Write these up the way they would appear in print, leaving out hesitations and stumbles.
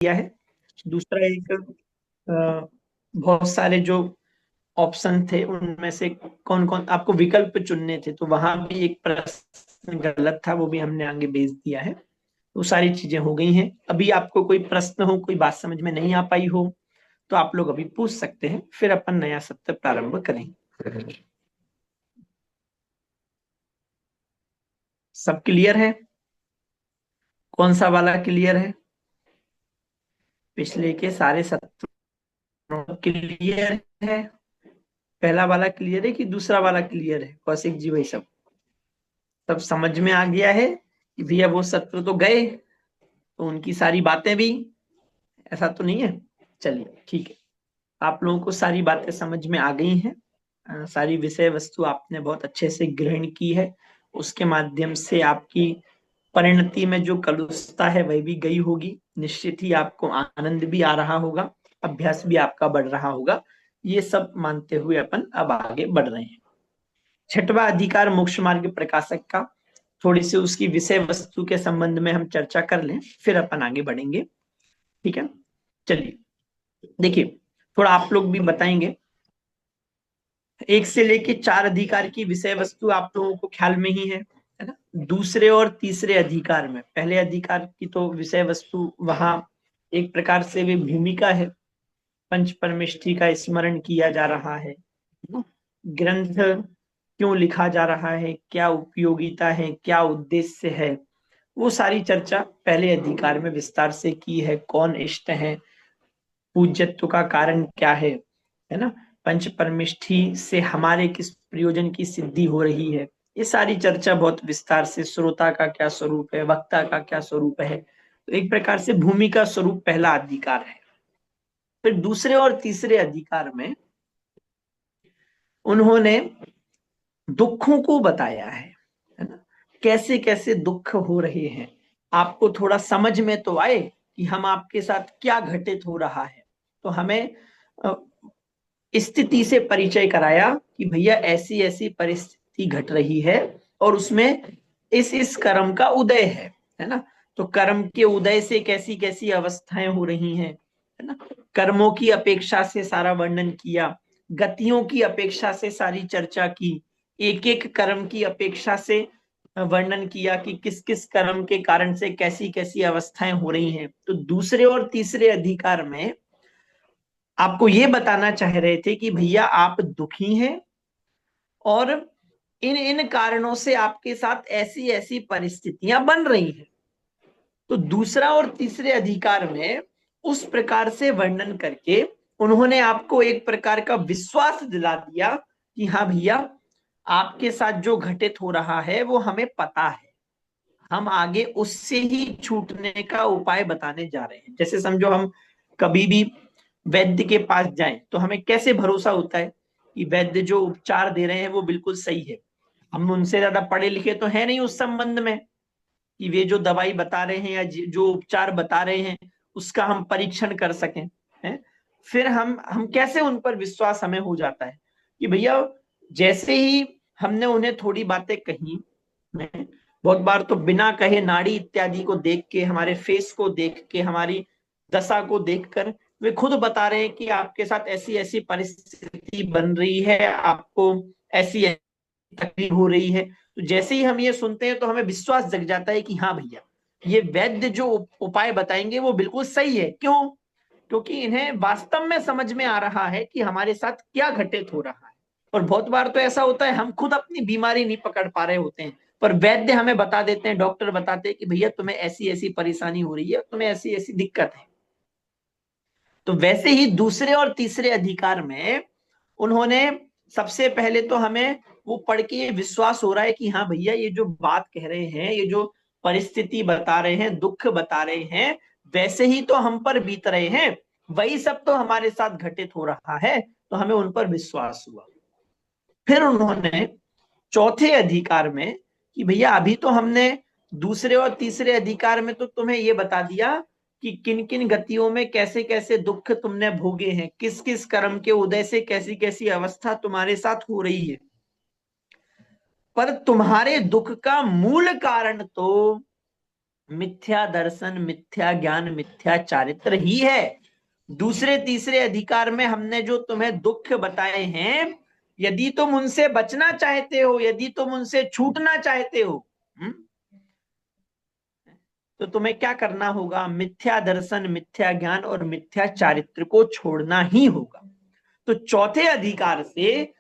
दिया है। दूसरा एक बहुत सारे जो ऑप्शन थे उनमें से कौन कौन आपको विकल्प चुनने थे, तो वहां भी एक प्रश्न गलत था, वो भी हमने आगे भेज दिया है। वो सारी चीजें हो गई हैं। अभी आपको कोई प्रश्न हो, कोई बात समझ में नहीं आ पाई हो, तो आप लोग अभी पूछ सकते हैं, फिर अपन नया सत्र प्रारंभ करेंगे। सब क्लियर है? कौन सा वाला क्लियर है? पिछले के सारे सत्रों क्लियर है? पहला वाला क्लियर है कि दूसरा वाला क्लियर है? कौशिक जी भाई, सब समझ में आ गया है कि भैया वो सत्र तो गए, तो उनकी सारी बातें भी, ऐसा तो नहीं है? चलिए ठीक है, आप लोगों को सारी बातें समझ में आ गई हैं। सारी विषय वस्तु आपने बहुत अच्छे से ग्रहण की है। उसके माध्यम से आपकी परिणति में जो कलुषता है वह भी गई होगी। निश्चित ही आपको आनंद भी आ रहा होगा, अभ्यास भी आपका बढ़ रहा होगा। ये सब मानते हुए अपन अब आगे बढ़ रहे हैं। छठवां अधिकार मोक्ष मार्ग प्रकाशक का, थोड़ी सी उसकी विषय वस्तु के संबंध में हम चर्चा कर लें, फिर अपन आगे बढ़ेंगे। ठीक है, चलिए देखिए, थोड़ा आप लोग भी बताएंगे। एक से लेके चार अधिकार की विषय वस्तु आप लोगों को ख्याल में ही है ना? दूसरे और तीसरे अधिकार में, पहले अधिकार की तो विषय वस्तु वहां एक प्रकार से वे भूमिका है, पंच परमेष्ठी का स्मरण किया जा रहा है ना? ग्रंथ क्यों लिखा जा रहा है, क्या उपयोगिता है, क्या उद्देश्य है, वो सारी चर्चा पहले अधिकार में विस्तार से की है। कौन इष्ट है, पूज्यत्व का कारण क्या है ना? पंच परमेष्ठी से हमारे किस प्रयोजन की सिद्धि हो रही है, ये सारी चर्चा बहुत विस्तार से, श्रोता का क्या स्वरूप है, वक्ता का क्या स्वरूप है, तो एक प्रकार से भूमि का स्वरूप पहला अधिकार है। फिर दूसरे और तीसरे अधिकार में उन्होंने दुखों को बताया है ना? कैसे कैसे दुख हो रहे हैं, आपको थोड़ा समझ में तो आए कि हम आपके साथ क्या घटित हो रहा है। तो हमें अ, स्थिति से परिचय कराया कि भैया ऐसी ऐसी परिस्थिति घट रही है, और उसमें इस कर्म का उदय है ना? तो कर्म के उदय से कैसी कैसी अवस्थाएं हो रही हैं, है ना? कर्मों की अपेक्षा से सारा वर्णन किया, गतियों की अपेक्षा से सारी चर्चा की, एक एक कर्म की अपेक्षा से वर्णन किया कि किस किस कर्म के कारण से कैसी कैसी अवस्थाएं हो रही हैं। तो दूसरे और तीसरे अधिकार में आपको ये बताना चाह रहे थे कि भैया आप दुखी हैं, और इन इन कारणों से आपके साथ ऐसी ऐसी परिस्थितियां बन रही हैं। तो दूसरा और तीसरे अधिकार में उस प्रकार से वर्णन करके उन्होंने आपको एक प्रकार का विश्वास दिला दिया कि हाँ भैया, आपके साथ जो घटित हो रहा है वो हमें पता है, हम आगे उससे ही छूटने का उपाय बताने जा रहे हैं। जैसे समझो, हम कभी भी वैद्य के पास जाएं तो हमें कैसे भरोसा होता है कि वैद्य जो उपचार दे रहे हैं वो बिल्कुल सही है? हम उनसे ज्यादा पढ़े लिखे तो है नहीं उस संबंध में कि वे जो दवाई बता रहे हैं या जो उपचार बता रहे हैं उसका हम परीक्षण कर सकें, है? फिर हम कैसे उन पर विश्वास हमें हो जाता है कि भैया, जैसे ही हमने उन्हें थोड़ी बातें कही, बहुत बार तो बिना कहे नाड़ी इत्यादि को देख के, हमारे फेस को देख के, हमारी दशा को देखकर वे खुद बता रहे हैं कि आपके साथ ऐसी ऐसी परिस्थिति बन रही है, आपको ऐसी तकलीफ हो रही है। तो जैसे ही हम ये सुनते हैं तो हमें विश्वास जग जाता है कि हाँ भैया, ये वैद्य जो उपाय बताएंगे वो बिल्कुल सही है। क्यों? क्योंकि इन्हें वास्तव में समझ में आ रहा है कि हमारे साथ क्या घटित हो रहा है। और बहुत बार तो ऐसा होता है, हम खुद अपनी बीमारी नहीं पकड़ पा रहे होते हैं, पर वैद्य हमें बता देते हैं, डॉक्टर बताते हैं कि भैया तुम्हें ऐसी ऐसी परेशानी हो रही है, तुम्हें ऐसी ऐसी दिक्कत है। तो वैसे ही दूसरे और तीसरे अधिकार में उन्होंने सबसे पहले तो हमें वो पढ़ के ये विश्वास हो रहा है कि हाँ भैया, ये जो बात कह रहे हैं, ये जो परिस्थिति बता रहे हैं, दुख बता रहे हैं, वैसे ही तो हम पर बीत रहे हैं, वही सब तो हमारे साथ घटित हो रहा है। तो हमें उन पर विश्वास हुआ। फिर उन्होंने चौथे अधिकार में कि भैया, अभी तो हमने दूसरे और तीसरे अधिकार में तो तुम्हें ये बता दिया कि किन किन गतियों में कैसे कैसे दुख तुमने भोगे हैं, किस किस कर्म के उदय से कैसी कैसी अवस्था तुम्हारे साथ हो रही है। पर तुम्हारे दुख का मूल कारण तो मिथ्या दर्शन, मिथ्या ज्ञान, मिथ्या चारित्र ही है। दूसरे तीसरे अधिकार में हमने जो तुम्हें दुख बताए हैं, यदि तुम उनसे बचना चाहते हो, यदि तुम उनसे छूटना चाहते हो, तो तुम्हें क्या करना होगा? मिथ्या दर्शन, मिथ्या ज्ञान और मिथ्या चारित्र को छोड़ना ही होगा। तो चौथे अधिकार से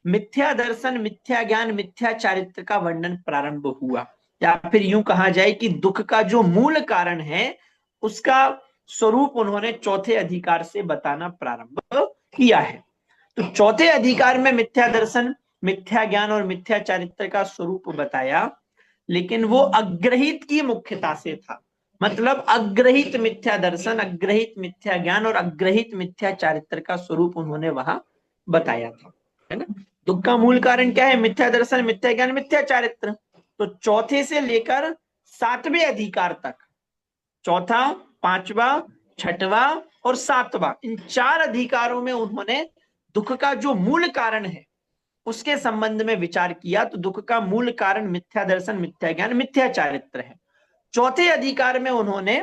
मिथ्या दर्शन, मिथ्या ज्ञान, मिथ्या चारित्र का वर्णन प्रारंभ हुआ, या फिर यूं कहा जाए कि दुख का जो मूल कारण है उसका स्वरूप उन्होंने चौथे अधिकार से बताना प्रारंभ किया है। तो चौथे अधिकार में मिथ्या दर्शन, मिथ्या ज्ञान और मिथ्या चारित्र का स्वरूप बताया, लेकिन वो अग्रहित की मुख्यता से था। मतलब अग्रहित मिथ्या दर्शन, अग्रहित मिथ्या ज्ञान और अग्रहित मिथ्या चारित्र का स्वरूप उन्होंने वहां बताया था, है ना। दुख का मूल कारण क्या है? मिथ्या दर्शन, मिथ्या ज्ञान, मिथ्या चारित्र। तो चौथे से लेकर सातवें अधिकार तक, चौथा, पांचवा, छठवा और सातवां, इन चार अधिकारों में उन्होंने दुख का जो मूल कारण है उसके संबंध में विचार किया। तो दुख का मूल कारण मिथ्या दर्शन, मिथ्या ज्ञान, मिथ्या चारित्र है। चौथे अधिकार में उन्होंने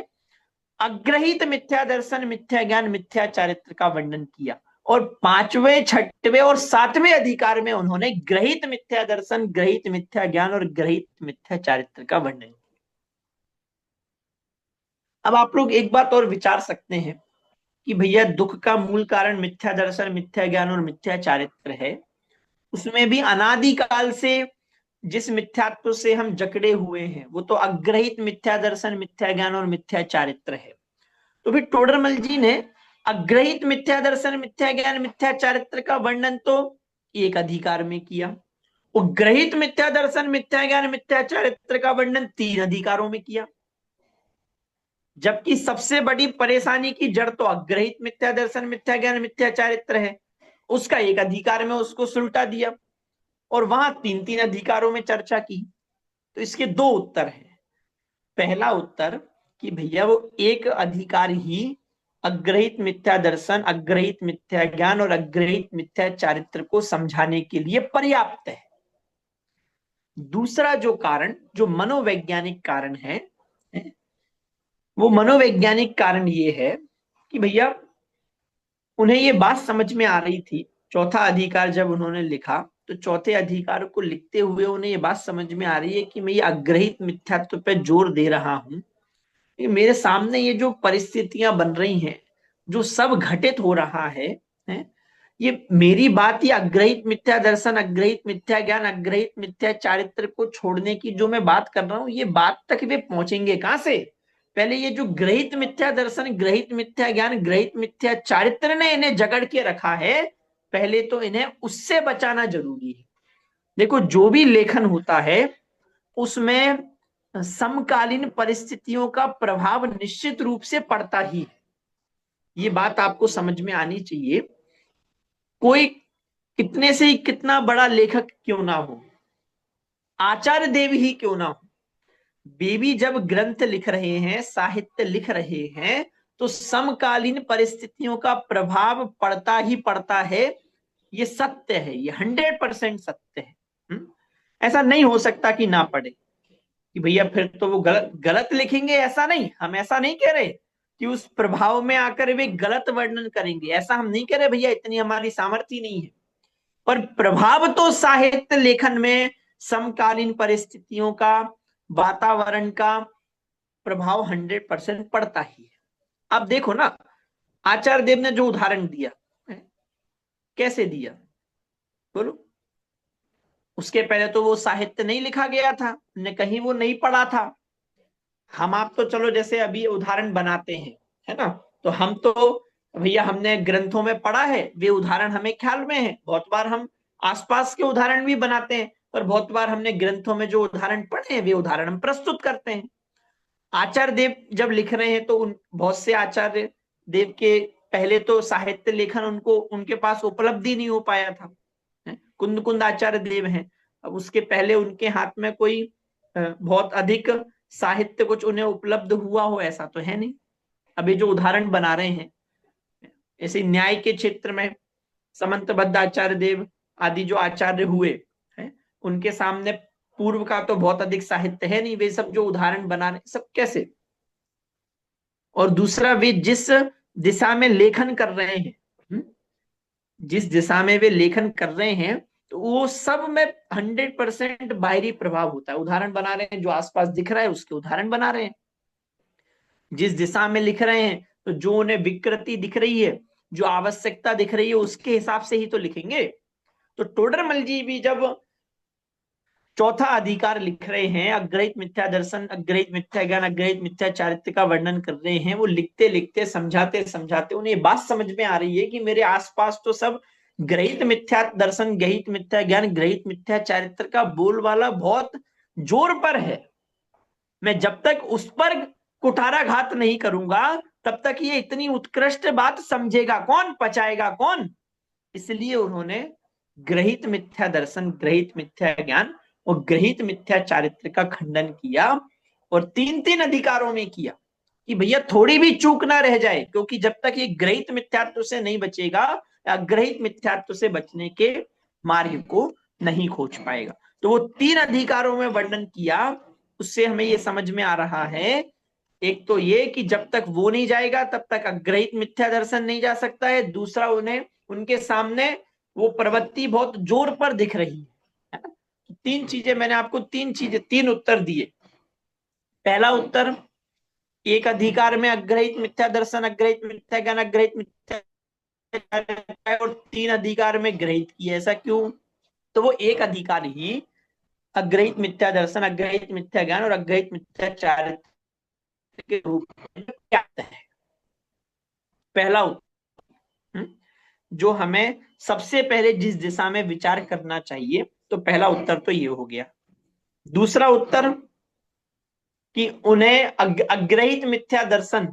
अग्रहित मिथ्या दर्शन, मिथ्या ज्ञान, मिथ्या चारित्र का वर्णन किया। और पांचवें, छठवें और सातवें अधिकार में उन्होंने ग्रहित मिथ्या दर्शन, ग्रहित मिथ्या ज्ञान और ग्रहित मिथ्या चारित्र का वर्णन किया। अब आप लोग एक बात और विचार सकते हैं कि भैया दुख का मूल कारण मिथ्या दर्शन, मिथ्या ज्ञान और मिथ्या चारित्र है, उसमें भी अनादिकाल से जिस मिथ्यात्व से हम जकड़े हुए हैं वो तो अग्रहित मिथ्या दर्शन, मिथ्या ज्ञान और मिथ्या चारित्र है। तो फिर टोडरमल जी ने अग्रहित मिथ्या दर्शन, मिथ्या ज्ञान, मिथ्या चारित्र का वर्णन तो एक अधिकार में किया, और ग्रहित मिथ्या दर्शन, मिथ्या ज्ञान, मिथ्या चारित्र का वर्णन तीन अधिकारों में किया। जबकि सबसे बड़ी परेशानी की जड़ तो अग्रहित मिथ्या दर्शन, मिथ्या ज्ञान, मिथ्या चारित्र है, उसका एक अधिकार में उसको सुलटा दिया और वहां तीन तीन अधिकारों में चर्चा की। तो इसके दो उत्तर हैं। पहला उत्तर कि भैया वो एक अधिकार ही अग्रहित मिथ्या दर्शन, अग्रहित मिथ्या ज्ञान और अग्रहित मिथ्या चारित्र को समझाने के लिए पर्याप्त है। दूसरा जो कारण, जो मनोवैज्ञानिक कारण है, वो मनोवैज्ञानिक कारण ये है कि भैया उन्हें ये बात समझ में आ रही थी, चौथा अधिकार जब उन्होंने लिखा तो चौथे अधिकार को लिखते हुए उन्हें ये बात समझ में आ रही है कि मैं ये अग्रहित मिथ्यात्व पे जोर दे रहा हूं, मेरे सामने ये जो परिस्थितियां बन रही हैं, जो सब घटित हो रहा है, ये मेरी बात, ये अग्रहित मिथ्या दर्शन, अग्रहित मिथ्या ज्ञान, अग्रहित मिथ्या चारित्र को छोड़ने की जो मैं बात कर रहा हूं, ये बात तक वे पहुंचेंगे कहां से? पहले ये जो ग्रहित मिथ्या दर्शन, ग्रहित मिथ्या ज्ञान, ग्रहित मिथ्या चारित्र ने इन्हें जकड़ के रखा है, पहले तो इन्हें उससे बचाना जरूरी है। देखो, जो भी लेखन होता है उसमें समकालीन परिस्थितियों का प्रभाव निश्चित रूप से पड़ता ही है। ये बात आपको समझ में आनी चाहिए। कोई कितने से ही कितना बड़ा लेखक क्यों ना हो, आचार्य देव ही क्यों ना हो, बेबी जब ग्रंथ लिख रहे हैं, साहित्य लिख रहे हैं, तो समकालीन परिस्थितियों का प्रभाव पड़ता ही पड़ता है। ये सत्य है, ये 100% सत्य है। ऐसा नहीं हो सकता कि ना पड़े, कि भैया फिर तो वो गलत गलत लिखेंगे, ऐसा नहीं, हम ऐसा नहीं कह रहे कि उस प्रभाव में आकर वे गलत वर्णन करेंगे, ऐसा हम नहीं कह रहे भैया, इतनी हमारी सामर्थ्य नहीं है। पर प्रभाव तो साहित्य लेखन में समकालीन परिस्थितियों का, वातावरण का प्रभाव 100% पड़ता ही है। अब देखो ना, आचार्य देव ने जो उदाहरण दिया, कैसे दिया बोलो? उसके पहले तो वो साहित्य नहीं लिखा गया था, ने कहीं वो नहीं पढ़ा था। हम आप तो चलो जैसे अभी उदाहरण बनाते हैं, है ना, तो हम तो भैया हमने ग्रंथों में पढ़ा है, वे उदाहरण हमें ख्याल में है। बहुत बार हम आसपास के उदाहरण भी बनाते हैं, पर बहुत बार हमने ग्रंथों में जो उदाहरण पढ़े हैं वे उदाहरण हम प्रस्तुत करते हैं। आचार्य देव जब लिख रहे हैं तो उन बहुत से आचार्य देव के पहले तो साहित्य लेखन उनको, उनके पास उपलब्धि नहीं हो पाया था। कुंद कुंद आचार्य देव हैं, अब उसके पहले उनके हाथ में कोई बहुत अधिक साहित्य कुछ उन्हें उपलब्ध हुआ हो ऐसा तो है नहीं। अभी जो उदाहरण बना रहे हैं, ऐसे न्याय के क्षेत्र में समंतबद्ध आचार्य देव आदि जो आचार्य हुए हैं, उनके सामने पूर्व का तो बहुत अधिक साहित्य है नहीं, वे सब जो उदाहरण बना रहे सब कैसे। और दूसरा, वे जिस दिशा में लेखन कर रहे हैं, जिस दिशा में वे लेखन कर रहे हैं, तो वो सब में 100% बाहरी प्रभाव होता है। उदाहरण बना रहे हैं, जो आसपास दिख रहा है उसके उदाहरण बना रहे हैं। जिस दिशा में लिख रहे हैं, तो जो उन्हें विकृति दिख रही है, जो आवश्यकता दिख रही है, उसके हिसाब से ही तो लिखेंगे। तो टोडरमल जी भी जब चौथा अधिकार लिख रहे हैं, अग्रहित मिथ्या दर्शन, अग्रहित मिथ्या ज्ञान, अग्रहित मिथ्या चारित्र्य का वर्णन कर रहे हैं, वो लिखते लिखते समझाते समझाते उन्हें बात समझ में आ रही है कि मेरे आसपास तो सब ग्रहित मिथ्या दर्शन, ग्रहित मिथ्या ज्ञान, ग्रहित मिथ्या चारित्र्य का बोलबाला बहुत जोर पर है। मैं जब तक उस पर कुठाराघात नहीं करूंगा, तब तक ये इतनी उत्कृष्ट बात समझेगा कौन, पचाएगा कौन। इसलिए उन्होंने ग्रहित मिथ्या दर्शन, ग्रहित मिथ्या ज्ञान और ग्रहित मिथ्या चारित्र का खंडन किया, और तीन तीन अधिकारों में किया, कि भैया थोड़ी भी चूक ना रह जाए, क्योंकि जब तक ये ग्रहित मिथ्यात्व से नहीं बचेगा, अग्रहित मिथ्यात्व से बचने के मार्ग को नहीं खोज पाएगा। तो वो तीन अधिकारों में वर्णन किया, उससे हमें ये समझ में आ रहा है, एक तो ये कि जब तक वो नहीं जाएगा तब तक अग्रहित मिथ्या दर्शन नहीं जा सकता है। दूसरा, उन्हें उनके सामने वो प्रवृत्ति बहुत जोर पर दिख रही है ना। तो तीन चीजें मैंने आपको, तीन उत्तर दिए। पहला उत्तर, एक अधिकार में अग्रहित मिथ्या दर्शन, अग्रहित मिथ्या ज्ञान, अग्रहित मिथ्या, और तीन अधिकार में ग्रहित किया। ऐसा क्यों? तो वो एक अधिकार ही अग्रहित मिथ्या दर्शन, अग्रहित मिथ्या ज्ञान और अग्रहित मिथ्या चारित्र के रूप में क्या है। पहला उत्तर, जो हमें सबसे पहले जिस दिशा में विचार करना चाहिए, तो पहला उत्तर तो ये हो गया। दूसरा उत्तर, कि उन्हें अग्रहित मिथ्या दर्शन,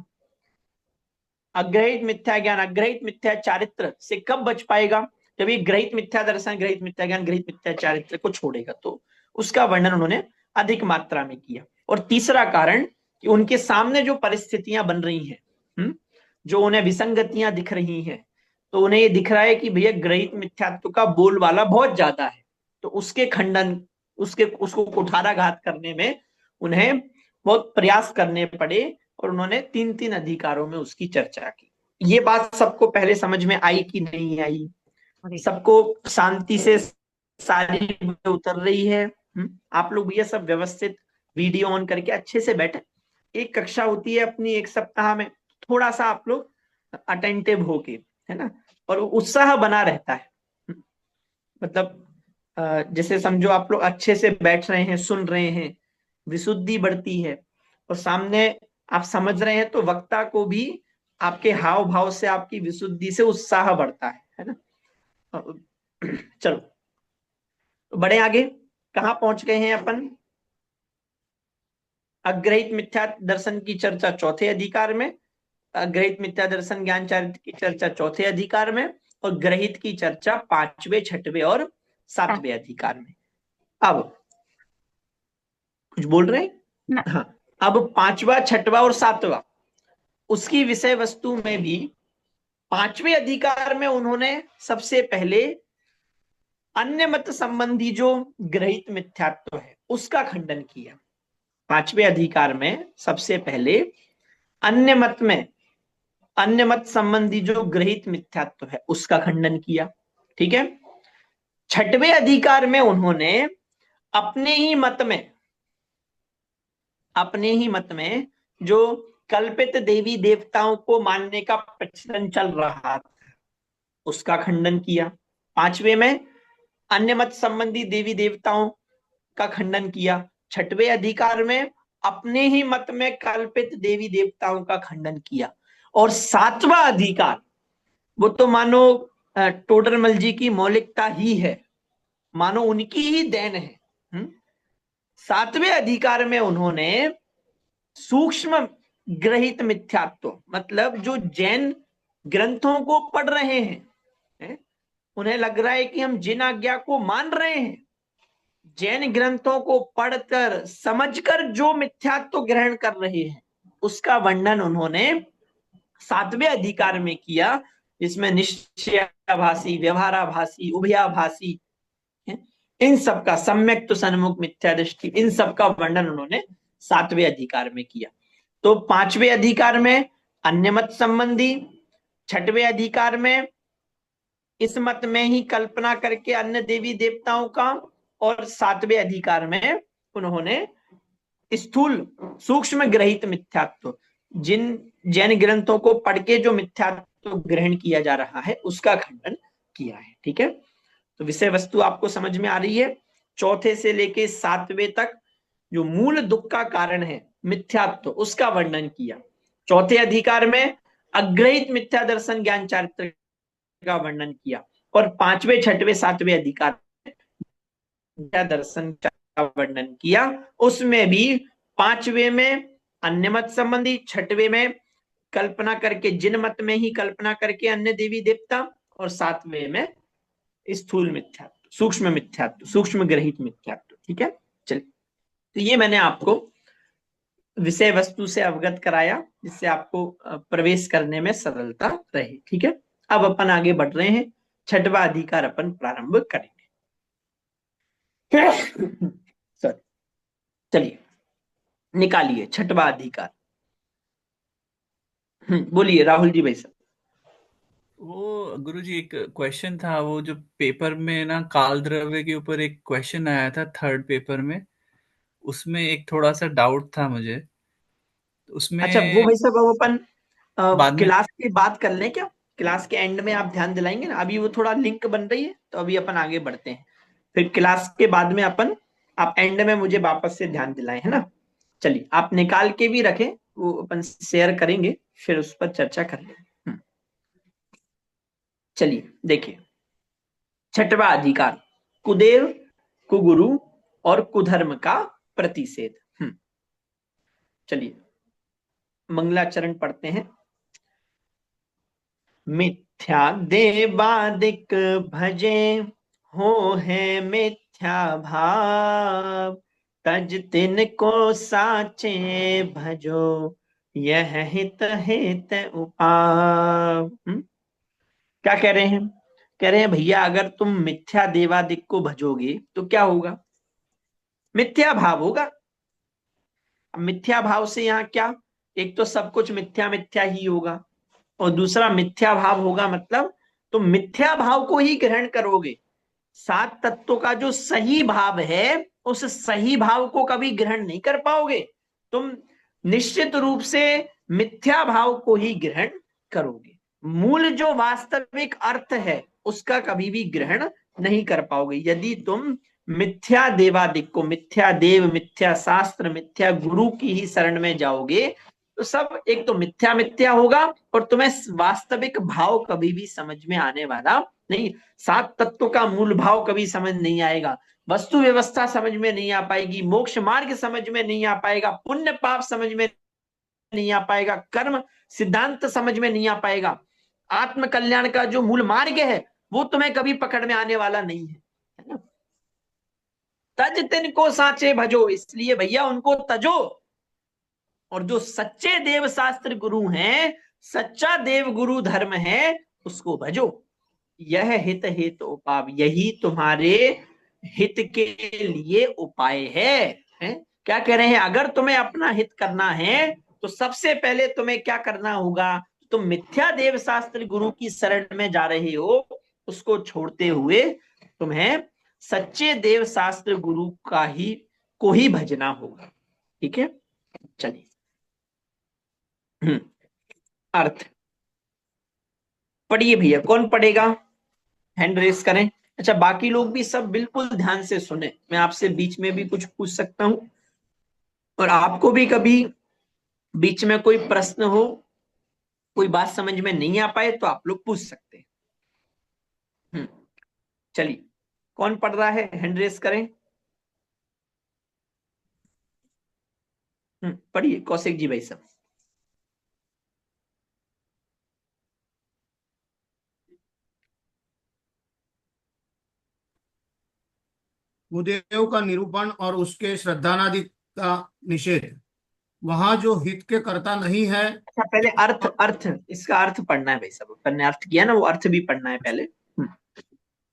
अग्रहित मिथ्या ज्ञान, अग्रहित मिथ्या चारित्र से कब बच पाएगा? जब ये ग्रहित मिथ्या दर्शन, ग्रहित मिथ्या ज्ञान, ग्रहित मिथ्या चारित्र को छोड़ेगा, तो उसका वर्णन उन्होंने अधिक मात्रा में किया। और तीसरा कारण, कि उनके सामने जो परिस्थितियां बन रही हैं, जो उन्हें विसंगतियां दिख रही हैं, तो उन्हें ये दिख रहा है कि भैया ग्रहित मिथ्यात्व का बोलबाला बहुत ज्यादा है, तो उसके खंडन, उसको कुठाराघात करने में उन्हें बहुत प्रयास करने पड़े, और उन्होंने तीन तीन अधिकारों में उसकी चर्चा की। ये बात सबको पहले समझ में आई कि नहीं आई? सबको शांति से सारी उतर रही है? आप लोग ये सब व्यवस्थित वीडियो ऑन करके अच्छे से बैठे। एक कक्षा होती है अपनी एक सप्ताह में, थोड़ा सा आप लोग अटेंटिव होके, है ना, और उत्साह बना रहता है। मतलब जैसे समझो आप लोग अच्छे से बैठ रहे हैं, सुन रहे हैं, विशुद्धि बढ़ती है, और सामने आप समझ रहे हैं, तो वक्ता को भी आपके हाव भाव से, आपकी विशुद्धि से उत्साह बढ़ता है ना। चलो, तो बड़े आगे कहाँ पहुंच गए हैं अपन? अग्रहित मिथ्या दर्शन की चर्चा चौथे अधिकार में, अग्रहित मिथ्या दर्शन ज्ञान चारित्र की चर्चा चौथे अधिकार में, और ग्रहित की चर्चा पांचवे, छठवें और सातवें अधिकार में। अब कुछ बोल रहे हैं? हाँ, अब पांचवा, छठवा और सातवा, उसकी विषय वस्तु में भी पांचवें अधिकार में उन्होंने सबसे पहले अन्य मत संबंधी जो ग्रहित मिथ्यात्व है उसका खंडन किया। पांचवें अधिकार में सबसे पहले अन्य मत में, अन्य मत संबंधी जो ग्रहित मिथ्यात्व है उसका खंडन किया। ठीक है। छठवें अधिकार में उन्होंने अपने ही मत में, अपने ही मत में जो कल्पित देवी देवताओं को मानने का प्रचलन चल रहा था उसका खंडन किया। पांचवें में अन्य मत संबंधी देवी देवताओं का खंडन किया। छठवें अधिकार में अपने ही मत में कल्पित देवी देवताओं का खंडन किया। और सातवां अधिकार, वो तो मानो टोडरमल जी की मौलिकता ही है, मानो उनकी ही देन है। सातवें अधिकार में उन्होंने सूक्ष्म ग्रहित मिथ्यात्व, मतलब जो जैन ग्रंथों को पढ़ रहे हैं, उन्हें लग रहा है कि हम जिन आज्ञा को मान रहे हैं, जैन ग्रंथों को पढ़कर समझकर जो मिथ्यात्व ग्रहण कर रहे हैं, उसका वर्णन उन्होंने सातवें अधिकार में किया, जिसमें निश्चयाभासी, व्यवहाराभासी, उभयाभासी इन सब का सम्यक तो सन्मुख मिथ्या दृष्टि, इन सब का वर्णन उन्होंने 7वें अधिकार में किया। तो 5वें अधिकार में अन्य मत संबंधी, 6वें अधिकार में इस मत में ही कल्पना करके अन्य देवी देवताओं का, और 7वें अधिकार में उन्होंने स्थूल सूक्ष्म ग्रहित मिथ्यात्व, जिन जैन ग्रंथों को पढ़ के जो मिथ्यात्व ग्रहण किया जा रहा है उसका खंडन किया है। ठीक है, तो विषय वस्तु आपको समझ में आ रही है। चौथे से लेके 7वें तक जो मूल दुख का कारण है मिथ्यात्व, उसका वर्णन किया। चौथे अधिकार में अग्रहित मिथ्या दर्शन ज्ञान चारित्र का वर्णन किया, और 5वें 6वें 7वें अधिकार मिथ्या दर्शन का वर्णन किया। उसमें भी 5वें में अन्य मत संबंधी, 6वें में कल्पना करके, जिन मत में ही कल्पना करके अन्य देवी देवता, और 7वें में स्थूल मिथ्यात्व, सूक्ष्म मिथ्यात्व, सूक्ष्म ग्रहित मिथ्यात्व। ठीक है, चलिए, तो ये मैंने आपको विषय वस्तु से अवगत कराया, जिससे आपको प्रवेश करने में सरलता रहे। ठीक है, अब अपन आगे बढ़ रहे हैं, 6वां अधिकार अपन प्रारंभ करेंगे। सॉरी, चलिए निकालिए 6वां अधिकार। बोलिए राहुल जी भाई साहब। वो गुरुजी एक क्वेश्चन था, वो जो पेपर में ना काल द्रव्य के ऊपर एक क्वेश्चन आया था थर्ड पेपर में, उसमें एक थोड़ा सा डाउट था मुझे अच्छा, वो उसमें। भाई साहब अब अपन बाद में। क्लास के बात कर लें क्या? क्लास के एंड में आप ध्यान दिलाएंगे ना, अभी वो थोड़ा लिंक बन रही है, तो अभी अपन आगे बढ़ते हैं। फिर क्लास के बाद में अपन, आप एंड में मुझे वापस से ध्यान दिलाएं, है ना। चलिए, आप निकाल के भी रखें, वो अपन शेयर करेंगे, फिर उस पर चर्चा कर लेंगे। चलिए देखिए, 6वां अधिकार, कुदेव, कुगुरु और कुधर्म का प्रतिषेध। चलिए मंगलाचरण पढ़ते हैं। मिथ्या देवादिक भजे, हो है मिथ्या भाव, तज तिन को साचे भजो, यह हित हित उपाव। क्या कह रहे हैं? कह रहे हैं भैया, अगर तुम मिथ्या देवादिक को भजोगे तो क्या होगा? मिथ्या भाव होगा। अब मिथ्या भाव से यहाँ क्या, एक तो सब कुछ मिथ्या मिथ्या ही होगा, और दूसरा मिथ्या भाव होगा, मतलब तुम मिथ्या भाव को ही ग्रहण करोगे। 7 तत्वों का जो सही भाव है, उस सही भाव को कभी ग्रहण नहीं कर पाओगे। तुम निश्चित रूप से मिथ्या भाव को ही ग्रहण करोगे। मूल जो वास्तविक अर्थ है उसका कभी भी ग्रहण नहीं कर पाओगे। यदि तुम मिथ्या देवादिक को, मिथ्या देव, मिथ्या शास्त्र, मिथ्या गुरु की ही शरण में जाओगे, तो सब एक तो मिथ्या मिथ्या होगा, और तुम्हें वास्तविक भाव कभी भी समझ में आने वाला नहीं। 7 तत्वों का मूल भाव कभी समझ नहीं आएगा, वस्तु व्यवस्था समझ में नहीं आ पाएगी, मोक्ष मार्ग समझ में नहीं आ पाएगा, पुण्य पाप समझ में नहीं आ पाएगा, कर्म सिद्धांत समझ में नहीं आ पाएगा, आत्म कल्याण का जो मूल मार्ग है वो तुम्हें कभी पकड़ में आने वाला नहीं है ना। तज तिन को साचे भजो, इसलिए भैया उनको तजो, और जो सच्चे देव शास्त्र गुरु हैं, सच्चा देव गुरु धर्म है, उसको भजो। यह हित हित उपाय, यही तुम्हारे हित के लिए उपाय है? क्या कह रहे हैं? अगर तुम्हें अपना हित करना है तो सबसे पहले तुम्हें क्या करना होगा? तुम मिथ्या देव शास्त्र गुरु की शरण में जा रहे हो, उसको छोड़ते हुए तुम्हें सच्चे देव शास्त्र गुरु का ही को ही भजना होगा। ठीक है, चलिए। अर्थ पढ़िए भैया, कौन पढ़ेगा? हैंड रेस करें। अच्छा, बाकी लोग भी सब बिल्कुल ध्यान से सुने, मैं आपसे बीच में भी कुछ पूछ सकता हूं, और आपको भी कभी बीच में कोई प्रश्न हो, कोई बात समझ में नहीं आ पाए, तो आप लोग पूछ सकते हैं। चलिए, कौन पढ़ रहा है? हैंड रेस करें। पढ़िए कौशिक जी भाई साहब। भूदेव का निरूपण और उसके श्रद्धानादि का निषेध। वहां जो हित के कर्ता नहीं है। अच्छा, पहले अर्थ, इसका अर्थ पढ़ना है भाई साहब, अपन ने अर्थ किया ना, वो अर्थ भी पढ़ना है पहले।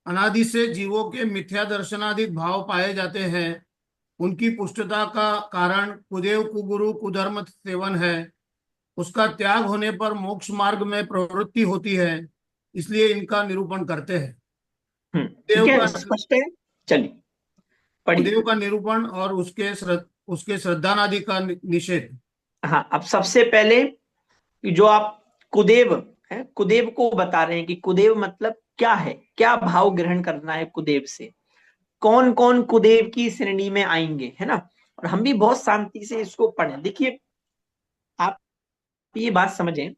अनादि से जीवों के मिथ्या दर्शनादिक भाव पाए जाते हैं, उनकी पुष्टता का कारण कुदेव कुगुरु कुधर्म सेवन है। उसका त्याग होने पर मोक्ष मार्ग में प्रवृत्ति होती है, इसलिए इनका निरूपण करते हैं। ठीक कुदेव है, का स्पष्ट है। चलिए कुदेव पढ़िए। का निरूपण और उसके श्रद्धानादि का निषेध। हाँ, अब सबसे पहले कि जो आप कुदेव है, कुदेव को बता रहे हैं कि कुदेव मतलब क्या है, क्या भाव ग्रहण करना है कुदेव से, कौन कौन कुदेव की श्रेणी में आएंगे, है ना। और हम भी बहुत शांति से इसको पढ़ें। देखिए, आप ये बात समझें,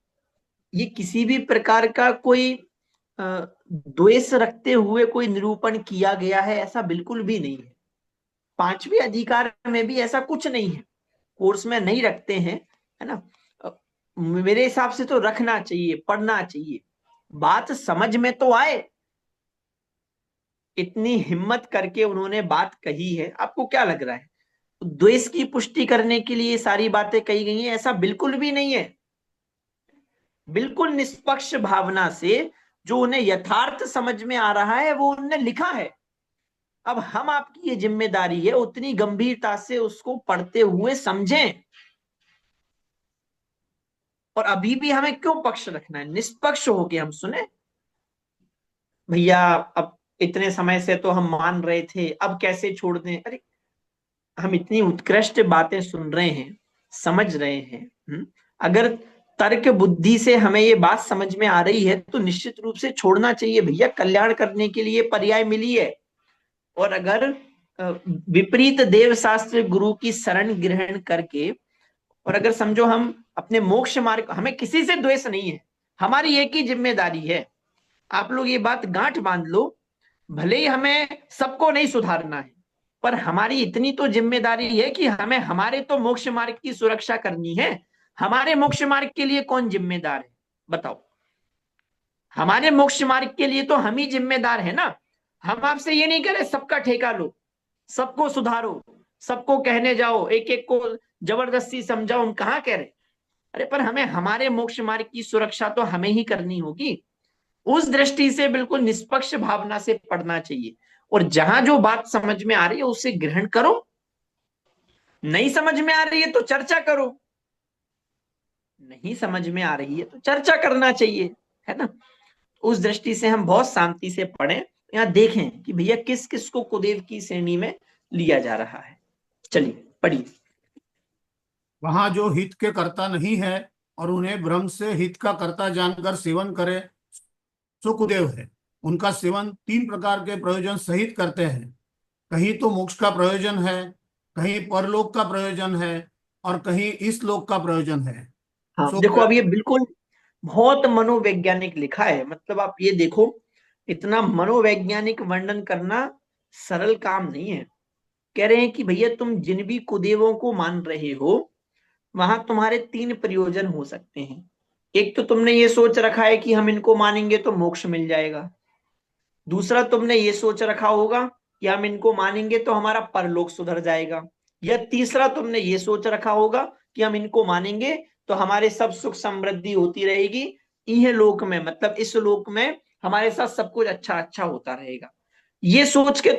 ये किसी भी प्रकार का कोई द्वेष रखते हुए कोई निरूपण किया गया है, ऐसा बिल्कुल भी नहीं है। पांचवें अधिकार में भी ऐसा कुछ नहीं है, कोर्स में नहीं रखते हैं, है ना। मेरे हिसाब से तो रखना चाहिए, पढ़ना चाहिए, बात समझ में तो आए। इतनी हिम्मत करके उन्होंने बात कही है, आपको क्या लग रहा है द्वेष की पुष्टि करने के लिए सारी बातें कही गई हैं? ऐसा बिल्कुल भी नहीं है। बिल्कुल निष्पक्ष भावना से जो उन्हें यथार्थ समझ में आ रहा है वो उन्होंने लिखा है। अब हम, आपकी ये जिम्मेदारी है उतनी गंभीरता से उसको पढ़ते हुए समझें। और अभी भी हमें क्यों पक्ष रखना है, निष्पक्ष होके हम सुने। भैया अब इतने समय से तो हम मान रहे थे, अब कैसे छोड़ दें? अरे, हम इतनी उत्कृष्ट बातें सुन रहे हैं, समझ रहे हैं। अगर तर्क बुद्धि से हमें ये बात समझ में आ रही है तो निश्चित रूप से छोड़ना चाहिए। भैया, कल्याण करने के लिए पर्याय मिली है। और अगर विपरीत देव शास्त्र गुरु की शरण ग्रहण करके, और अगर समझो हम अपने मोक्ष मार्ग, हमें किसी से द्वेष नहीं है, हमारी एक ही जिम्मेदारी है। आप लोग ये बात गांठ बांध लो, भले ही हमें सबको नहीं सुधारना है, पर हमारी इतनी तो जिम्मेदारी है कि हमें हमारे तो मोक्ष मार्ग की सुरक्षा करनी है। हमारे मोक्ष मार्ग के लिए कौन जिम्मेदार है, बताओ? हमारे मोक्ष मार्ग के लिए तो हम ही जिम्मेदार है ना। हम आपसे ये नहीं करें सबका ठेका लो, सबको सुधारो, सबको कहने जाओ, एक एक को जबरदस्ती समझाओ, हम कहाँ कह रहे। अरे, पर हमें हमारे मोक्ष मार्ग की सुरक्षा तो हमें ही करनी होगी। उस दृष्टि से बिल्कुल निष्पक्ष भावना से पढ़ना चाहिए। और जहां जो बात समझ में आ रही है उसे ग्रहण करो, नहीं समझ में आ रही है तो चर्चा करो, नहीं समझ में आ रही है तो चर्चा करना चाहिए, है ना। उस दृष्टि से हम बहुत शांति से पढ़ें, यहाँ देखें कि भैया किस किस को कुदेव की श्रेणी में लिया जा रहा है। चलिए पढ़िए। वहां जो हित के कर्ता नहीं है और उन्हें भ्रम से हित का कर्ता जानकर सेवन करे, सो कुदेव है। उनका सेवन तीन प्रकार के प्रयोजन सहित करते हैं। कहीं तो मोक्ष का प्रयोजन है, कहीं परलोक का प्रयोजन है, और कहीं इस लोक का प्रयोजन है। हाँ सो देखो, अब ये बिल्कुल बहुत मनोवैज्ञानिक लिखा है। मतलब आप ये देखो, इतना मनोवैज्ञानिक वर्णन करना सरल काम नहीं है। कह रहे हैं कि भैया तुम जिन भी कुदेवों को मान रहे हो, वहां तुम्हारे तीन प्रयोजन हो सकते हैं। एक तो तुमने ये सोच रखा है कि हम इनको मानेंगे तो मोक्ष मिल जाएगा। दूसरा, तुमने ये सोच रखा होगा कि हम इनको मानेंगे तो हमारा परलोक सुधर जाएगा। या तीसरा, तुमने ये सोच रखा होगा कि हम इनको मानेंगे तो हमारे सब सुख समृद्धि होती रहेगी, यह लोक में, मतलब इस लोक में हमारे साथ सब कुछ अच्छा अच्छा होता रहेगा। ये सोच के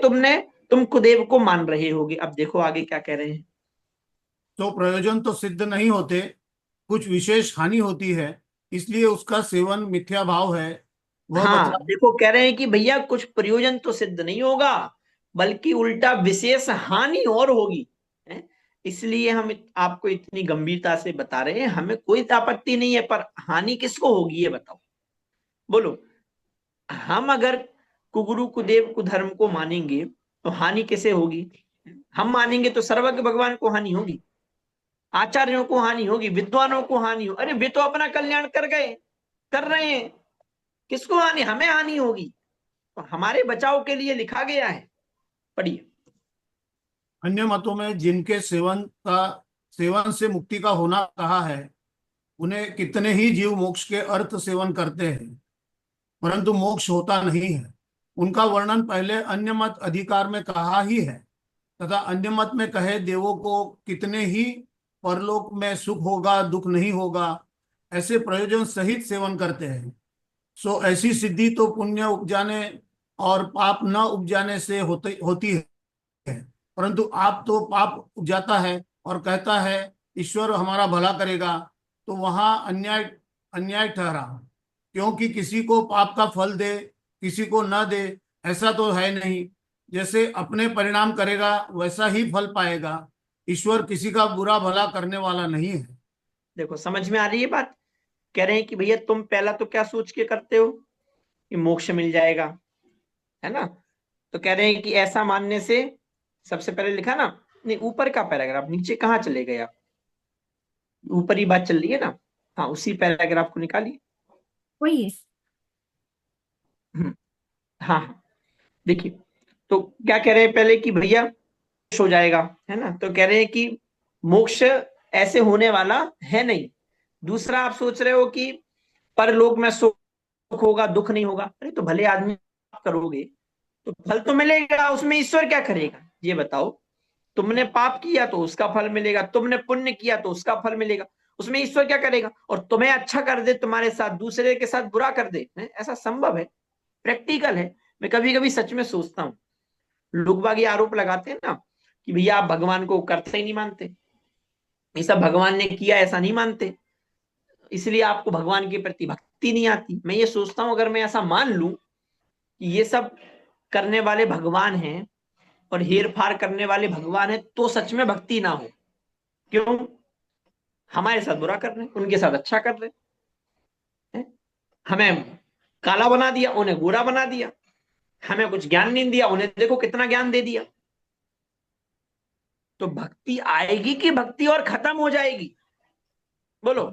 तुम कुदेव को मान रहे होगे। अब देखो आगे क्या कह रहे हैं। तो प्रयोजन तो सिद्ध नहीं होते, कुछ विशेष हानि होती है, इसलिए उसका सेवन मिथ्या भाव है। वह हाँ बता देखो, कह रहे हैं कि भैया कुछ प्रयोजन तो सिद्ध नहीं होगा, बल्कि उल्टा विशेष हानि और होगी, है? इसलिए आपको इतनी गंभीरता से बता रहे हैं। हमें कोई आपत्ति नहीं है, पर हानि किसको होगी ये बताओ, बोलो। हम अगर कुगुरु कुदेव कुधर्म को मानेंगे तो हानि किसे होगी? हम मानेंगे तो सर्वज्ञ भगवान को हानि होगी, आचार्यों को हानि होगी, विद्वानों को हानि हो। अरे वे तो अपना कल्याण कर गए, कर रहे हैं, किसको हानि? हमें हानि होगी। तो हमारे बचाव के लिए लिखा गया है। पढ़िए। अन्य मतों में जिनके सेवन से मुक्ति का होना कहा है, उन्हें कितने ही जीव मोक्ष के अर्थ सेवन करते हैं, परंतु मोक्ष होता नहीं है। उनका वर्णन पहले अन्य मत अधिकार में कहा ही है, तथा अन्य मत में कहे देवों को कितने ही परलोक में सुख होगा, दुख नहीं होगा, ऐसे प्रयोजन सहित सेवन करते हैं। सो ऐसी सिद्धि तो पुण्य उपजाने और पाप न उपजाने से होती है, परंतु आप तो पाप उपजाता है और कहता है ईश्वर हमारा भला करेगा, तो वहां अन्याय अन्याय ठहरा, क्योंकि किसी को पाप का फल दे किसी को न दे, ऐसा तो है नहीं। जैसे अपने परिणाम करेगा वैसा ही फल पाएगा। ईश्वर किसी का बुरा भला करने वाला नहीं है। देखो समझ में आ रही है बात। कह रहे हैं कि भैया तुम पहला तो क्या सोच के करते हो कि मोक्ष मिल जाएगा, है ना। तो कह रहे हैं कि ऐसा मानने से, सबसे पहले लिखा ना, नहीं ऊपर का पैराग्राफ, नीचे कहाँ चले गए आप? ऊपर ही बात चल रही है ना। हाँ उसी पैराग्राफ को निकालिए। वही है। हाँ हाँ, देखिए। तो क्या कह रहे हैं पहले कि भैया मोक्ष हो जाएगा, है ना। तो कह रहे हैं कि मोक्ष ऐसे होने वाला है नहीं। दूसरा आप सोच रहे हो कि परलोक में सुख होगा दुख नहीं होगा। अरे तो भले आदमी पाप करोगे तो फल तो मिलेगा, उसमें ईश्वर क्या करेगा ये बताओ। तुमने पाप किया तो उसका फल मिलेगा, तुमने पुण्य किया तो उसका फल मिलेगा, उसमें ईश्वर क्या करेगा। और तुम्हें अच्छा कर दे तुम्हारे साथ, दूसरे के साथ बुरा कर दे, ऐसा संभव है? प्रैक्टिकल है। मैं कभी कभी सच में सोचता हूँ, लोग बाग ये आरोप लगाते हैं ना कि भैया आप भगवान को करते ही नहीं मानते, ये सब भगवान ने किया ऐसा नहीं मानते, इसलिए आपको भगवान के प्रति भक्ति नहीं आती। मैं ये सोचता हूं अगर मैं ऐसा मान लूं कि ये सब करने वाले भगवान हैं और हेर फार करने वाले भगवान हैं, तो सच में भक्ति ना हो। क्यों? हमारे साथ बुरा कर रहे हैं, उनके साथ अच्छा कर रहे हैं। हमें काला बना दिया, उन्हें गोरा बना दिया। हमें कुछ ज्ञान नहीं दिया, उन्हें देखो कितना ज्ञान दे दिया। तो भक्ति आएगी कि भक्ति और खत्म हो जाएगी? बोलो।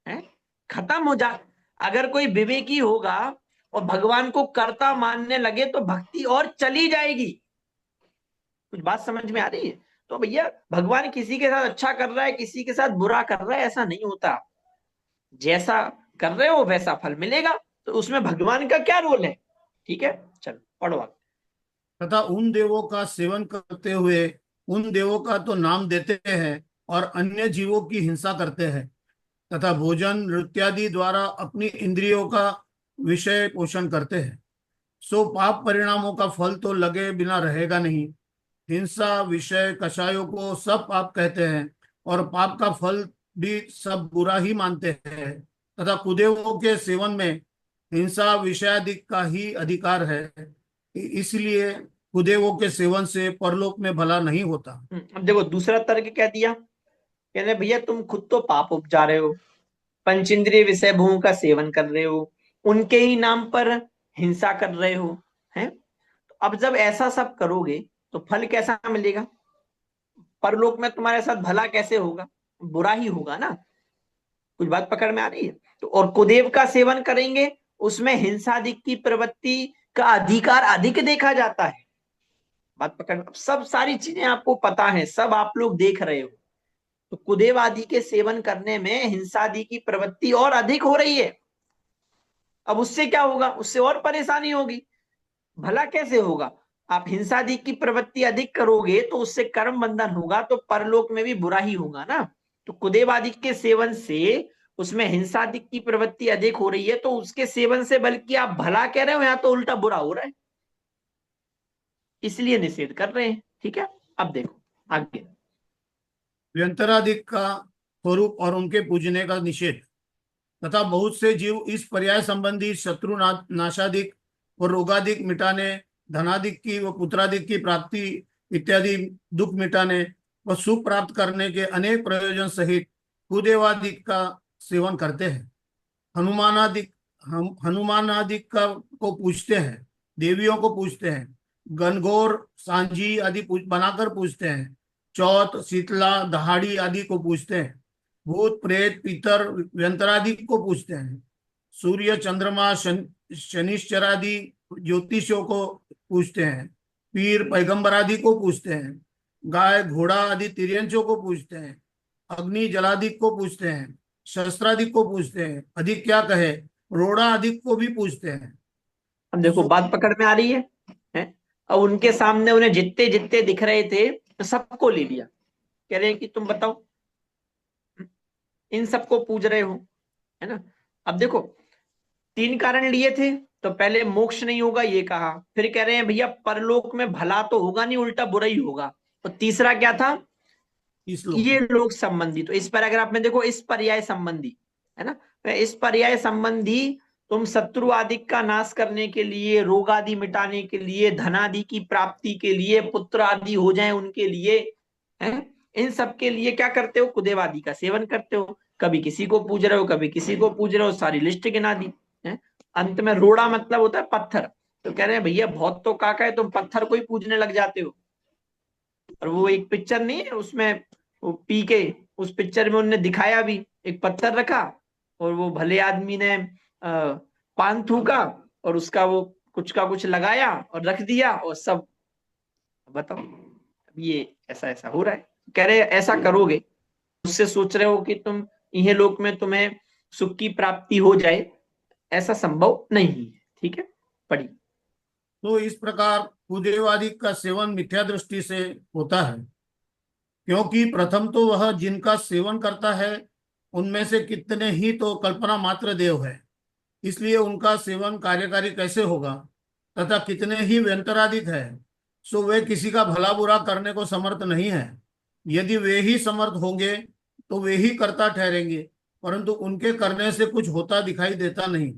है खत्म हो जा। अगर कोई विवेकी होगा और भगवान को कर्ता मानने लगे तो भक्ति और चली जाएगी। कुछ बात समझ में आ रही है? तो भैया भगवान किसी के साथ अच्छा कर रहा है किसी के साथ बुरा कर रहा है ऐसा नहीं होता। जैसा कर रहे हो वैसा फल मिलेगा, तो उसमें भगवान का क्या रोल है? ठीक है, चलो पढ़ो आगे। तथा उन देवों का सेवन करते हुए उन देवों का तो नाम देते हैं और अन्य जीवों की हिंसा करते हैं, तथा भोजन नृत्यादि द्वारा अपनी इंद्रियों का विषय पोषण करते हैं, सो पाप परिणामों का फल तो लगे बिना रहेगा नहीं। हिंसा विषय कषायों को सब पाप कहते हैं और पाप का फल भी सब बुरा ही मानते हैं, तथा कुदेवों के सेवन में हिंसा विषयादिक का ही अधिकार है, इसलिए कुदेवों के सेवन से परलोक में भला नहीं होता। अब देखो दूसरा तर्क क्या दिया। कहने भैया तुम खुद तो पाप उपजा रहे हो, पंचेंद्रिय विषय भोगों का सेवन कर रहे हो, उनके ही नाम पर हिंसा कर रहे हो, हैं। तो अब जब ऐसा सब करोगे तो फल कैसा मिलेगा? परलोक में तुम्हारे साथ भला कैसे होगा? बुरा ही होगा ना। कुछ बात पकड़ में आ रही है? तो और कुदेव का सेवन करेंगे, उसमें हिंसादिक की प्रवृत्ति का अधिकार अधिक देखा जाता है। बात पकड़, सब सारी चीजें आपको पता है, सब आप लोग देख रहे हो। तो कुदेव आदि के सेवन करने में हिंसादि की प्रवृत्ति और अधिक हो रही है। अब उससे क्या होगा? उससे और परेशानी होगी। भला कैसे होगा? आप हिंसादि की प्रवृत्ति अधिक करोगे तो उससे कर्म बंधन होगा, तो परलोक में भी बुरा ही होगा ना। तो कुदेव आदि के सेवन से उसमें हिंसादि की प्रवृत्ति अधिक हो रही है, तो उसके सेवन से बल्कि आप भला कह रहे हो, यहाँ तो उल्टा बुरा हो रहा है, इसलिए निषेध कर रहे हैं। ठीक है, अब देखो आगे। व्यंतरादिक का स्वरूप और उनके पूजने का निषेध, तथा बहुत से जीव इस पर्याय संबंधी शत्रु नाशादिक और रोगादिक मिटाने, धनादिक की व पुत्रादिक की प्राप्ति इत्यादि दुख मिटाने व सुख प्राप्त करने के अनेक प्रयोजन सहित कुदेवादिक का सेवन करते हैं। हनुमानादिक हनुमानादिक का को पूजते हैं, देवियों को पूजते हैं, गणगौर सांझी आदि बनाकर पूजते हैं, चौथ शीतला दहाड़ी आदि को पूजते हैं, भूत प्रेत पितर व्यंतरादि को पूजते हैं, सूर्य चंद्रमा शनिश्चरादि ज्योतिषों को पूजते हैं, पीर पैगंबर आदि को पूजते हैं, गाय घोड़ा आदि तिर्यंचों को पूजते हैं, अग्नि जलादिक को पूजते हैं, शस्त्रादिक को पूजते हैं, अधिक क्या कहे रोड़ा अधिक को भी पूजते हैं। अब देखो बात पकड़ में आ रही है, हैं? अब उनके सामने उन्हें जितने जितने दिख रहे थे तो सबको ले लिया। कह रहे हैं कि तुम बताओ, इन सबको पूज रहे हो, है ना। अब देखो तीन कारण लिए थे तो पहले मोक्ष नहीं होगा ये कहा, फिर कह रहे हैं भैया परलोक में भला तो होगा नहीं, उल्टा बुरा ही होगा। और तीसरा क्या था, इस कि लोक ये में। लोग संबंधी। तो इस पैराग्राफ में देखो, इस पर्याय संबंधी है ना, तो इस पर्याय संबंधी तुम शत्रु आदि का नाश करने के लिए, रोग आदि मिटाने के लिए, धन आदि की प्राप्ति के लिए, पुत्र आदि हो जाए उनके लिए, है, इन सब के लिए क्या करते हो, कुदेव आदि का सेवन करते हो। कभी किसी को पूज रहे हो, कभी किसी को पूज रहे हो, सारी लिस्ट गिना दी है। अंत में रोड़ा मतलब होता है पत्थर। तो कह रहे हैं भैया बहुत तो काका है, तुम पत्थर को ही पूजने लग जाते हो। और वो एक पिक्चर नहीं है उसमें, वो पी के, उस पिक्चर में उन्होंने दिखाया भी, एक पत्थर रखा और वो भले आदमी ने पान थूका और उसका वो कुछ का कुछ लगाया और रख दिया और सब, बताओ अब ये ऐसा ऐसा हो रहा है। कह रहे ऐसा करोगे, उससे सोच रहे हो कि तुम इन्हें लोक में तुम्हें सुख की प्राप्ति हो जाए, ऐसा संभव नहीं है। ठीक है, पढ़िए। तो इस प्रकार कुदेवादि का सेवन मिथ्या दृष्टि से होता है, क्योंकि प्रथम तो वह जिनका सेवन करता है उनमें से कितने ही तो कल्पना मात्र देव है, इसलिए उनका सेवन कार्यकारी कैसे होगा, तथा कितने ही व्यंतरादित है, सो वे किसी का भला बुरा करने को समर्थ नहीं है। यदि वे ही समर्थ होंगे तो वे ही कर्ता ठहरेंगे, परंतु उनके करने से कुछ होता दिखाई देता नहीं।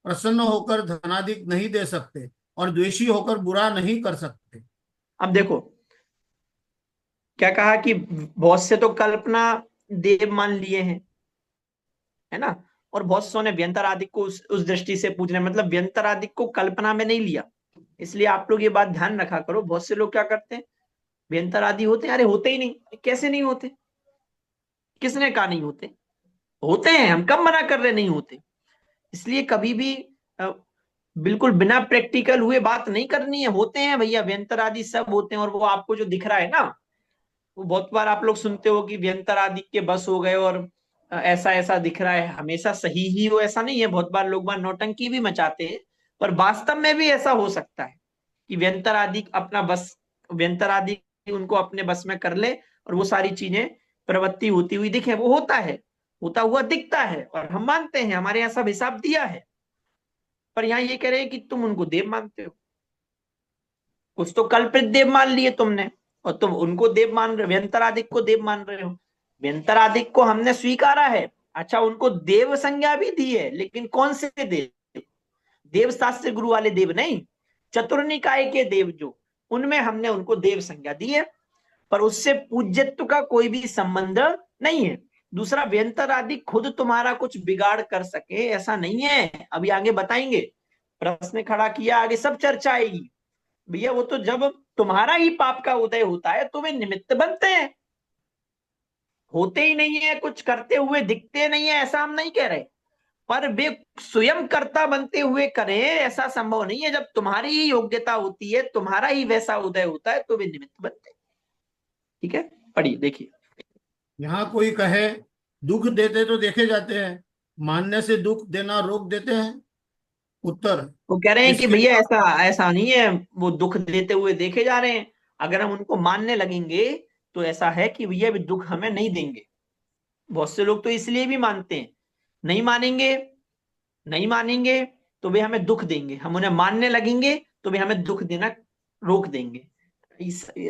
प्रसन्न होकर धनादिक नहीं दे सकते और द्वेषी होकर बुरा नहीं कर सकते। अब देखो क्या कहा कि बहुत से तो कल्पना देव मान लिए हैं, है ना, और बहुत सौ ने व्यंतर आदि को उस दृष्टि से पूछने, मतलब व्यंतर आदि को कल्पना में नहीं लिया। इसलिए आप लोग ये बात ध्यान रखा करो, बहुत से लोग क्या करते हैं, व्यंतर आदि होते हैं, अरे होते ही नहीं, कैसे नहीं होते, किसने कहा नहीं होते, होते हैं, हम कब मना कर रहे नहीं होते। इसलिए कभी भी अ, बिल्कुल बिना प्रैक्टिकल हुए बात नहीं करनी है, होते हैं भैया, व्यंतर आदि सब होते हैं। और वो आपको जो दिख रहा है ना, वो बहुत बार आप लोग सुनते हो कि व्यंतर आदि के बस हो गए और ऐसा ऐसा दिख रहा है, हमेशा सही ही हो ऐसा नहीं है, बहुत बार लोग बार नौटंकी भी मचाते हैं। पर वास्तव में भी ऐसा हो सकता है कि व्यंतर आदि अपना बस, व्यंतर आदि उनको अपने बस में कर ले और वो सारी चीजें प्रवृत्ति होती हुई दिखे, वो होता है, होता हुआ दिखता है और हम मानते हैं, हमारे यहाँ सब हिसाब दिया है। पर यहाँ ये कह रहे हैं कि तुम उनको देव मानते हो, कुछ तो कल्पित देव मान लिए तुमने, और तुम उनको देव मान रहे हो, व्यंतरादिक को देव मान रहे हो। व्यंतरादिक को हमने स्वीकारा है, अच्छा उनको देव संज्ञा भी दी है, लेकिन कौन से देव, देव शास्त्र गुरु वाले देव नहीं, चतुर्निकाय के देव जो, उनमें हमने उनको देव संज्ञा दी है, पर उससे पूज्यत्व का कोई भी संबंध नहीं है। दूसरा, व्यंतर आदि खुद तुम्हारा कुछ बिगाड़ कर सके ऐसा नहीं है, अभी आगे बताएंगे। प्रश्न खड़ा किया, आगे सब चर्चा आएगी। भैया वो तो जब तुम्हारा ही पाप का उदय होता है तो वे निमित्त बनते हैं, होते ही नहीं है, कुछ करते हुए दिखते नहीं है, ऐसा हम नहीं कह रहे, पर वे स्वयं कर्ता बनते हुए करें ऐसा संभव नहीं है। जब तुम्हारी ही योग्यता होती है, तुम्हारा ही वैसा उदय होता है, तो वे निमित्त बनते हैं। ठीक है, पढ़िए देखिए। यहाँ कोई कहे दुख देते तो देखे जाते हैं, मानने से दुख देना रोक देते हैं। उत्तर, वो कह रहे हैं कि इसके भैया ऐसा ऐसा नहीं है, वो दुख देते हुए देखे जा रहे हैं, अगर हम उनको मानने लगेंगे तो ऐसा है कि भैया भी दुख हमें नहीं देंगे। बहुत से लोग तो इसलिए भी मानते हैं, नहीं मानेंगे, नहीं मानेंगे तो वे हमें दुख देंगे, हम उन्हें मानने लगेंगे तो वे हमें दुख देना रोक देंगे।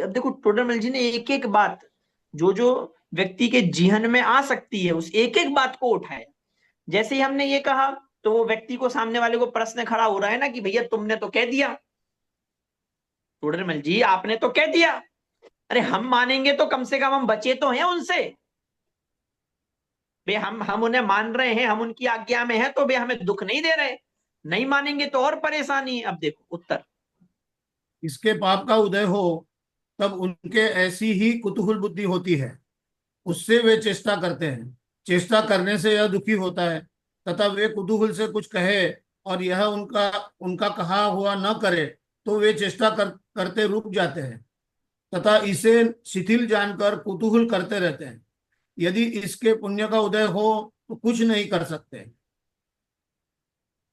अब देखो टोडरमल जी ने एक एक बात जो जो व्यक्ति के जीवन में आ सकती है, उस एक एक बात को उठाया। जैसे ही हमने ये कहा तो वो व्यक्ति को, सामने वाले को प्रश्न खड़ा हो रहा है ना कि भैया तुमने तो कह दिया, टोडरमल जी आपने तो कह दिया, अरे हम मानेंगे तो कम से कम हम बचे तो हैं उनसे, वे हम उन्हें मान रहे हैं, हम उनकी आज्ञा में हैं, तो वे हमें दुख नहीं दे रहे, नहीं मानेंगे तो और परेशानी है। अब देखो उत्तर, इसके पाप का उदय हो तब उनके ऐसी ही कुतूहल बुद्धि होती है, उससे वे चेष्टा करते हैं। चेष्टा करने से यह दुखी होता है, तथा वे कुतूहल से कुछ कहे और यह उनका उनका कहा हुआ न करे तो वे चेष्टा करते रुक जाते हैं, तथा इसे शिथिल जानकर कुतूहल करते रहते हैं। यदि इसके पुण्य का उदय हो तो कुछ नहीं कर सकते।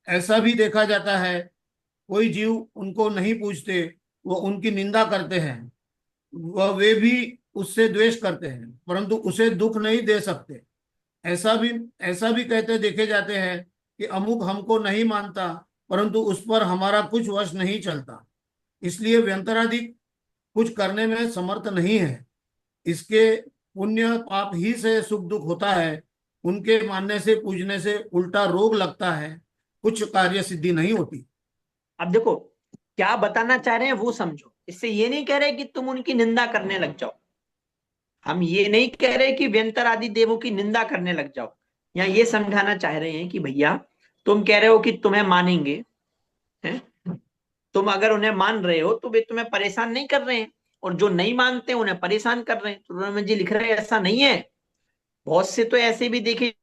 ऐसा भी देखा जाता है, कोई जीव उनको नहीं पूछते, वो उनकी निंदा करते हैं, वह वे भी उससे द्वेष करते हैं, परंतु उसे दुख नहीं दे सकते। ऐसा भी ऐसा भी कहते देखे जाते हैं कि अमुक हमको नहीं मानता, परंतु उस पर हमारा कुछ वश नहीं चलता। इसलिए व्यंतरादि कुछ करने में समर्थ नहीं है। इसके पुण्य पाप ही से सुख दुख होता है। उनके मानने से पूजने से उल्टा रोग लगता है, कुछ कार्य सिद्धि नहीं होती। अब देखो क्या बताना चाह रहे हैं वो समझो। इससे ये नहीं कह रहे कि तुम उनकी निंदा करने लग जाओ। हम ये नहीं कह रहे कि व्यंतर आदि देवों की निंदा करने लग जाओ। या ये समझाना चाह रहे हैं कि भैया तुम कह रहे हो कि तुम्हें मानेंगे, हैं? तुम अगर उन्हें मान रहे हो तो वे तुम्हें परेशान नहीं कर रहे हैं, और जो नहीं मानते उन्हें परेशान कर रहे हैं। तो रमन जी लिख रहे हैं ऐसा नहीं है। बहुत से तो ऐसे भी देखे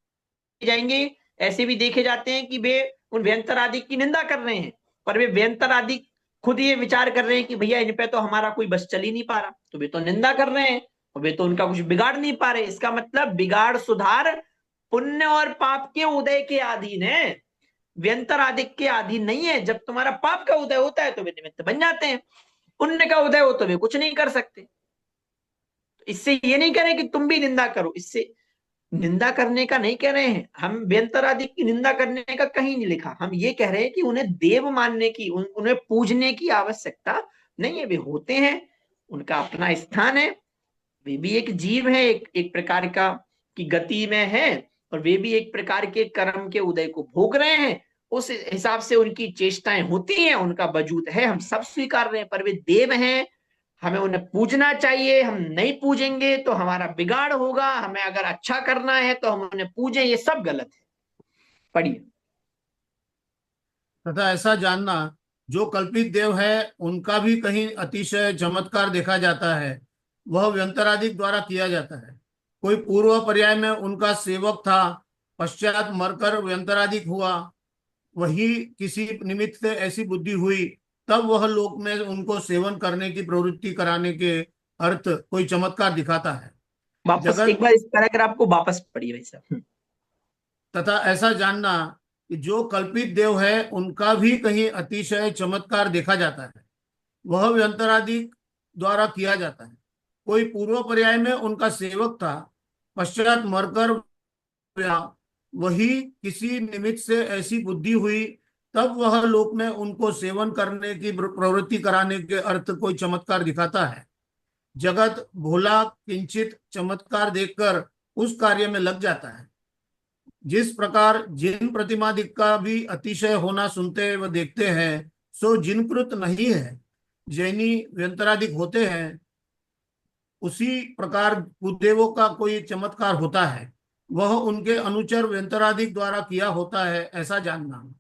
जाएंगे, ऐसे भी देखे जाते हैं कि वे उन व्यंतर आदि की निंदा कर रहे हैं, पर वे व्यंतर आदि खुद ये विचार कर रहे हैं कि भैया इन पे तो हमारा कोई बस चल ही नहीं पा रहा, तो वे तो निंदा कर रहे हैं और वे तो उनका कुछ बिगाड़ नहीं पा रहे। इसका मतलब बिगाड़ सुधार पुण्य और पाप के उदय के अधीन है, व्यंतर आदि के अधीन नहीं है। जब तुम्हारा पाप का उदय होता है तो वे निमित्त बन जाते हैं, पुण्य का उदय हो तो वे कुछ नहीं कर सकते। इससे ये नहीं कह रहे कि तुम भी निंदा करो, इससे निंदा करने का नहीं कह रहे हैं हम। व्यंतर आदि की निंदा करने का कहीं नहीं लिखा। हम ये कह रहे हैं कि उन्हें देव मानने की, उन्हें पूजने की आवश्यकता नहीं है। वे होते हैं, उनका अपना स्थान है। वे भी एक जीव है, एक प्रकार का की गति में है, और वे भी एक प्रकार के कर्म के उदय को भोग रहे हैं। उस हिसाब से उनकी चेष्टाएं होती हैं, उनका वजूद है, हम सब स्वीकार रहे हैं। पर वे देव हैं, हमें उन्हें पूजना चाहिए। हम नहीं पूजेंगे तो हमारा बिगाड़ होगा। हमें अगर अच्छा करना है तो हम उन्हें पूजें, ये सब गलत है। पढ़िए। तथा ऐसा जानना, जो कल्पित देव है उनका भी कहीं अतिशय चमत्कार देखा जाता है, वह व्यंतरादिक द्वारा किया जाता है। कोई पूर्व पर्याय में उनका सेवक था, पश्चात मरकर व्यंतरादिक हुआ। वही किसी निमित्त से ऐसी बुद्धि हुई, तब वह लोक में उनको सेवन करने की प्रवृत्ति कराने के अर्थ कोई चमत्कार दिखाता है। वापस एक जगत बार इस पैराग्राफ को वापस पढ़िए भाई साहब। तथा ऐसा जानना कि जो कल्पित देव है उनका भी कहीं अतिशय चमत्कार देखा जाता है, वह व्यंतरादि द्वारा किया जाता है। कोई पूर्व पर्याय में उनका सेवक था, पश्चात मरकर गया। वही किसी निमित्त से ऐसी बुद्धि हुई, तब वह लोक में उनको सेवन करने की प्रवृत्ति कराने के अर्थ कोई चमत्कार दिखाता है। जगत भोला किंचित चमत्कार देखकर उस कार्य में लग जाता है। जिस प्रकार जिन प्रतिमादिक का भी अतिशय होना सुनते व देखते हैं, सो जिनकृत नहीं है, जैनी व्यंतरादिक होते हैं, उसी प्रकार कुदेवों का कोई चमत्कार होता है, वह उनके अनुचर व्यंतरादिक द्वारा किया होता है, ऐसा जानना।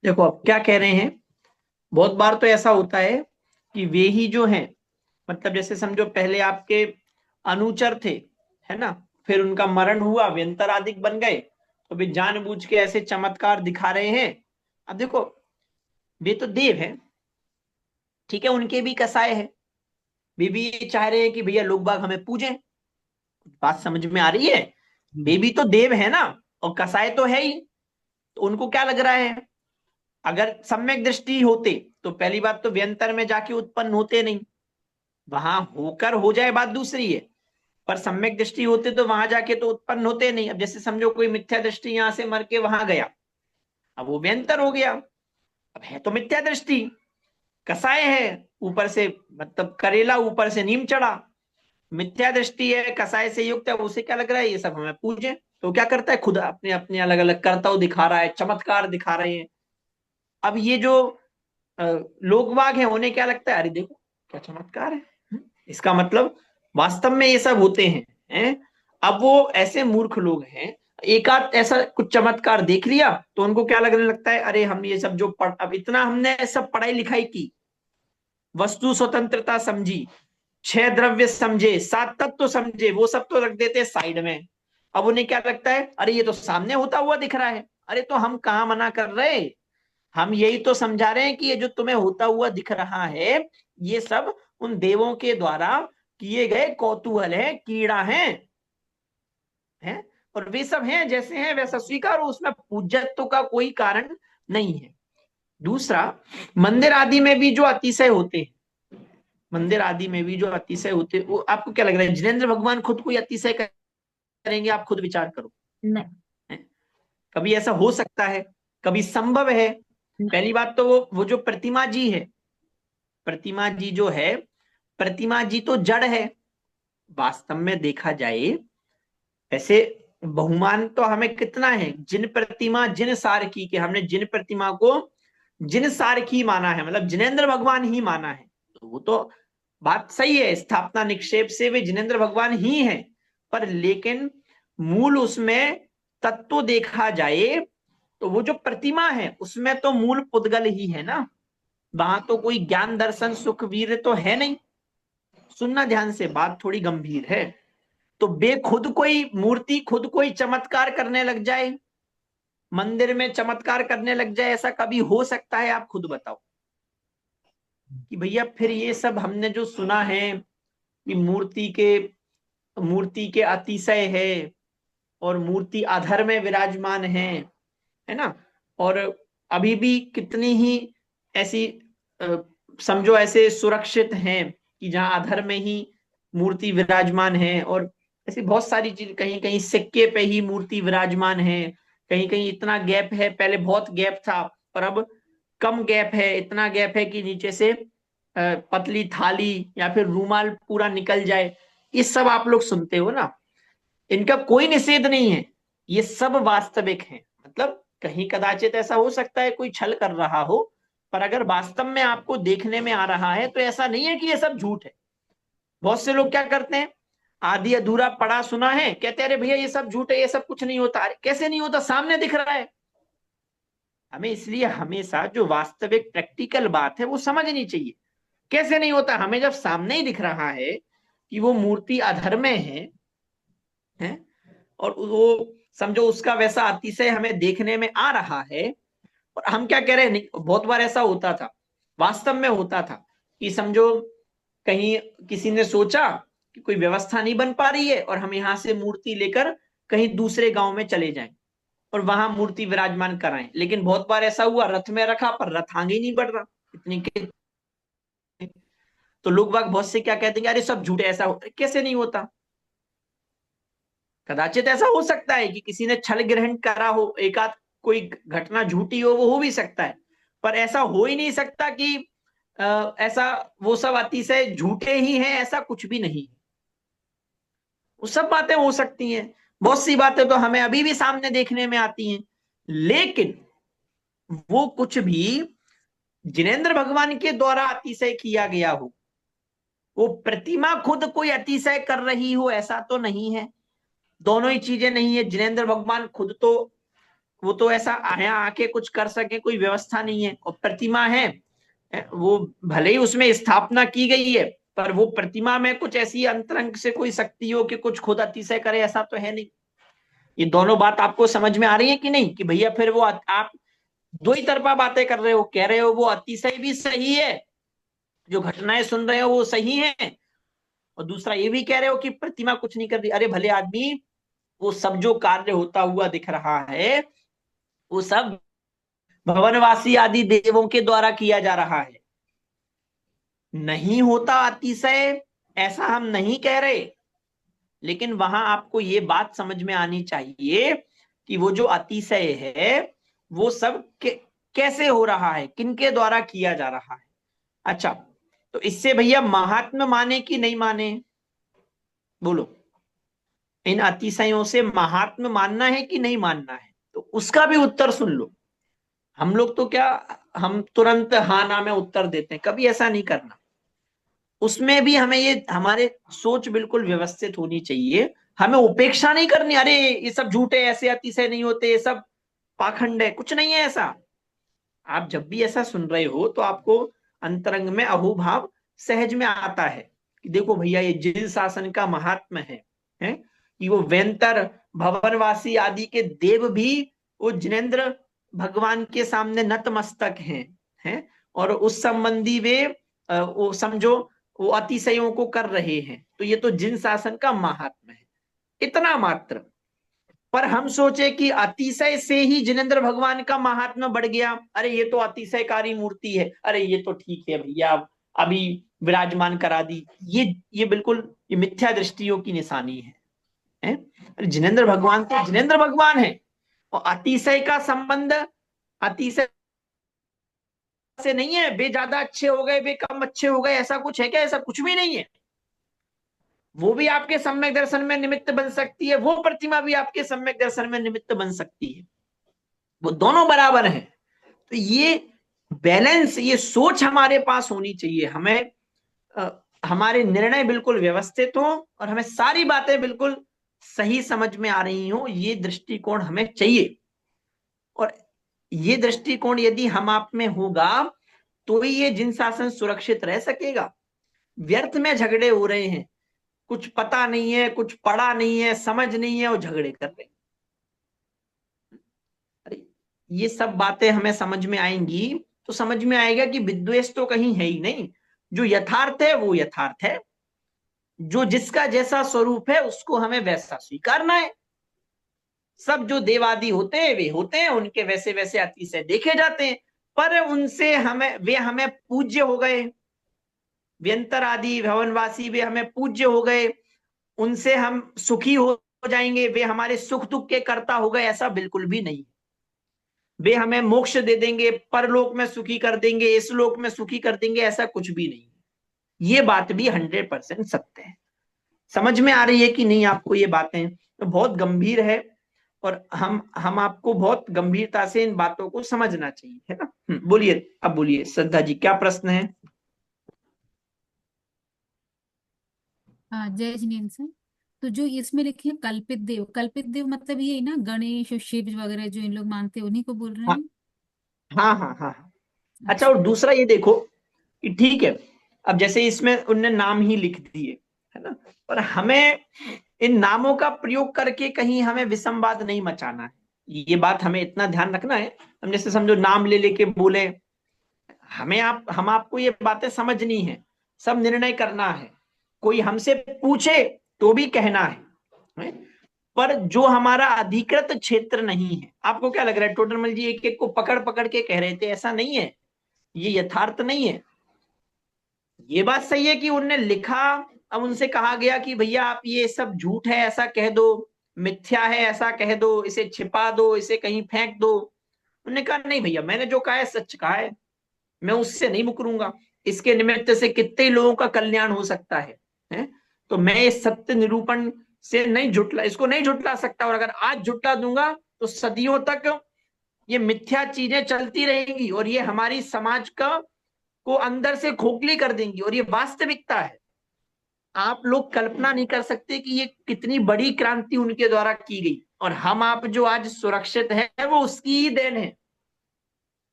देखो अब क्या कह रहे हैं। बहुत बार तो ऐसा होता है कि वे ही जो हैं, मतलब जैसे समझो पहले आपके अनुचर थे, है ना, फिर उनका मरण हुआ, व्यंतरादिक बन गए, तो वे जानबूझ के ऐसे चमत्कार दिखा रहे हैं। अब देखो वे तो देव हैं, ठीक है, उनके भी कसाय है। वे भी ये चाह रहे हैं कि भैया लोग बाग हमें पूजें। बात समझ में आ रही है। वे भी तो देव है ना, और कसाय तो है ही। तो उनको क्या लग रहा है, अगर सम्यक दृष्टि होते तो पहली बात तो व्यंतर में जाके उत्पन्न होते नहीं, वहां होकर हो जाए बात दूसरी है, पर सम्यक दृष्टि होते तो वहां जाके तो उत्पन्न होते नहीं। अब जैसे समझो कोई मिथ्या दृष्टि यहां से मर के वहां गया, अब वो व्यंतर हो गया। अब है तो मिथ्या दृष्टि, कसाय है ऊपर से, मतलब करेला ऊपर से नीम चढ़ा। मिथ्या दृष्टि है, कसाय से युक्त है, उसे क्या लग रहा है ये सब हमें पूजे। तो क्या करता है, खुद अपने अपने अलग अलग कर्तव्य दिखा रहा है, चमत्कार दिखा रहे हैं। अब ये जो लोगवाग है उन्हें क्या लगता है, अरे देखो क्या चमत्कार है। इसका मतलब वास्तव में ये सब होते हैं। अब वो ऐसे मूर्ख लोग हैं, एक आध ऐसा कुछ चमत्कार देख लिया तो उनको क्या लगने लगता है, अरे हम ये सब जो अब इतना हमने सब पढ़ाई लिखाई की, वस्तु स्वतंत्रता समझी, छह द्रव्य समझे, सात तत्व समझे, वो सब तो रख देते साइड में। अब उन्हें क्या लगता है, अरे ये तो सामने होता हुआ दिख रहा है। अरे तो हम कहाँ मना कर रहे, हम यही तो समझा रहे हैं कि ये जो तुम्हें होता हुआ दिख रहा है, ये सब उन देवों के द्वारा किए गए कौतूहल है, कीड़ा है, और वे सब हैं जैसे हैं वैसा स्वीकारो, उसमें पूज्यत्व का कोई कारण नहीं है। दूसरा, मंदिर आदि में भी जो अतिशय होते हैं, मंदिर आदि में भी जो अतिशय होते, वो आपको क्या लग रहा है, जिनेंद्र भगवान खुद कोई अतिशय करेंगे? आप खुद विचार करो। नहीं, कभी ऐसा हो सकता है, कभी संभव है? पहली बात तो वो जो प्रतिमा जी है, प्रतिमा जी जो है, प्रतिमा जी तो जड़ है। वास्तव में देखा जाए ऐसे बहुमान तो हमें कितना है, जिन प्रतिमा जिन सार की, के हमने जिन प्रतिमा को जिन सार की माना है, मतलब जिनेंद्र भगवान ही माना है। तो वो तो बात सही है, स्थापना निक्षेप से वे जिनेंद्र भगवान ही है। पर लेकिन मूल उसमें तत्व देखा जाए तो वो जो प्रतिमा है उसमें तो मूल पुद्गल ही है ना। वहां तो कोई ज्ञान दर्शन सुख वीर तो है नहीं। सुनना ध्यान से, बात थोड़ी गंभीर है। तो बेखुद कोई मूर्ति खुद कोई चमत्कार करने लग जाए, मंदिर में चमत्कार करने लग जाए, ऐसा कभी हो सकता है? आप खुद बताओ कि भैया फिर ये सब हमने जो सुना है कि मूर्ति के अतिशय है और मूर्ति अधर में विराजमान है ना। और अभी भी कितनी ही ऐसी समझो ऐसे सुरक्षित हैं कि जहां अधर में ही मूर्ति विराजमान है, और ऐसी बहुत सारी चीज, कहीं कहीं सिक्के पे ही मूर्ति विराजमान है, कहीं कहीं इतना गैप है, पहले बहुत गैप था और अब कम गैप है, इतना गैप है कि नीचे से पतली थाली या फिर रूमाल पूरा निकल जाए। ये सब आप लोग सुनते हो ना, इनका कोई निषेध नहीं है, ये सब वास्तविक है। मतलब कहीं कदाचित ऐसा हो सकता है कोई छल कर रहा हो, पर अगर वास्तव में आपको देखने में आ रहा है तो ऐसा नहीं है कि ये सब झूठ है। बहुत से लोग क्या करते हैं, आधी अधूरा पढ़ा सुना है, कहते हैं अरे भैया ये सब झूठ है, ये सब कुछ नहीं होता। अरे कैसे नहीं होता, सामने दिख रहा है। हमें इसलिए हमेशा जो वास्तविक प्रैक्टिकल बात है वो समझनी चाहिए। कैसे नहीं होता, हमें जब सामने ही दिख रहा है कि वो मूर्ति अधर्म है और वो समझो उसका वैसा अतिशय हमें देखने में आ रहा है, और हम क्या कह रहे हैं, नहीं बहुत बार ऐसा होता था, वास्तव में होता था कि समझो कहीं किसी ने सोचा कि कोई व्यवस्था नहीं बन पा रही है और हम यहां से मूर्ति लेकर कहीं दूसरे गांव में चले जाएं और वहां मूर्ति विराजमान कराएं। लेकिन बहुत बार ऐसा हुआ, रथ में रखा पर रथ आगे ही नहीं बढ़ रहा, इतनी तो लोग बाग बहुत से क्या कहते हैं, अरे सब झूठ है, ऐसा कैसे नहीं होता। कदाचित ऐसा हो सकता है कि किसी ने छल ग्रहण करा हो, एक आध कोई घटना झूठी हो, वो हो भी सकता है। पर ऐसा हो ही नहीं सकता कि ऐसा वो सब अतिशय झूठे ही हैं, ऐसा कुछ भी नहीं। वो सब बातें हो सकती हैं, बहुत सी बातें तो हमें अभी भी सामने देखने में आती हैं। लेकिन वो कुछ भी जिनेंद्र भगवान के द्वारा अतिशय किया गया हो, वो प्रतिमा खुद कोई अतिशय कर रही हो, ऐसा तो नहीं है। दोनों ही चीजें नहीं है। जिनेंद्र भगवान खुद तो वो तो ऐसा यहाँ आके कुछ कर सके कोई व्यवस्था नहीं है, और प्रतिमा है वो भले ही उसमें स्थापना की गई है, पर वो प्रतिमा में कुछ ऐसी अंतरंग से कोई शक्ति हो कि कुछ खुद अतिशय करे, ऐसा तो है नहीं। ये दोनों बात आपको समझ में आ रही है कि नहीं, कि भैया फिर वो आप दो ही तरफा बातें कर रहे हो, कह रहे हो वो अतिशय भी सही है, जो घटनाएं सुन रहे हो वो सही है, और दूसरा ये भी कह रहे हो कि प्रतिमा कुछ नहीं कर रही। अरे भले आदमी, वो सब जो कार्य होता हुआ दिख रहा है वो सब भवनवासी आदि देवों के द्वारा किया जा रहा है। नहीं होता अतिशय, ऐसा हम नहीं कह रहे, लेकिन वहां आपको ये बात समझ में आनी चाहिए कि वो जो अतिशय है वो सब कैसे हो रहा है, किनके द्वारा किया जा रहा है। अच्छा, तो इससे भैया महात्मा माने कि नहीं माने, बोलो। इन अतिशयों से महात्मा मानना है कि नहीं मानना है, तो उसका भी उत्तर सुन लो। हम लोग तो क्या, हम तुरंत हाँ ना में उत्तर देते हैं, कभी ऐसा नहीं करना। उसमें भी हमें ये हमारे सोच बिल्कुल व्यवस्थित होनी चाहिए। हमें उपेक्षा नहीं करनी, अरे ये सब झूठे, ऐसे अतिशय नहीं होते, ये सब पाखंड है, कुछ नहीं है ऐसा। आप जब भी ऐसा सुन रहे हो तो आपको अंतरंग में अहोभाव सहज में आता है कि देखो भैया ये जिन शासन का महात्मा है कि वो वेंतर भवनवासी आदि के देव भी वो जिनेंद्र भगवान के सामने नतमस्तक हैं और उस संबंधी वे वो समझो वो अतिशयों को कर रहे हैं। तो ये तो जिन शासन का महात्मा है, इतना मात्र। पर हम सोचे कि अतिशय से ही जिनेंद्र भगवान का महात्मा बढ़ गया, अरे ये तो अतिशयकारी मूर्ति है, अरे ये तो ठीक है भैया अभी विराजमान करा दी। ये बिल्कुल ये मिथ्या दृष्टियों की निशानी है? अरे जिनेंद्र भगवान तो जिनेंद्र भगवान है, और अतिशय का संबंध अतिशय से नहीं है, वे ज्यादा अच्छे हो गए, वे कम अच्छे हो गए, ऐसा कुछ है क्या? ऐसा कुछ भी नहीं है। वो भी आपके सम्यक दर्शन में निमित्त बन सकती है, वो प्रतिमा भी आपके सम्यक दर्शन में निमित्त बन सकती है। वो दोनों बराबर हैं। तो ये बैलेंस, ये सोच हमारे पास होनी चाहिए। हमें हमारे निर्णय बिल्कुल व्यवस्थित हो और हमें सारी बातें बिल्कुल सही समझ में आ रही हो, ये दृष्टिकोण हमें चाहिए। और ये दृष्टिकोण यदि हम आप में होगा तो ही ये जिन शासन सुरक्षित रह सकेगा। व्यर्थ में झगड़े हो रहे हैं, कुछ पता नहीं है, कुछ पढ़ा नहीं है, समझ नहीं है, और झगड़े कर रहे हैं। अरे ये सब बातें हमें समझ में आएंगी तो समझ में आएगा कि विद्वेष तो कहीं है ही नहीं। जो यथार्थ है वो यथार्थ है, जो जिसका जैसा स्वरूप है उसको हमें वैसा स्वीकारना है। सब जो देवादि होते हैं वे होते हैं, उनके वैसे वैसे अतिशय देखे जाते हैं, पर उनसे हमें, वे हमें पूज्य हो गए, व्यंतर आदि भवनवासी वे हमें पूज्य हो गए, उनसे हम सुखी हो जाएंगे, वे हमारे सुख दुख के कर्ता हो गए, ऐसा बिल्कुल भी नहीं। वे हमें मोक्ष दे देंगे, परलोक में सुखी कर देंगे, इस लोक में सुखी कर देंगे, ऐसा कुछ भी नहीं। ये बात भी 100% सत्य है। समझ में आ रही है कि नहीं आपको ये बातें? तो बहुत गंभीर है और हम आपको बहुत गंभीरता से इन बातों को समझना चाहिए, है ना। बोलिए, अब बोलिए श्रद्धा जी, क्या प्रश्न है? हाँ, जय जिनेन्द्र सर। तो जो इसमें लिखे हैं कल्पित देव मतलब ये ना गणेश और शिव वगैरह जो इन लोग मानते हैं उन्हीं को बोल रहे हाँ हैं? हाँ हाँ हाँ हाँ। अच्छा, अच्छा। और दूसरा ये देखो कि ठीक है, अब जैसे इसमें उनने नाम ही लिख दिए, है ना, और हमें इन नामों का प्रयोग करके कहीं हमें विसंवाद नहीं मचाना है। ये बात हमें इतना ध्यान रखना है। हम जैसे समझो नाम ले लेके बोले, हम आपको ये बातें समझनी है, सब निर्णय करना है। कोई हमसे पूछे तो भी कहना है? पर जो हमारा अधिकृत क्षेत्र नहीं है, आपको क्या लग रहा है टोडरमल जी एक एक को पकड़ पकड़ के कह रहे थे? ऐसा नहीं है, ये यथार्थ नहीं है। ये बात सही है कि उनने लिखा, अब उनसे कहा गया कि भैया आप ये सब झूठ है ऐसा कह दो, मिथ्या है ऐसा कह दो, इसे छिपा दो, इसे कहीं फेंक दो। उन्होंने कहा नहीं भैया, मैंने जो कहा है सच कहा है, मैं उससे नहीं मुकरूंगा। इसके निमित्त से कितने लोगों का कल्याण हो सकता है? तो मैं इस सत्य निरूपण से नहीं झुटला, इसको नहीं झुटला सकता। और अगर आज झुटला दूंगा तो सदियों तक ये मिथ्या चीजें चलती रहेंगी और ये हमारी समाज का को अंदर से खोखली कर देंगी। और ये वास्तविकता है, आप लोग कल्पना नहीं कर सकते कि ये कितनी बड़ी क्रांति उनके द्वारा की गई, और हम आप जो आज सुरक्षित है वो उसकी ही देन है।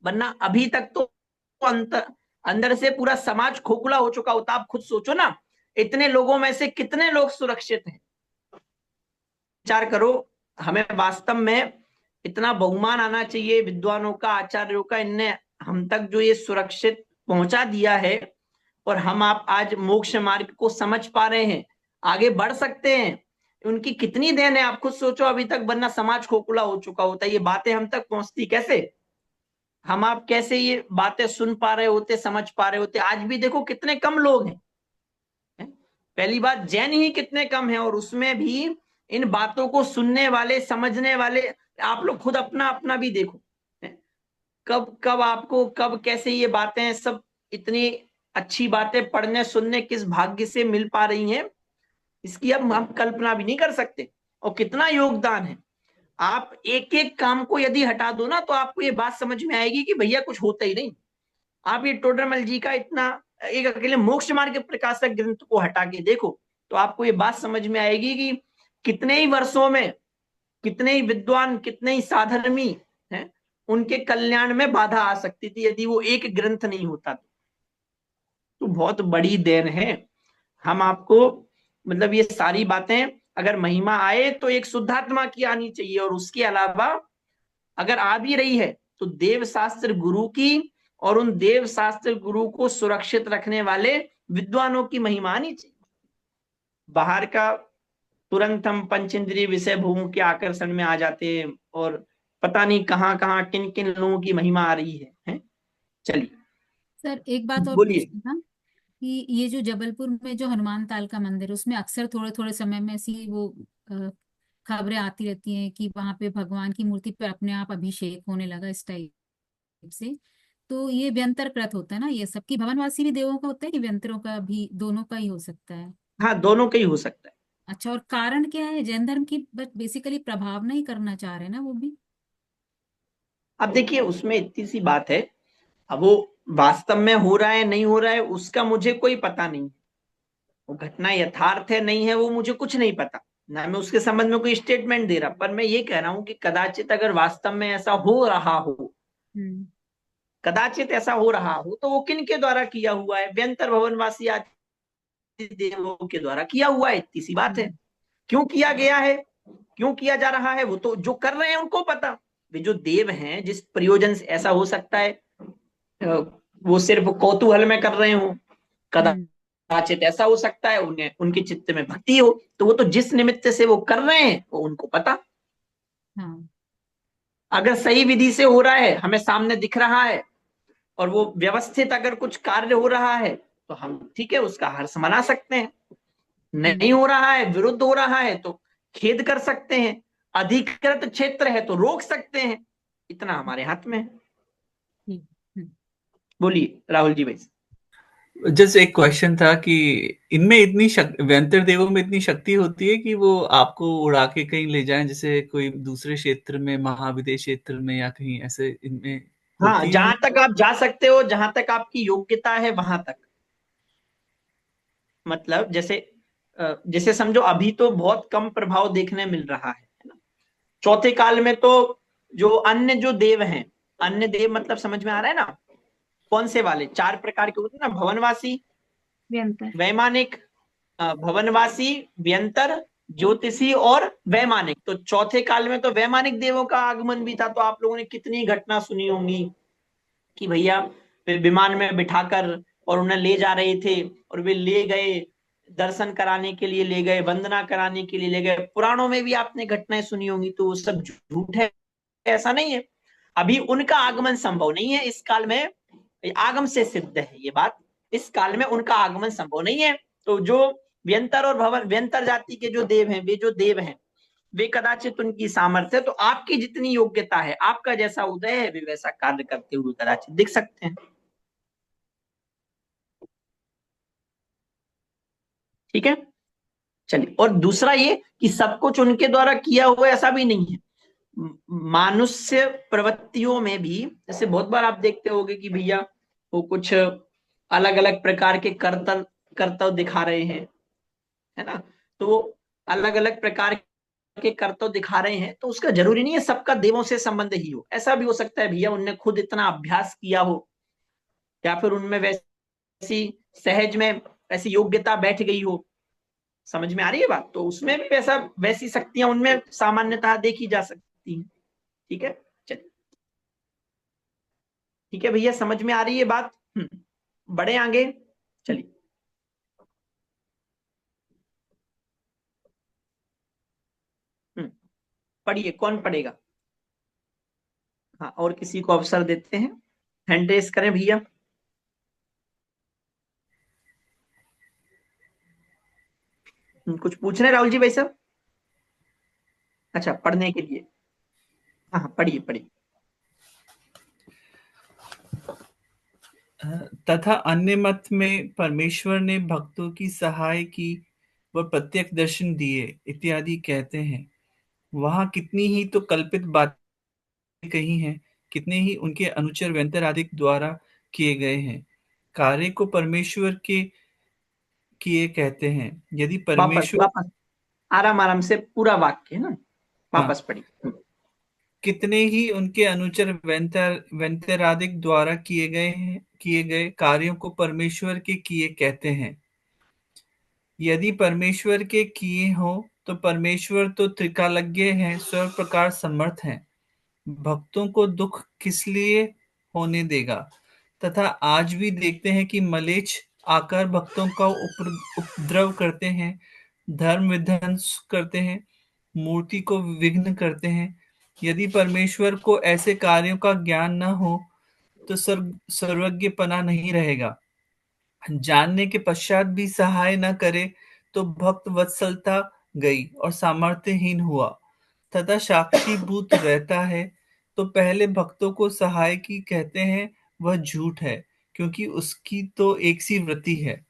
वरना अभी तक तो अंदर से पूरा समाज खोखला हो चुका होता। आप खुद सोचो ना, इतने लोगों में से कितने लोग सुरक्षित हैं? विचार करो। हमें वास्तव में इतना बहुमान आना चाहिए विद्वानों का, आचार्यों का, इनने हम तक जो ये सुरक्षित पहुंचा दिया है, और हम आप आज मोक्ष मार्ग को समझ पा रहे हैं, आगे बढ़ सकते हैं। उनकी कितनी देन है, आप खुद सोचो। अभी तक वरना समाज खोखला हो चुका होता, ये बातें हम तक पहुंचती कैसे? हम आप कैसे ये बातें सुन पा रहे होते, समझ पा रहे होते? आज भी देखो कितने कम लोग हैं। पहली बात, जैन ही कितने कम हैं, और उसमें भी इन बातों को सुनने वाले, समझने वाले। आप लोग खुद अपना अपना भी देखो, कब कब आपको, कब कैसे ये बातें सब, इतनी अच्छी बातें पढ़ने सुनने किस भाग्य से मिल पा रही हैं, इसकी अब हम कल्पना भी नहीं कर सकते। और कितना योगदान है। आप एक एक काम को यदि हटा दो ना, तो आपको ये बात समझ में आएगी कि भैया कुछ होता ही नहीं। आप ये टोडरमल जी का इतना एक अकेले मोक्ष मार्ग प्रकाशक ग्रंथ को हटा के देखो, तो आपको ये बात समझ में आएगी कि कितने ही वर्षों में कितने ही विद्वान, कितने ही साधर्मी हैं, उनके कल्याण में बाधा आ सकती थी यदि वो एक ग्रंथ नहीं होता। तो बहुत बड़ी देन है। हम आपको, मतलब ये सारी बातें अगर महिमा आए तो एक शुद्धात्मा की आनी चाहिए, और उसके अलावा अगर आ भी रही है तो देव शास्त्र गुरु की, और उन देव शास्त्र गुरु को सुरक्षित रखने वाले विद्वानों की महिमा आनी चाहिए। बाहर का तुरंत हम पंचेंद्रिय विषय भूमि के आकर्षण में आ जाते हैं, और पता नहीं कहाँ कहाँ किन किन लोगों की महिमा आ रही है? चलिए, सर एक बात और बोलिए। पूछना था कि ये जो जबलपुर में जो हनुमान ताल का मंदिर, उसमें अक्सर थोड़े थोड़े समय में ऐसी वो अ, खबरें आती रहती हैं कि वहां पे भगवान की मूर्ति पे अपने आप अभिषेक होने लगा इस टाइप से। तो ये व्यंतर कृत होता है ना, ये सबकी भवनवासी भी देवों का होता है कि व्यंतरों का भी, दोनों का ही हो सकता है? हाँ, दोनों का ही हो सकता है। अच्छा, और कारण क्या है जैन धर्म की? बट बेसिकली प्रभाव नहीं करना चाह रहे ना वो भी। अब देखिए, उसमें इतनी सी बात है, अब वो वास्तव में हो रहा है नहीं हो रहा है उसका मुझे कोई पता नहीं। वो घटना यथार्थ है नहीं है वो मुझे कुछ नहीं पता, ना मैं उसके संबंध में कोई स्टेटमेंट दे रहा, पर मैं ये कह रहा हूं कि कदाचित अगर वास्तव में ऐसा हो रहा हो, हम्म। कदाचित ऐसा हो रहा हो, तो वो किन के द्वारा किया हुआ है? व्यंतर भवनवासी आदि देवों के द्वारा किया हुआ है, इतनी सी बात है। हम्म। क्यों किया गया है, क्यों किया जा रहा है, वो तो जो कर रहे हैं उनको पता। वे जो देव हैं, जिस प्रयोजन से ऐसा हो सकता है, अ, वो सिर्फ कौतूहल में कर रहे हो, हम्म। कदाचित ऐसा हो सकता है उन्हें उनके चित्त में भक्ति हो, तो वो तो जिस निमित्त से वो कर रहे हैं वो उनको पता। हाँ। अगर सही विधि से हो रहा है, हमें सामने दिख रहा है, और वो व्यवस्थित अगर कुछ कार्य हो रहा है, तो हम ठीक है उसका हर्ष मना सकते हैं। हम्म। नहीं हो रहा है, विरुद्ध हो रहा है, तो खेद कर सकते हैं। अधिकृत क्षेत्र है तो रोक सकते हैं। इतना हमारे हाथ में है। ठीक। हम्म। बोलिए राहुल जी भाई। जस्ट एक क्वेश्चन था कि इनमें इतनी व्यंतर देवों में इतनी शक्ति होती है कि वो आपको उड़ा के कहीं ले जाएं, जैसे कोई दूसरे क्षेत्र में, महाविदेश क्षेत्र में या कहीं ऐसे, इनमें हाँ, होती है जहां ये? तक आप जा सकते हो, जहां तक आपकी योग्यता है वहां तक। मतलब जैसे जैसे समझो, अभी तो बहुत कम प्रभाव देखने मिल रहा है ना। चौथे काल में तो जो अन्य जो देव हैं, अन्य देव मतलब समझ में आ रहा है ना? कौन से वाले? चार प्रकार के होते हैं ना, भवनवासी, व्यंतर। वैमानिक, भवनवासी, व्यंतर, ज्योतिषी और वैमानिक। तो चौथे काल में तो वैमानिक देवों का आगमन भी था। तो आप लोगों ने कितनी घटना सुनी होंगी कि भैया वे विमान में बिठाकर और उन्हें ले जा रहे थे, और वे ले गए, दर्शन कराने के लिए ले गए, वंदना कराने के लिए ले गए। पुराणों में भी आपने घटनाएं सुनी होंगी, तो वो सब झूठ है, ऐसा नहीं है। अभी उनका आगमन संभव नहीं है इस काल में, आगम से सिद्ध है ये बात। इस काल में उनका आगमन संभव नहीं है। तो जो व्यंतर और भवन, व्यंतर जाति के जो देव हैं, वे जो देव हैं, वे कदाचित उनकी सामर्थ्य, तो आपकी जितनी योग्यता है, आपका जैसा उदय है, वे वैसा कार्य करते हुए कदाचित दिख सकते हैं। ठीक है, चलिए। और दूसरा ये कि सब कुछ उनके द्वारा किया हुआ ऐसा भी नहीं है। मानुष्य प्रवृत्तियों में भी, जैसे बहुत बार आप देखते होंगे कि भैया वो कुछ अलग अलग प्रकार के कर्तव्य कर्तव्य दिखा रहे हैं, है ना? तो वो अलग अलग प्रकार के कर्तव्य दिखा रहे हैं, तो उसका जरूरी नहीं है सबका देवों से संबंध ही हो। ऐसा भी हो सकता है भैया उनने खुद इतना अभ्यास किया हो, या फिर उनमें वैसी सहज में ऐसी योग्यता बैठ गई हो। समझ में आ रही है बात? तो उसमें भी वैसा, वैसी शक्तियां उनमें सामान्यतः देखी जा सकती हैं। ठीक है, चलिए। ठीक है भैया, समझ में आ रही है बात? बड़े आगे, चलिए। पढ़िए, कौन पढ़ेगा? हाँ, और किसी को अवसर देते हैं, हैंड रेस करें भैया। कुछ पूछ रहे हैं राहुल जी भाई साहब? अच्छा, पढ़ने के लिए। हाँ हाँ, पढ़िए पढ़िए। तथा अन्य मत में परमेश्वर ने भक्तों की सहाय की व प्रत्यक्ष दर्शन दिए इत्यादि कहते हैं। वहां कितनी ही तो कल्पित बातें कही हैं, कितने ही उनके अनुचर व्यंतर आदि द्वारा किए गए हैं। कार्य को परमेश्वर के किए कहते हैं। यदि वापस परमेश्वर, वापस, आराम आराम से, पूरा वाक्य है ना, हाँ, वापस पढ़िए। कितने ही उनके अनुचर व्यंतरादिक द्वारा किए गए कार्यों को परमेश्वर के किए कहते हैं। यदि परमेश्वर के किए हो तो परमेश्वर तो त्रिकालज्ञ है, सर्व प्रकार समर्थ है। भक्तों को दुख किस लिए होने देगा? तथा आज भी देखते हैं कि मलेच्छ आकर भक्तों का उपद्रव करते हैं, धर्म विध्वंस करते हैं, मूर्ति को विघ्न करते हैं। यदि परमेश्वर को ऐसे कार्यों का ज्ञान न हो तो सर्वज्ञपना नहीं रहेगा। जानने के पश्चात भी सहाय न करे तो भक्त वत्सलता गई और सामर्थ्यहीन हुआ। तथा साक्षीभूत रहता है तो पहले भक्तों को सहाय की कहते हैं, वह झूठ है, क्योंकि उसकी तो एक सी वृत्ति है।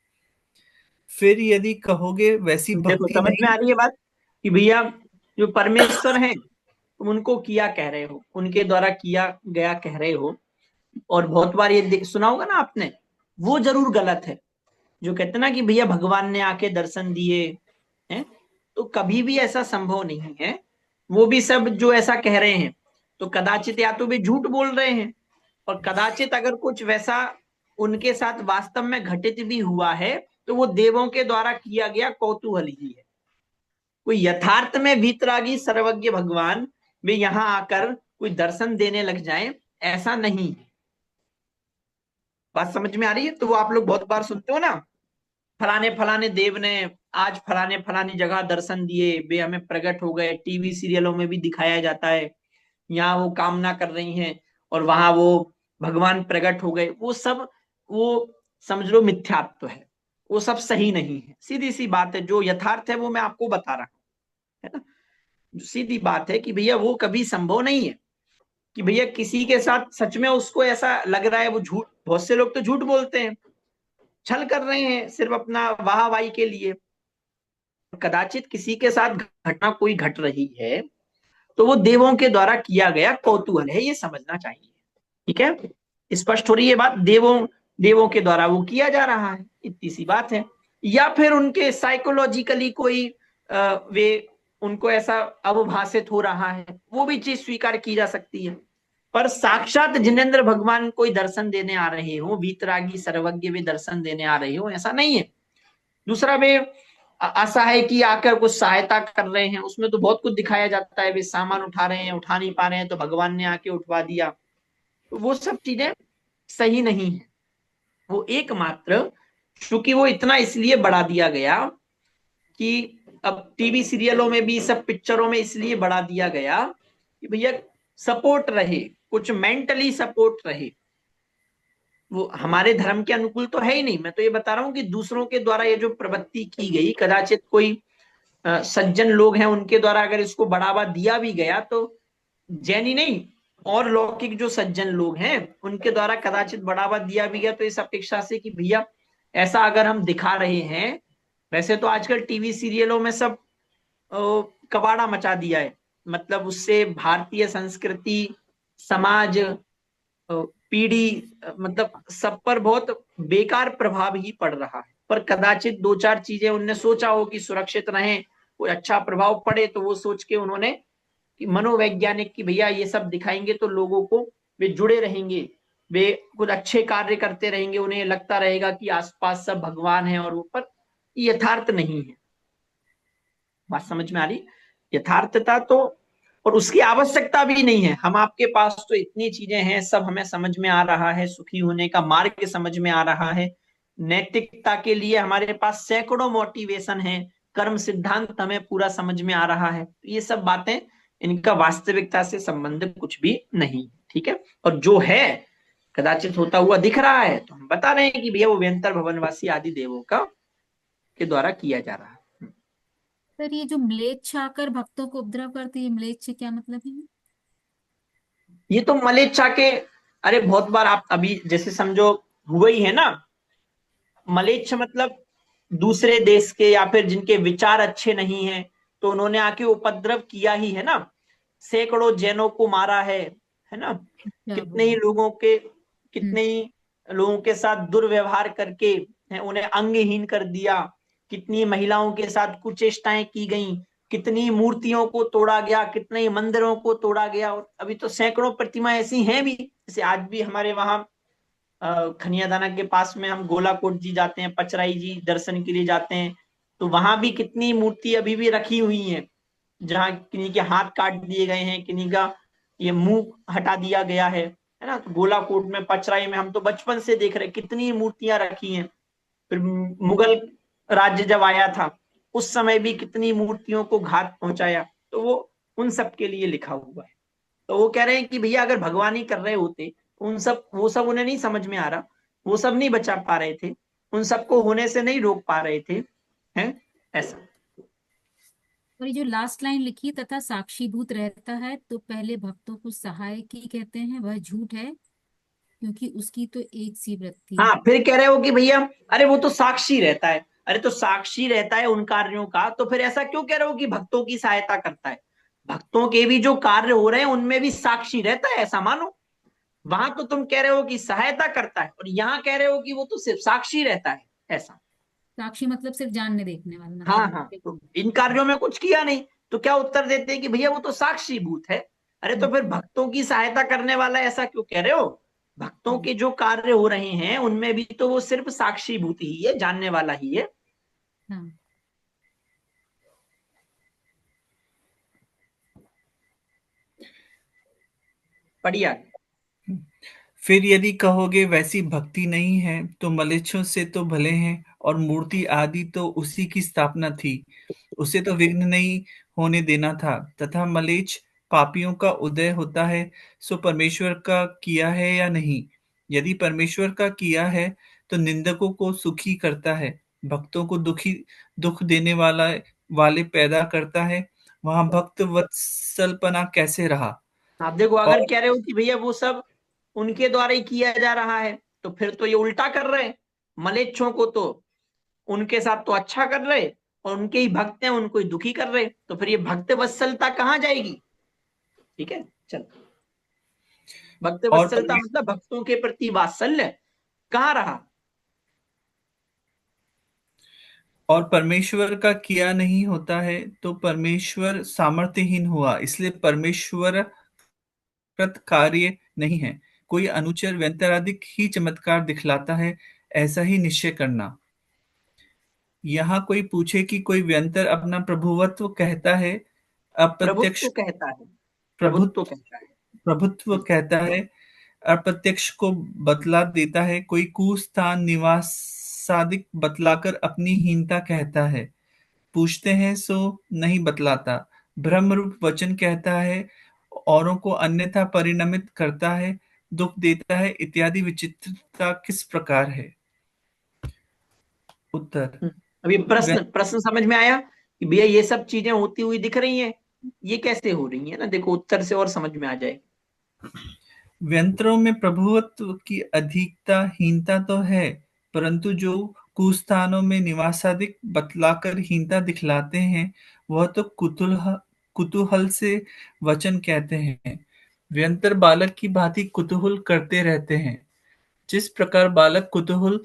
फिर यदि कहोगे वैसी देखो भक्ति समझ में नहीं। आ रही है बात कि भैया जो परमेश्वर हैं तुम उनको किया कह रहे हो, उनके द्वारा किया गया कह रहे हो। और बहुत बार ये सुना होगा ना आपने, वो जरूर गलत है। जो कहते हैं ना कि भैया भगवान ने आके दर्शन दिए हैं, तो कभी भी ऐसा संभव नहीं है। वो भी सब जो ऐसा कह रहे हैं तो कदाचित या तो वे झूठ बोल रहे हैं, और कदाचित अगर कुछ वैसा उनके साथ वास्तव में घटित भी हुआ है तो वो देवों के द्वारा किया गया कौतूहल ही है। कोई यथार्थ में वीतरागी सर्वज्ञ भगवान वे यहां आकर कोई दर्शन देने लग जाएं, ऐसा नहीं। बात समझ में आ रही है? तो वो आप लोग बहुत बार सुनते हो ना, फलाने फलाने देव ने आज फलाने फलानी जगह दर्शन दिए, वे हमें प्रकट हो गए, टीवी सीरियलों में भी दिखाया जाता है। यहाँ वो कामना कर रही हैं और वहां वो भगवान प्रकट हो गए। वो सब वो समझ लो मिथ्यात्व है, वो सब सही नहीं है। सीधी सी बात है, जो यथार्थ है वो मैं आपको बता रहा हूं, है ना। जो सीधी बात है कि भैया वो कभी संभव नहीं है कि भैया किसी के साथ सच में उसको ऐसा लग रहा है। वो झूठ, बहुत से लोग तो झूठ बोलते हैं, छल कर रहे हैं सिर्फ अपना वाहवाही के लिए। कदाचित किसी के साथ घटना कोई घट रही है तो वो देवों के द्वारा किया गया कौतूहल है, ये समझना चाहिए। ठीक है, स्पष्ट हो रही है बात? देवों देवों के द्वारा वो किया जा रहा है, इतनी सी बात है। या फिर उनके साइकोलॉजिकली कोई वे उनको ऐसा अवभाषित हो रहा है, वो भी चीज स्वीकार की जा सकती है। पर साक्षात जिनेंद्र भगवान कोई दर्शन देने आ रहे हो, वीतरागी सर्वज्ञ वे दर्शन देने आ रहे हो, ऐसा नहीं है। दूसरा, वे असहाय की आकर कुछ सहायता कर रहे हैं, उसमें तो बहुत कुछ दिखाया जाता है। वे सामान उठा रहे हैं, उठा नहीं पा रहे हैं तो भगवान ने आके उठवा दिया। तो वो सब चीजें सही नहीं है। वो एकमात्र, चूंकि वो इतना इसलिए बढ़ा दिया गया कि अब टीवी सीरियलों में भी, सब पिक्चरों में इसलिए बढ़ा दिया गया कि भैया सपोर्ट रहे, कुछ मेंटली सपोर्ट रहे। वो हमारे धर्म के अनुकूल तो है ही नहीं। मैं तो ये बता रहा हूँ कि दूसरों के द्वारा ये जो प्रवृत्ति की गई, कदाचित कोई सज्जन लोग हैं उनके द्वारा अगर इसको बढ़ावा दिया भी गया, तो जैनी नहीं और लौकिक जो सज्जन लोग हैं उनके द्वारा कदाचित बढ़ावा दिया भी गया, तो इस अपेक्षा से कि भैया ऐसा अगर हम दिखा रहे हैं। वैसे तो आजकल टीवी सीरियलों में सब कबाड़ा मचा दिया है, मतलब उससे भारतीय संस्कृति, समाज, पीढ़ी, मतलब सब पर बहुत बेकार प्रभाव ही पड़ रहा है। पर कदाचित दो चार चीजें उनने सोचा हो कि सुरक्षित रहें, कोई अच्छा प्रभाव पड़े, तो वो सोच के उन्होंने कि मनोवैज्ञानिक की भैया ये सब दिखाएंगे तो लोगों को वे जुड़े रहेंगे, वे कुछ अच्छे कार्य करते रहेंगे, उन्हें लगता रहेगा कि आसपास सब भगवान है। और वो पर यथार्थ नहीं है। बात समझ में आ रही? यथार्थता तो, और उसकी आवश्यकता भी नहीं है। हम आपके पास तो इतनी चीजें हैं, सब हमें समझ में आ रहा है, सुखी होने का मार्ग समझ में आ रहा है, नैतिकता के लिए हमारे पास सैकड़ों मोटिवेशन है, कर्म सिद्धांत हमें पूरा समझ में आ रहा है। ये सब बातें, इनका वास्तविकता से संबंध कुछ भी नहीं। ठीक है, और जो है कदाचित होता हुआ दिख रहा है तो हम बता रहे हैं कि भैया वो व्यंतर भवनवासी आदि देवों का के द्वारा किया जा रहा है। सर ये जो म्लेच्छ आकर भक्तों को उपद्रव करती है, म्लेच्छ क्या मतलब है? ये तो मलेच्छा के, अरे बहुत बार आप अभी जैसे समझो हुआ ही है ना। मलेच्छ मतलब दूसरे देश के या फिर जिनके विचार अच्छे नहीं हैं, तो उन्होंने आके उपद्रव किया ही है ना। सैकड़ों जैनों को मारा है ना। क्या कितने ही बोलो। लोगों के, हम्म। कितने ही लोगों के साथ दुर्व्यवहार करके उन्हें अंगहीन कर दिया। कितनी महिलाओं के साथ कुचेष्टाएं की गई, कितनी मूर्तियों को तोड़ा गया, कितने ही मंदिरों को तोड़ा गया। और अभी तो सैकड़ों प्रतिमाएं ऐसी हैं भी, जैसे आज भी हमारे वहां खनियादाना के पास में हम गोलाकोट जी जाते हैं, पचराई जी दर्शन के लिए जाते हैं, तो वहां भी कितनी मूर्ति अभी भी रखी हुई हैं, जहाँ किन्हीं के हाथ काट दिए गए हैं, किन्हीं का ये मुंह हटा दिया गया है ना। तो गोलाकोट में, पचराई में हम तो बचपन से देख रहे कितनी मूर्तियां रखी हैं। फिर मुगल राज्य जब आया था उस समय भी कितनी मूर्तियों को घात पहुंचाया, तो वो उन सब के लिए लिखा हुआ है। तो वो कह रहे हैं कि भैया अगर भगवान ही कर रहे होते तो उन सब, वो सब उन्हें नहीं समझ में आ रहा, वो सब नहीं बचा पा रहे थे, उन सबको होने से नहीं रोक पा रहे थे, हैं ऐसा। और ये जो लास्ट लाइन लिखी, तथा साक्षीभूत रहता है तो पहले भक्तों को सहाय की कहते हैं, वह झूठ है, क्योंकि उसकी तो एक सी वृत्ति। हाँ, फिर कह रहे हो कि भैया अरे वो तो साक्षी रहता है। अरे तो साक्षी रहता है उन कार्यों का, तो फिर ऐसा क्यों कह रहे हो कि भक्तों की सहायता करता है? भक्तों के भी जो कार्य हो रहे हैं उनमें भी साक्षी रहता है, ऐसा मानो। वहां तो तुम कह रहे हो कि सहायता करता है, और यहाँ कह रहे हो कि वो तो सिर्फ साक्षी रहता है, ऐसा। साक्षी मतलब सिर्फ जानने देखने वाला हाँ मतलब। हाँ, तो इन कार्यों में कुछ किया नहीं, तो क्या उत्तर देते हैं कि भैया वो तो साक्षी भूत है। अरे तो फिर भक्तों की सहायता करने वाला है, ऐसा क्यों कह रहे हो? भक्तों के जो कार्य हो रहे हैं उनमें भी तो वो सिर्फ साक्षी भूत ही है, जानने वाला ही है। हाँ। बढ़िया। फिर यदि कहोगे वैसी भक्ति नहीं है तो मलेच्छों से तो भले हैं, और मूर्ति आदि तो उसी की स्थापना थी, उसे तो विघ्न नहीं होने देना था। तथा मलेच्छ पापियों का उदय होता है, सो परमेश्वर का किया है या नहीं? यदि परमेश्वर का किया है तो निंदकों को सुखी करता है, भक्तों को दुख देने वाले पैदा करता है। वहां भक्त वत्सलपना कैसे रहा? आप देखो, और अगर कह रहे हो कि भैया वो सब उनके द्वारा ही किया जा रहा है, तो फिर तो ये उल्टा कर रहे हैं। मलेच्छों को तो उनके साथ तो अच्छा कर रहे, और उनके ही भक्त हैं उनको ही दुखी कर रहे, तो फिर ये भक्त वत्सलता कहाँ जाएगी? ठीक है, चल। भक्त और वत्सलता मतलब भक्तों के प्रति वात्सल्य कहाँ रहा? और परमेश्वर का किया नहीं होता है तो परमेश्वर सामर्थ्यहीन हुआ, इसलिए परमेश्वर कृत कार्य नहीं है। कोई अनुचर व्यंतराधिक ही चमत्कार दिखलाता है, ऐसा ही निश्चय करना। यहाँ कोई पूछे कि कोई व्यंतर अपना प्रभुवत्व कहता है, अप्रत्यक्ष प्रभुत्व कहता है। प्रभुत्व प्रभुत्व कहता है। प्रभुत्व कहता है, अप्रत्यक्ष को बतला देता है। कोई कुस्थान निवासादिक बतलाकर अपनी हीनता कहता है, पूछते हैं सो नहीं बतलाता। ब्रह्म रूप वचन कहता है, औरों को अन्यथा परिणमित करता है, दुख देता है इत्यादि। विचित्रता किस प्रकार है? उत्तर। अभी व्य- प्रश्न प्रश्न समझ में आया कि भैया ये सब चीजें होती हुई दिख रही हैं, ये कैसे हो रही है ना? देखो उत्तर से और समझ में आ जाए। व्यंतरों में प्रभुत्व की अधिकता हीनता तो है, परंतु जो कुस्थानों में निवासादिक बतलाकर हीनता दिखलाते हैं, वह तो कुतूहल से वचन कहते हैं। व्यंतर बालक की भांति कुतूहल करते रहते हैं। जिस प्रकार बालक कुतूहल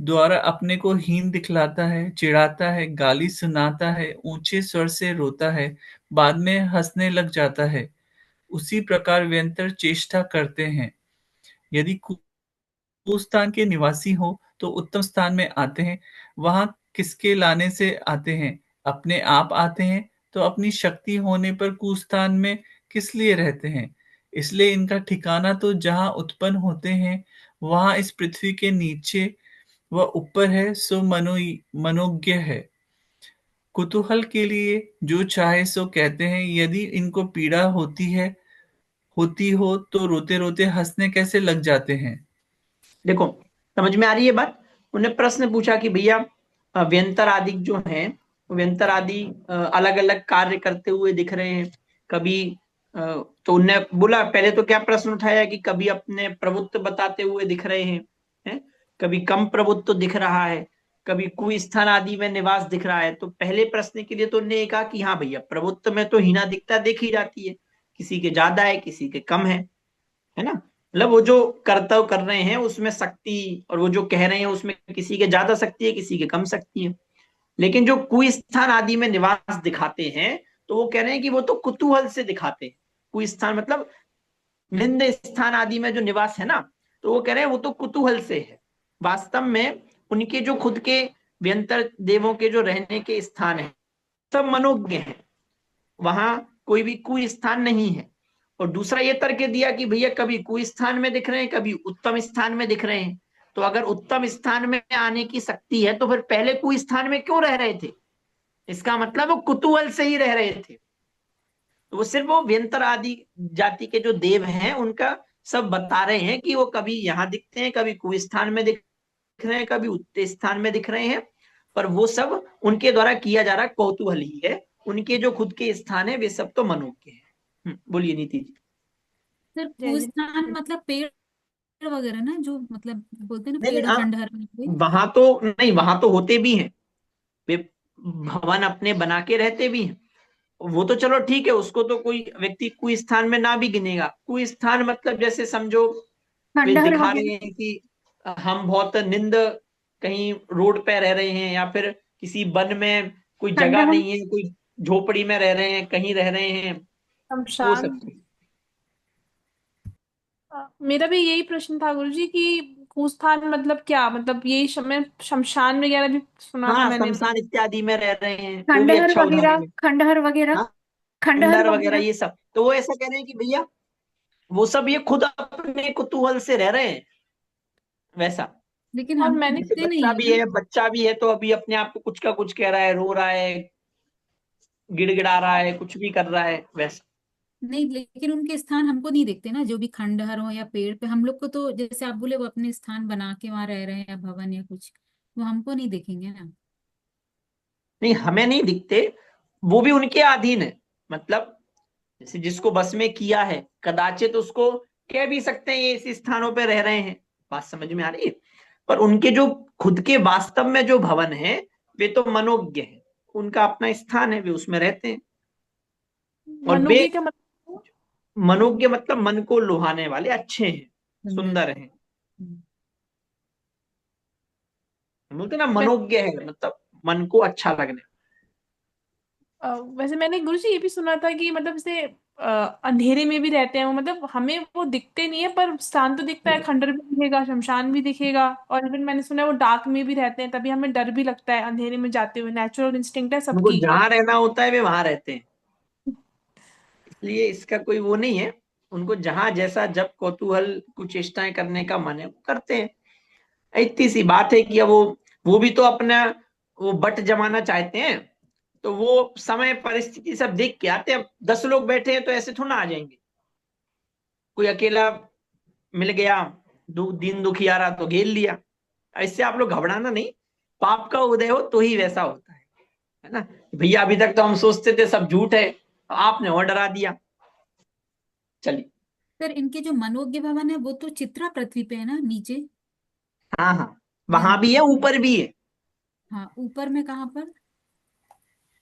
द्वारा अपने को हीन दिखलाता है, चिढ़ाता है, गाली सुनाता है, ऊंचे स्वर से रोता है, बाद में हंसने लग जाता है, उसी प्रकार व्यंतर चेष्टा करते हैं। यदि कुस्थान के निवासी हो तो उत्तम स्थान में आते हैं। वहां किसके लाने से आते हैं? अपने आप आते हैं, तो अपनी शक्ति होने पर कुस्थान में किस लिए रहते हैं? इसलिए इनका ठिकाना तो जहां उत्पन्न होते हैं, वहां इस पृथ्वी के नीचे व ऊपर है, सो मनोज्ञ है। कुतूहल के लिए जो चाहे सो कहते हैं। यदि इनको पीड़ा होती हो तो रोते रोते हंसने कैसे लग जाते हैं? देखो, समझ में आ रही है बात? उन्होंने प्रश्न पूछा कि भैया व्यंतर आदि जो हैं, व्यंतर आदि अलग अलग कार्य करते हुए दिख रहे हैं। कभी तो उनने बोला, पहले तो क्या प्रश्न उठाया कि कभी अपने प्रभुत्व बताते हुए दिख रहे हैं, कभी कम प्रभुत्व दिख रहा है, कभी कुस्थान आदि में निवास दिख रहा है। तो पहले प्रश्न के लिए तो उन्होंने ये कहा कि हाँ भैया, प्रभुत्व में तो हीना दिखता देखी जाती है, किसी के ज्यादा है किसी के कम है ना? मतलब वो जो कर्तव्य कर रहे हैं उसमें शक्ति, और वो जो कह रहे हैं उसमें किसी के ज्यादा शक्ति है किसी के कम शक्ति है। लेकिन जो कुस्थान आदि में निवास दिखाते हैं, तो वो कह रहे हैं कि वो तो कुतूहल से दिखाते हैं। कुस्थान मतलब निंद स्थान आदि में जो निवास है ना, तो वो कह रहे हैं वो तो कुतूहल से है। वास्तव में उनके जो खुद के व्यंतर देवों के जो रहने के स्थान है, सब मनोज्ञ है, वहां कोई भी कुस्थान नहीं है। और दूसरा ये तर्क दिया कि भैया कभी कुस्थान में दिख रहे हैं कभी उत्तम स्थान में दिख रहे हैं, तो अगर उत्तम स्थान में आने की शक्ति है तो फिर पहले कुस्थान में क्यों रह रहे थे? इसका मतलब वो कुतूहल से ही रह रहे थे। तो वो सिर्फ वो व्यंतर आदि जाति के जो देव हैं उनका सब बता रहे हैं कि वो कभी यहाँ दिखते हैं, कभी कुस्थान में दिख रहे हैं, कभी उत्तर स्थान में दिख रहे हैं। पर वो सब उनके द्वारा किया जा रहा कौतूहल ही है। उनके जो खुद के स्थान है वे सब तो मनु के हैं। बोलिए नीति जी। सर जय जी। कुस्थान मतलब पेड़ वगैरह ना, जो मतलब बोलते हैं ना नहीं नहीं, पेड़ खंडहर में कोई। वहां तो नहीं, वहां तो होते भी हैं, वे भवन अपने बना के रहते भी हैं। वो तो चलो ठीक है, उसको तो कोई व्यक्ति कुस्थान में ना भी गिनेगा। कुस्थान मतलब जैसे समझो वे खंडहर दिखा वगैरह। रहे हैं कि हम बहुत निंद, कहीं रोड पे रह रहे हैं, या फिर किसी वन में कोई जगह खंडहर नहीं है, कोई झोपड़ी में रह रहे हैं, कहीं रह रहे हैं, वो शमशान। सब चीज़। मेरा भी यही प्रश्न था गुरुजी कि कूस्थान मतलब क्या, मतलब यही मैं शमशान वगैरह भी सुना था हाँ, मैंने। शमशान इत्यादि में रह रहे हैं, वो भी खंडहर अच्छा वगैरह, उदाहरण है। खंडहर वगैरह, हाँ, खंडहर खंडर वगैरह वगैरह। ये सब, तो वो ऐसा कह रहे हैं कि भैया वो सब ये खुद अपने कुतूहल से रह रहे हैं वैसा। लेकिन और हमको मैंने जैसे दिखते नहीं है ना। बच्चा भी है तो अभी अपने आप को कुछ का कुछ कह रहा है, रो रहा है, गिड़गिड़ा रहा है, कुछ भी कर रहा है वैसा। नहीं, लेकिन उनके स्थान हमको नहीं दिखते ना, जो भी खंडहर हो या पेड़ पे, हम लोग को तो जैसे आप बोले वो अपने स्थान बना के वहां रह रहे हैं या भवन या कुछ, वो हमको नहीं दिखेंगे ना। नहीं, हमें नहीं दिखते, वो भी उनके अधीन है। मतलब जैसे जिसको बस में किया है, कदाचित उसको कह भी सकते हैं ये इस स्थानों पे रह रहे हैं, बात समझ में आ रही है। पर उनके जो खुद के वास्तव में जो भवन है, वे तो मनोज्ञ है, उनका अपना स्थान है, वे उसमें रहते हैं। और वे मनोज्ञ का मतलब। मनोज्ञ मतलब मन को लुभाने वाले, अच्छे हैं, सुंदर। सुंदर हैं। हम्म। बोलते ना मनोज्ञ है, मतलब मन को अच्छा लगने। वैसे मैंने गुरुजी ये भी सुना था कि मतलब जैसे अंधेरे में भी रहते हैं वो, मतलब हमें वो दिखते नहीं है पर स्थान तो दिखता है, खंडर भी दिखेगा, शमशान भी दिखेगा, और इवन मैंने सुना है वो डार्क में भी रहते हैं, तभी हमें डर भी लगता है अंधेरे में जाते हुए, नेचुरल इंस्टिंक्ट है उनको सबकी। जहां रहना होता है वे वहां रहते हैं, इसलिए इसका कोई वो नहीं है। उनको जहां जैसा जब कौतूहल कुछ चेष्टाएं करने का मन है वो करते हैं। इतनी सी बात है कि अब वो भी तो अपना वो बट जमाना चाहते हैं, तो वो समय परिस्थिति सब देख के आते हैं। अब 10 लोग बैठे हैं तो ऐसे थोड़ा ना आ जाएंगे, कोई अकेला मिल गया, दिन दुखियारा तो घेर लिया। ऐसे आप लोग घबराना नहीं, पाप का उदय हो तो ही वैसा होता है ना। भैया अभी तक तो हम सोचते थे सब झूठ है, आपने और डरा दिया। चलिए। सर, इनके जो मनोज्ञ भवन है वो तो चित्रा पृथ्वी पे है ना, नीचे। हाँ हाँ, या वहां भी है, ऊपर भी है। हाँ, ऊपर में कहाँ पर?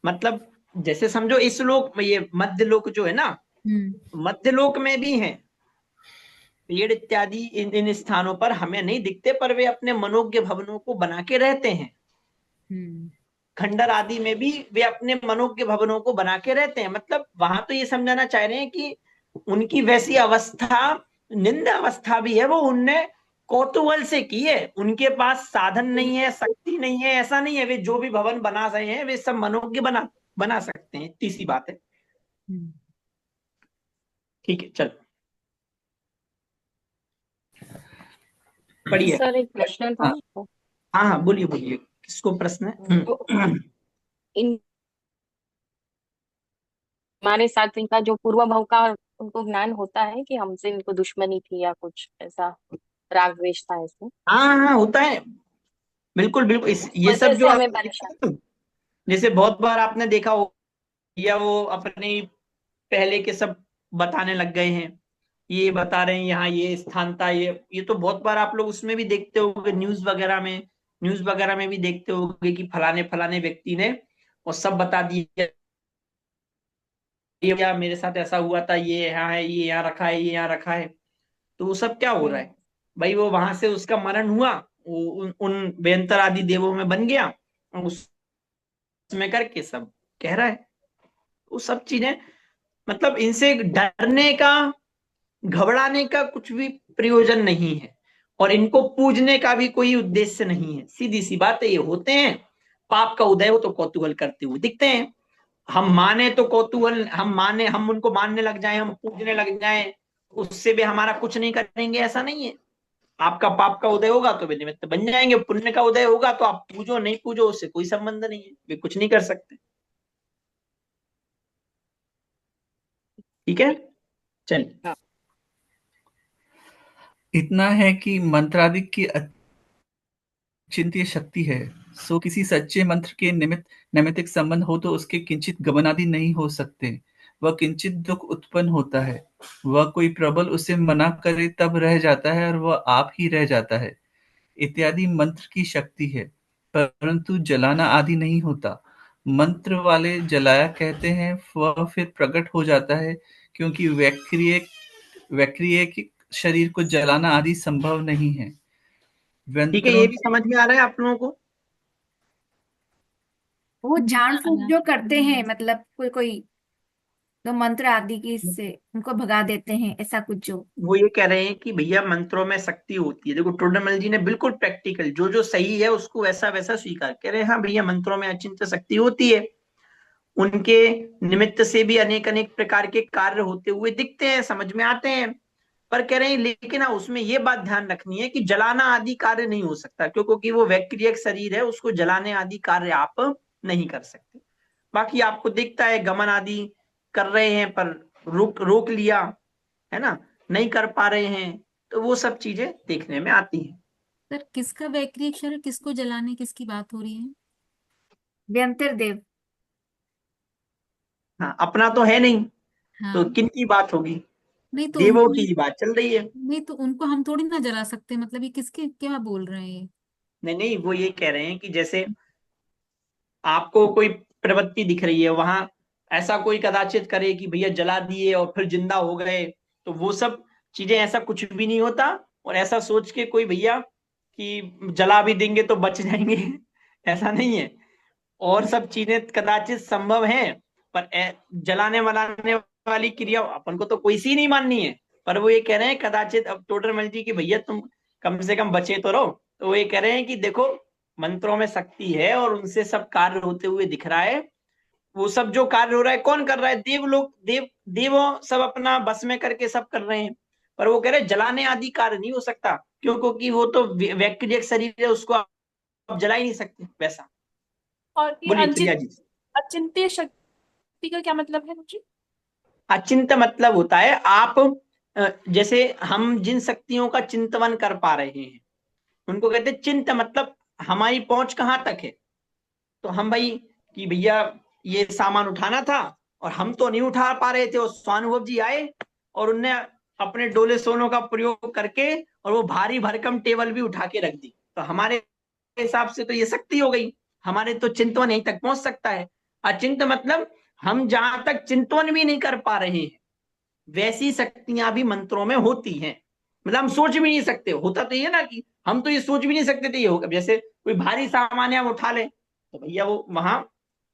मतलब जैसे समझो इस लोक में, ये मध्य लोक जो है ना, हम्म। मध्य लोक में भी है पेड़ इत्यादि। इन स्थानों पर हमें नहीं दिखते, पर वे अपने मनोज्ञ भवनों को बना के रहते हैं। हम्म। खंडर आदि में भी वे अपने मनोज्ञ भवनों को बना के रहते हैं। मतलब वहां तो ये समझाना चाह रहे हैं कि उनकी वैसी अवस्था, निंद अवस्था भी है, वो उनने कौतूहल से की है। उनके पास साधन नहीं है, शक्ति नहीं है, ऐसा नहीं है। वे जो भी भवन बना रहे हैं वे सब मनोज्ञ बना बना सकते हैं, इतनी सी बात है। हम्म। ठीक है, चलो पढ़िए। सर एक प्रश्न था। हाँ हाँ हाँ, बोलिए बोलिए, किसको प्रश्न है? तो इन हमारे साथ इनका जो पूर्व भाव का उनको ज्ञान होता है कि हमसे इनको दुश्मनी थी या कुछ ऐसा, राग द्वेष था ऐसे, हाँ हाँ, होता है, बिल्कुल बिल्कुल। ये वजह सब जो से हमें परेशान। आप जैसे बहुत बार आपने देखा हो, या वो अपने पहले के सब बताने लग गए हैं, ये बता रहे हैं यहाँ ये स्थान था, ये तो बहुत बार आप लोग उसमें भी देखते होंगे, न्यूज वगैरह में भी देखते होंगे कि फलाने फलाने व्यक्ति ने और सब बता दिया, ये क्या मेरे साथ ऐसा हुआ था, ये यहाँ है, ये यहाँ रखा है, ये यहाँ रखा है। तो वो सब क्या हो रहा हम्म। है? भाई वो वहां से उसका मनन हुआ, वो उन बेंतर आदि देवों में बन गया, और उसमें करके सब कह रहा है। वो सब चीजें, मतलब इनसे डरने का, घबराने का कुछ भी प्रयोजन नहीं है, और इनको पूजने का भी कोई उद्देश्य नहीं है। सीधी सी बात है, ये होते हैं, पाप का उदय हो तो कौतूहल करते हुए दिखते हैं। हम माने तो कौतूहल, हम उनको मानने लग जाएं, हम पूजने लग जाएं, उससे भी हमारा कुछ नहीं करेंगे, ऐसा नहीं है। आपका पाप का उदय होगा तो वे निमित्त बन जाएंगे, पुण्य का उदय होगा तो आप पूजो नहीं पूजो उससे कोई संबंध नहीं है, वे कुछ नहीं कर सकते। ठीक है, चलिए। हाँ। इतना है कि मंत्रादिक की अचिंत्य शक्ति है, सो किसी सच्चे मंत्र के निमित्त नैमित्तिक संबंध हो तो उसके किंचित गमनादि नहीं हो सकते। वह किंचित दुख उत्पन्न होता है। वह कोई प्रबल उसे मना करे तब रह जाता है और वह आप ही रह जाता है इत्यादि मंत्र की शक्ति है, परंतु जलाना आदि नहीं होता। मंत्र वाले जलाया कहते हैं, वह फिर प्रकट हो जाता है, क्योंकि वैक्रिय शरीर को जलाना आदि संभव नहीं है। ठीक है, व्यंतरों ये भी समझ में आ रहा है आप लोगों को? वो झाड़ फूक हाँ, जो करते हैं, मतलब कोई कोई तो मंत्र आदि की से उनको भगा देते हैं, ऐसा कुछ जो। वो ये कह रहे हैं कि भैया मंत्रों में शक्ति होती है। देखो टोडरमल जी ने बिल्कुल प्रैक्टिकल जो जो सही है उसको वैसा वैसा स्वीकार कह रहे हैं। हाँ भैया, मंत्रों में अचिंत्य शक्ति होती है, उनके निमित्त से भी अनेक अनेक प्रकार के कार्य होते हुए दिखते हैं, समझ में आते हैं। पर कह रहे हैं लेकिन हाँ, उसमें ये बात ध्यान रखनी है कि जलाना आदि कार्य नहीं हो सकता, क्योंकि वो वैक्रियक शरीर है, उसको जलाने आदि कार्य आप नहीं कर सकते। बाकी आपको दिखता है गमन आदि कर रहे हैं पर रोक रोक लिया, है ना, नहीं कर पा रहे हैं, तो वो सब चीजें देखने में आती हैं। सर किसका वैक्रिय अक्षर, किसको जलाने किसकी बात हो रही है? व्यंतर देव। हाँ, अपना तो है नहीं, तो हाँ, किन की बात होगी? नहीं तो देवों उनको, की ही बात चल रही है। नहीं तो उनको हम थोड़ी ना जला सकते, मतलब ये किसके क्या बोल रहे हैं ये? नहीं नहीं, वो ये कह रहे हैं कि जैसे आपको कोई प्रवृत्ति दिख रही है, वहां ऐसा कोई कदाचित करे कि भैया जला दिए और फिर जिंदा हो गए, तो वो सब चीजें ऐसा कुछ भी नहीं होता। और ऐसा सोच के कोई भैया कि जला भी देंगे तो बच जाएंगे ऐसा नहीं है। और सब चीजें कदाचित संभव है, पर जलाने वलाने वाली क्रिया अपन को तो कोई सी नहीं माननी है। पर वो ये कह रहे हैं कदाचित, अब टोडरमल जी की भैया तुम कम से कम बचे तो रहो, तो वो ये कह रहे हैं कि देखो मंत्रों में शक्ति है और उनसे सब कार्य होते हुए दिख रहा है। वो सब जो कार्य हो रहा है कौन कर रहा है? देव लोग, देवों सब अपना बस में करके सब कर रहे हैं। पर वो कह रहे हैं जलाने आदि कार्य नहीं हो सकता, क्योंकि वो तो व्यक्तिगत शरीर है, उसको आप जला ही नहीं सकते वैसा। और ये बोलिए प्रिया जी। अचिंत्य शक्ति का क्या मतलब है मुझे? अचिंत्य मतलब होता है आप जैसे हम जिन शक्तियों का चिंतन कर पा रहे हैं उनको कहते हैं चिंत, मतलब हमारी पहुंच कहाँ तक है। तो हम भाई कि भैया ये सामान उठाना था और हम तो नहीं उठा पा रहे थे, और स्वानुभव जी आए और उनने अपने डोले सोनों का प्रयोग करके और वो भारी भरकम टेबल भी उठा के रख दी, तो हमारे हिसाब से तो ये शक्ति हो गई, हमारे तो चिंतन यहीं तक पहुंच सकता है। अचिंत मतलब हम जहां तक चिंतन भी नहीं कर पा रहे हैं वैसी शक्तियां भी मंत्रों में होती हैं। मतलब हम सोच भी नहीं सकते, होता तो ये ना कि हम तो ये सोच भी नहीं सकते थे ये होगा। जैसे कोई भारी सामान है हम उठा ले तो भैया वो वहां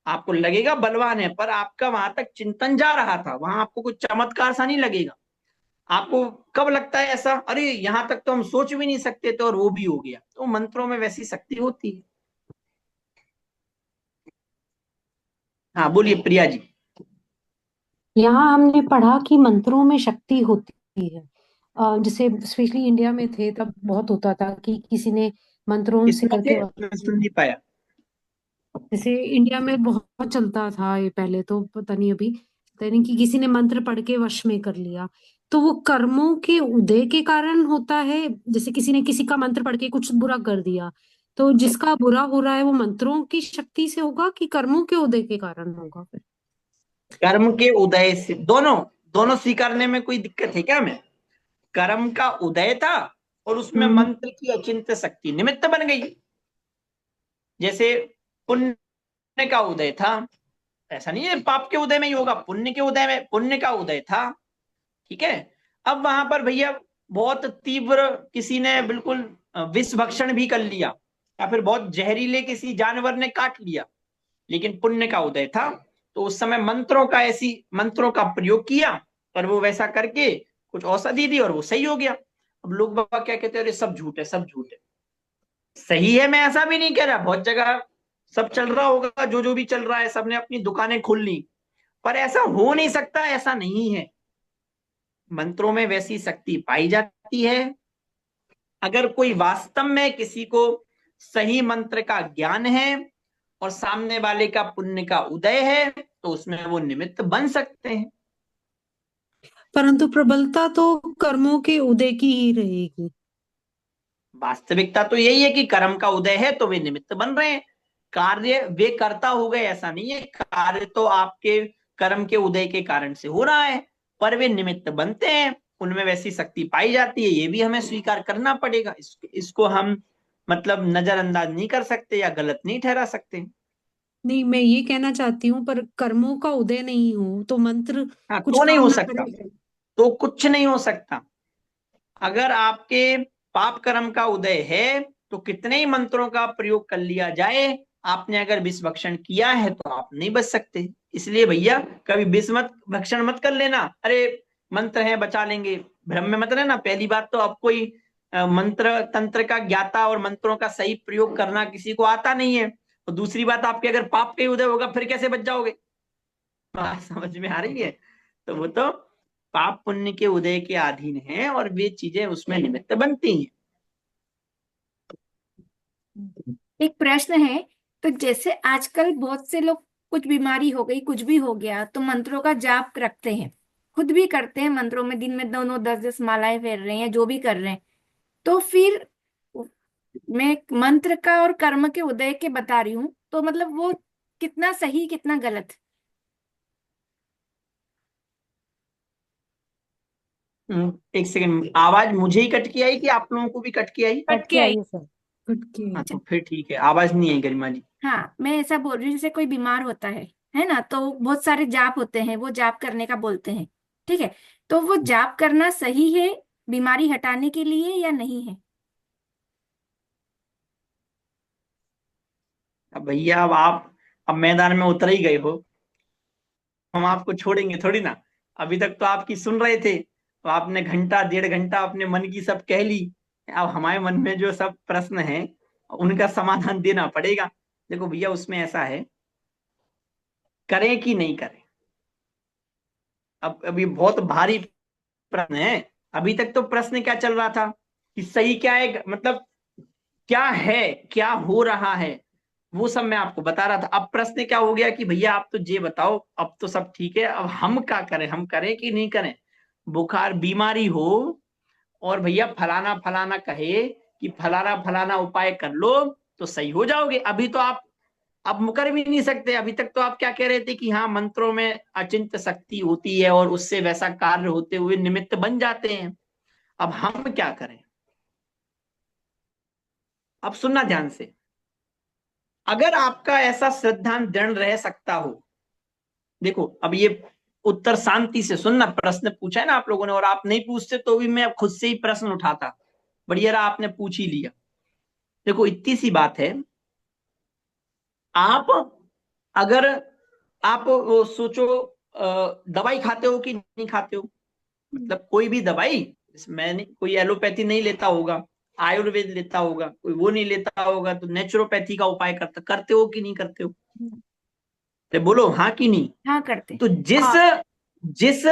आपको लगेगा बलवान है, पर आपका वहां तक चिंतन जा रहा था, वहां आपको कुछ चमत्कार सा नहीं लगेगा। आपको कब लगता है ऐसा, अरे यहां तक तो हम सोच भी नहीं सकते थे और वो भी हो गया। तो मंत्रों में वैसी शक्ति होती है। हाँ बोलिए प्रिया जी। यहाँ हमने पढ़ा कि मंत्रों में शक्ति होती है। जैसे स्पेशली इंडिया में थे तब बहुत होता था कि किसी ने मंत्रों से किसमें करके, थे, मैं सुन नहीं पाया। जैसे इंडिया में बहुत चलता था ये पहले, तो पता नहीं अभी, पता नहीं कि किसी ने मंत्र पढ़ के वश में कर लिया। तो वो कर्मों के उदय के कारण होता है, जैसे किसी ने किसी का मंत्र पढ़ के कुछ बुरा कर दिया, तो जिसका बुरा हो रहा है वो मंत्रों की शक्ति से होगा कि कर्मों के उदय के कारण होगा फिर? कर्म के उदय से, दोनों दोनों स्वीकारने में कोई दिक्कत है क्या? मैं कर्म का उदय था और उसमें हम्म। मंत्र की अचिंत्य शक्ति निमित्त बन गई। जैसे पुण्य का उदय था, ऐसा नहीं है पाप के उदय में ही होगा, पुण्य के उदय में, पुण्य का उदय था, ठीक है। अब वहां पर भैया बहुत तीव्र किसी ने बिल्कुल विष भक्षण भी कर लिया, या फिर बहुत जहरीले किसी जानवर ने काट लिया, लेकिन पुण्य का उदय था, तो उस समय मंत्रों का, ऐसी मंत्रों का प्रयोग किया, पर वो वैसा करके कुछ औषधि दी और वो सही हो गया। अब लोग बाबा क्या कहते हैं, अरे सब झूठ है, सब झूठ है। सही है, मैं ऐसा भी नहीं कह रहा, बहुत जगह सब चल रहा होगा, जो जो भी चल रहा है, सबने अपनी दुकानें खोल ली, पर ऐसा हो नहीं सकता, ऐसा नहीं है। मंत्रों में वैसी शक्ति पाई जाती है। अगर कोई वास्तव में किसी को सही मंत्र का ज्ञान है और सामने वाले का पुण्य का उदय है तो उसमें वो निमित्त बन सकते हैं। परंतु प्रबलता तो कर्मों के उदय की ही रहेगी। वास्तविकता तो यही है कि कर्म का उदय है तो वे निमित्त बन रहे हैं। कार्य वे कर्ता हो गए ऐसा नहीं है, कार्य तो आपके कर्म के उदय के कारण से हो रहा है, पर वे निमित्त बनते हैं, उनमें वैसी शक्ति पाई जाती है, ये भी हमें स्वीकार करना पड़ेगा। इसको हम मतलब नजरअंदाज नहीं कर सकते या गलत नहीं ठहरा सकते। नहीं, मैं ये कहना चाहती हूँ, पर कर्मों का उदय नहीं हो तो मंत्र हाँ, कुछ तो नहीं काम हो ना सकता, करे। तो कुछ नहीं हो सकता। अगर आपके पाप कर्म का उदय है तो कितने ही मंत्रों का प्रयोग कर लिया जाए, आपने अगर विष भक्षण किया है तो आप नहीं बच सकते। इसलिए भैया कभी विष मत भक्षण मत कर लेना, अरे मंत्र है बचा लेंगे, भ्रम में मत रहना। पहली बात तो अब कोई मंत्र तंत्र का ज्ञाता और मंत्रों का सही प्रयोग करना किसी को आता नहीं है। और दूसरी बात, आपके अगर पाप का ही उदय होगा फिर कैसे बच जाओगे? बात समझ में आ रही है? तो वो तो पाप पुण्य के उदय के अधीन है और वे चीजें उसमें निमित्त बनती हैं। एक प्रश्न है, तो जैसे आजकल बहुत से लोग, कुछ बीमारी हो गई, कुछ भी हो गया, तो मंत्रों का जाप रखते हैं, खुद भी करते हैं मंत्रों में, दिन में 9-9 10-10 मालाएं फेर रहे हैं, जो भी कर रहे हैं। तो फिर मैं मंत्र का और कर्म के उदय के बता रही हूँ, तो मतलब वो कितना सही कितना गलत? एक सेकंड, आवाज मुझे ही कट के आई कि आप लोगों को भी कट के आई? कट के आई। सर। कट के। हाँ, तो फिर ठीक है, आवाज नहीं आई गरिमा जी। हाँ, मैं ऐसा बोल रही हूँ, जैसे कोई बीमार होता है ना, तो बहुत सारे जाप होते हैं, वो जाप करने का बोलते हैं, ठीक है? तो वो जाप करना सही है बीमारी हटाने के लिए या नहीं है? अब भैया अब मैदान में उतर ही गए हो, हम आपको छोड़ेंगे थोड़ी ना। अभी तक तो आपकी सुन रहे थे, तो आपने घंटा 1.5 घंटा अपने मन की सब कह ली। अब हमारे मन में जो सब प्रश्न है उनका समाधान देना पड़ेगा। देखो भैया, उसमें ऐसा है, करें कि नहीं करें, अब अभी बहुत भारी प्रश्न है। अभी तक तो प्रश्न क्या चल रहा था कि सही क्या है, मतलब क्या है, क्या हो रहा है, वो सब मैं आपको बता रहा था। अब प्रश्न क्या हो गया कि भैया आप तो ये बताओ, अब तो सब ठीक है, अब हम क्या करें, हम करें कि नहीं करें? बुखार बीमारी हो और भैया फलाना फलाना कहे कि फलाना फलाना उपाय कर लो तो सही हो जाओगे। अभी तो आप अब मुकर भी नहीं सकते। अभी तक तो आप क्या कह रहे थे कि हाँ, मंत्रों में अचिंत्य शक्ति होती है और उससे वैसा कार्य होते हुए निमित्त बन जाते हैं। अब हम क्या करें? अब सुनना ध्यान से, अगर आपका ऐसा श्रद्धांत दृढ़ रह सकता हो, देखो अब ये उत्तर शांति से सुनना, प्रश्न पूछा है ना आप लोगों ने, और आप नहीं पूछते तो भी मैं खुद से ही प्रश्न उठाता, बढ़िया रहा आपने पूछ ही लिया। देखो इतनी सी बात है, आप अगर आप वो सोचो, दवाई खाते हो कि नहीं खाते हो, मतलब कोई भी दवाई, मैं नहीं, कोई एलोपैथी नहीं लेता होगा, आयुर्वेद लेता होगा, कोई वो नहीं लेता होगा, तो नेचुरोपैथी का उपाय करते हो कि नहीं करते हो? तो बोलो हाँ कि नहीं। हाँ, करते। तो जिस जिस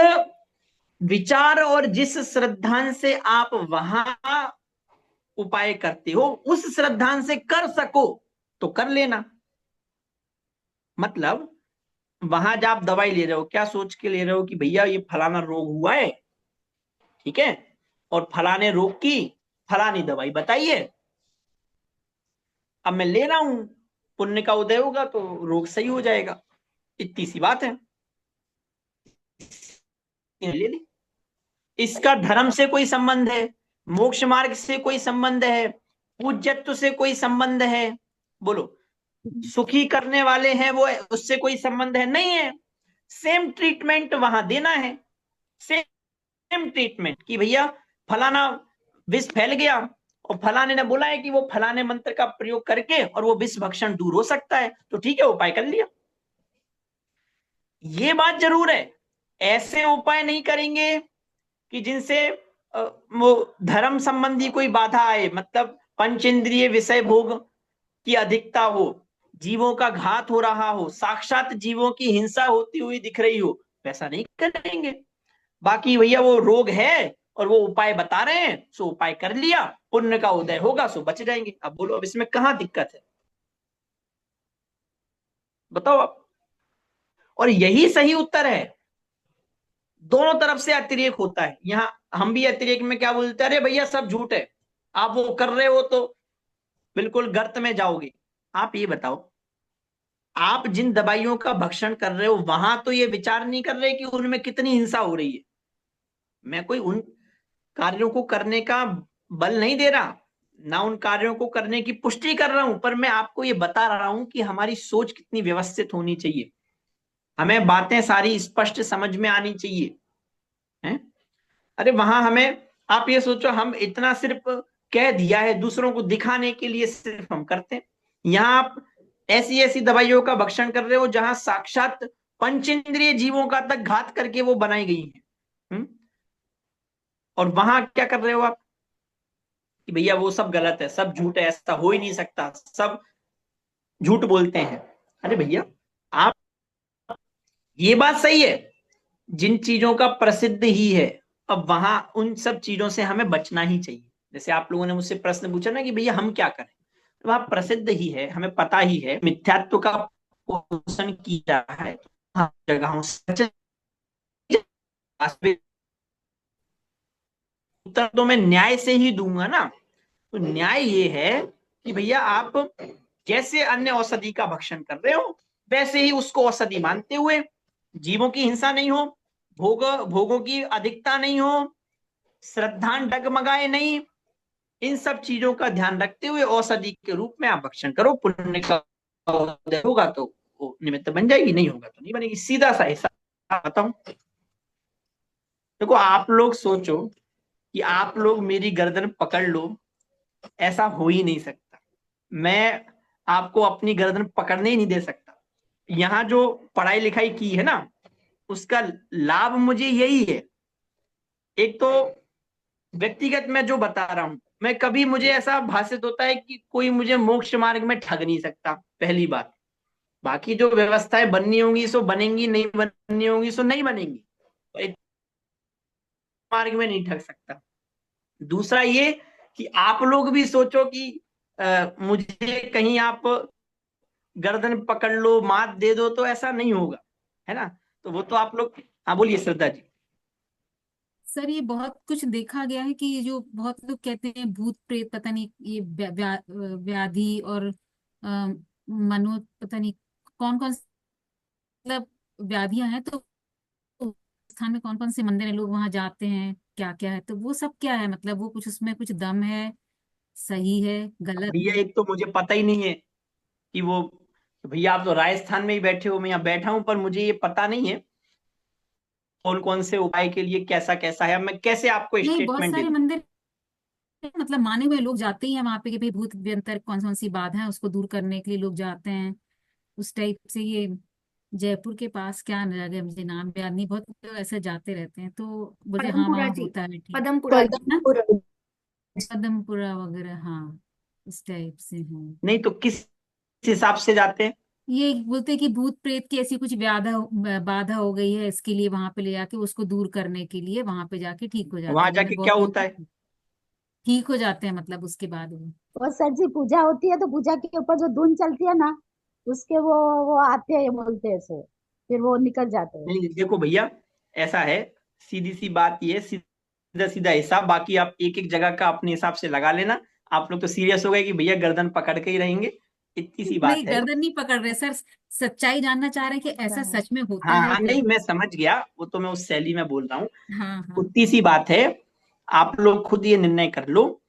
विचार और जिस श्रद्धांत से आप वहां उपाय करते हो, उस श्रद्धांत से कर सको तो कर लेना। मतलब वहां जब आप दवाई ले रहे हो, क्या सोच के ले रहे हो कि भैया ये फलाना रोग हुआ है, ठीक है, और फलाने रोग की फलानी दवाई बताइए, अब मैं ले रहा हूं, पुण्य का उदय होगा तो रोग सही हो जाएगा, इतनी सी बात है, ले ली। इसका धर्म से कोई संबंध है, मोक्ष मार्ग से कोई संबंध है, पूज्यत्व से कोई संबंध है? बोलो, सुखी करने वाले हैं वो, उससे कोई संबंध है? नहीं है। सेम ट्रीटमेंट वहां देना है, सेम ट्रीटमेंट कि भैया फलाना विष फैल गया और फलाने ने बोला है कि वो फलाने मंत्र का प्रयोग करके और वो विष भक्षण दूर हो सकता है, तो ठीक है, उपाय कर लिया। ये बात जरूर है, ऐसे उपाय नहीं करेंगे कि जिनसे वो धर्म संबंधी कोई बाधा आए, मतलब पंचेंद्रिय विषय भोग की अधिकता हो, जीवों का घात हो रहा हो, साक्षात जीवों की हिंसा होती हुई दिख रही हो, वैसा नहीं करेंगे। बाकी भैया वो रोग है और वो उपाय बता रहे हैं, सो उपाय कर लिया, पुण्य का उदय होगा सो बच जाएंगे। अब बोलो, अब इसमें कहां दिक्कत है, बताओ आप। और यही सही उत्तर है, दोनों तरफ से अतिरेक होता है। यहां हम भी अतिरेक में क्या बोलते हैं, अरे भैया सब झूठ है, आप वो कर रहे हो तो बिल्कुल गर्त में जाओगे। आप ये बताओ, आप जिन दवाइयों का भक्षण कर रहे हो वहां तो ये विचार नहीं कर रहे कि उनमें कितनी हिंसा हो रही है। मैं कोई उन कार्यों को करने का बल नहीं दे रहा, ना उन कार्यों को करने की पुष्टि कर रहा हूं, पर मैं आपको ये बता रहा हूं कि हमारी सोच कितनी व्यवस्थित होनी चाहिए। हमें बातें सारी स्पष्ट समझ में आनी चाहिए, हैं? अरे वहां हमें, आप ये सोचो, हम इतना सिर्फ कह दिया है, दूसरों को दिखाने के लिए सिर्फ हम करते हैं। यहाँ आप ऐसी ऐसी दवाइयों का भक्षण कर रहे हो जहां साक्षात पंचेंद्रिय जीवों का तक घात करके वो बनाई गई है। और वहां क्या कर रहे हो आप कि भैया वो सब गलत है, सब झूठ है, ऐसा हो ही नहीं सकता, सब झूठ बोलते हैं। अरे भैया, आप, ये बात सही है, जिन चीजों का प्रसिद्ध ही है, अब वहां उन सब चीजों से हमें बचना ही चाहिए। जैसे आप लोगों ने मुझसे प्रश्न पूछा ना कि भैया हम क्या करें, तो वहां प्रसिद्ध ही है, हमें पता ही है, मिथ्यात्व का पोषण किया है हर जगहों से। वास्तविक उत्तर तो मैं न्याय से ही दूंगा ना। तो न्याय ये है कि भैया आप जैसे अन्य औषधि का भक्षण कर रहे हो वैसे ही उसको औषधि मानते हुए, जीवों की हिंसा नहीं हो, भोगों की अधिकता नहीं हो, श्रद्धा डगमगाए नहीं, इन सब चीजों का ध्यान रखते हुए औषधि के रूप में आप भक्षण करो। पुण्य का उदय होगा तो वो निमित्त बन जाएगी, नहीं होगा तो नहीं बनेगी। सीधा सा हिसाब बताऊं, देखो आप लोग सोचो कि आप लोग मेरी गर्दन पकड़ लो, ऐसा हो ही नहीं सकता। मैं आपको अपनी गर्दन पकड़ने ही नहीं दे सकता। यहाँ जो पढ़ाई लिखाई की है ना, उसका लाभ मुझे यही है। एक तो व्यक्तिगत मैं जो बता रहा हूं, मैं कभी, मुझे ऐसा भाषित होता है कि कोई मुझे मोक्ष मार्ग में ठग नहीं सकता, पहली बात। बाकी जो व्यवस्थाएं बननी होंगी सो बनेंगी, नहीं बननी होंगी सो नहीं बनेंगी, तो एक मार्ग में नहीं ठग सकता। दूसरा ये कि आप लोग भी सोचो कि मुझे कहीं आप गर्दन पकड़ लो, मात दे दो, तो ऐसा नहीं होगा, है ना। तो वो तो आप लोग, हाँ बोलिए श्रद्धा जी। सर ये बहुत कुछ देखा गया है कि ये जो बहुत लोग कहते हैं भूत प्रेत, पता नहीं ये व्याधि और मनो, पता नहीं कौन कौन, मतलब व्याधियां हैं, तो स्थान में कौन कौन से मंदिर है, लोग वहां जाते हैं, क्या क्या है, तो वो सब क्या है, मतलब वो कुछ उसमें कुछ दम है, सही है, गलत भैया है? एक तो मुझे पता ही नहीं है कि वो, भैया आप तो राजस्थान में ही बैठे हो, मैं यहाँ बैठा हूं, पर मुझे ये पता नहीं है कौन कौन से उपाय के लिए कैसा कैसा है। अब मैं कैसे आपको नहीं, बहुत स्टेटमेंट दे सारे दूं। मंदिर मतलब माने हुए लोग जाते ही हैं वहां पे कि भाई भूत व्यंतर कौन कौन सी बाधा है उसको दूर करने के लिए लोग जाते हैं, उस टाइप से। ये जयपुर के पास क्या जगह है, मुझे नाम याद नहीं, बहुत लोग ऐसे जाते रहते हैं, तो मुझे हाँ पदमपुरा वहाँ जी, होता है ठीक। पदमपुरा जी। ना, पदमपुर। पदमपुरा वगैरह, हाँ इस टाइप से हैं। नहीं तो किस हिसाब से जाते हैं। ये बोलते हैं कि भूत प्रेत की ऐसी कुछ बाधा हो गई है, इसके लिए वहां पे ले जाके उसको दूर करने के लिए वहां पे जाके ठीक हो जाते वहां हैं, मैंने जाके क्या बहुत होता लोग है। ठीक हो जाते हैं, मतलब उसके बाद वो। और सर जी पूजा होती है तो पूजा के ऊपर जो धुन चलती है ना, उसके वो आते हैं बोलते हैं से, फिर वो निकल जाते हैं। नहीं देखो भैया, ऐसा है, सीधी सी बात ये, सीधा सीधा हिसाब, बाकी आप एक एक जगह का अपने हिसाब से लगा लेना। आप लोग तो सीरियस हो गए कि भैया गर्दन पकड़ के ही रहेंगे, इतनी सी बात नहीं, है। गर्दन नहीं पकड़ रहे सर, सच्चाई जानना चाह रहे हैं कि अच्छा ऐसा है। सच में होता हाँ है हाँ, क्या? नहीं मैं समझ गया, वो तो मैं उस शैली में बोल रहा हूँ। हाँ हाँ। उतनी सी बात है, आप लोग खुद ये निर्णय कर लो।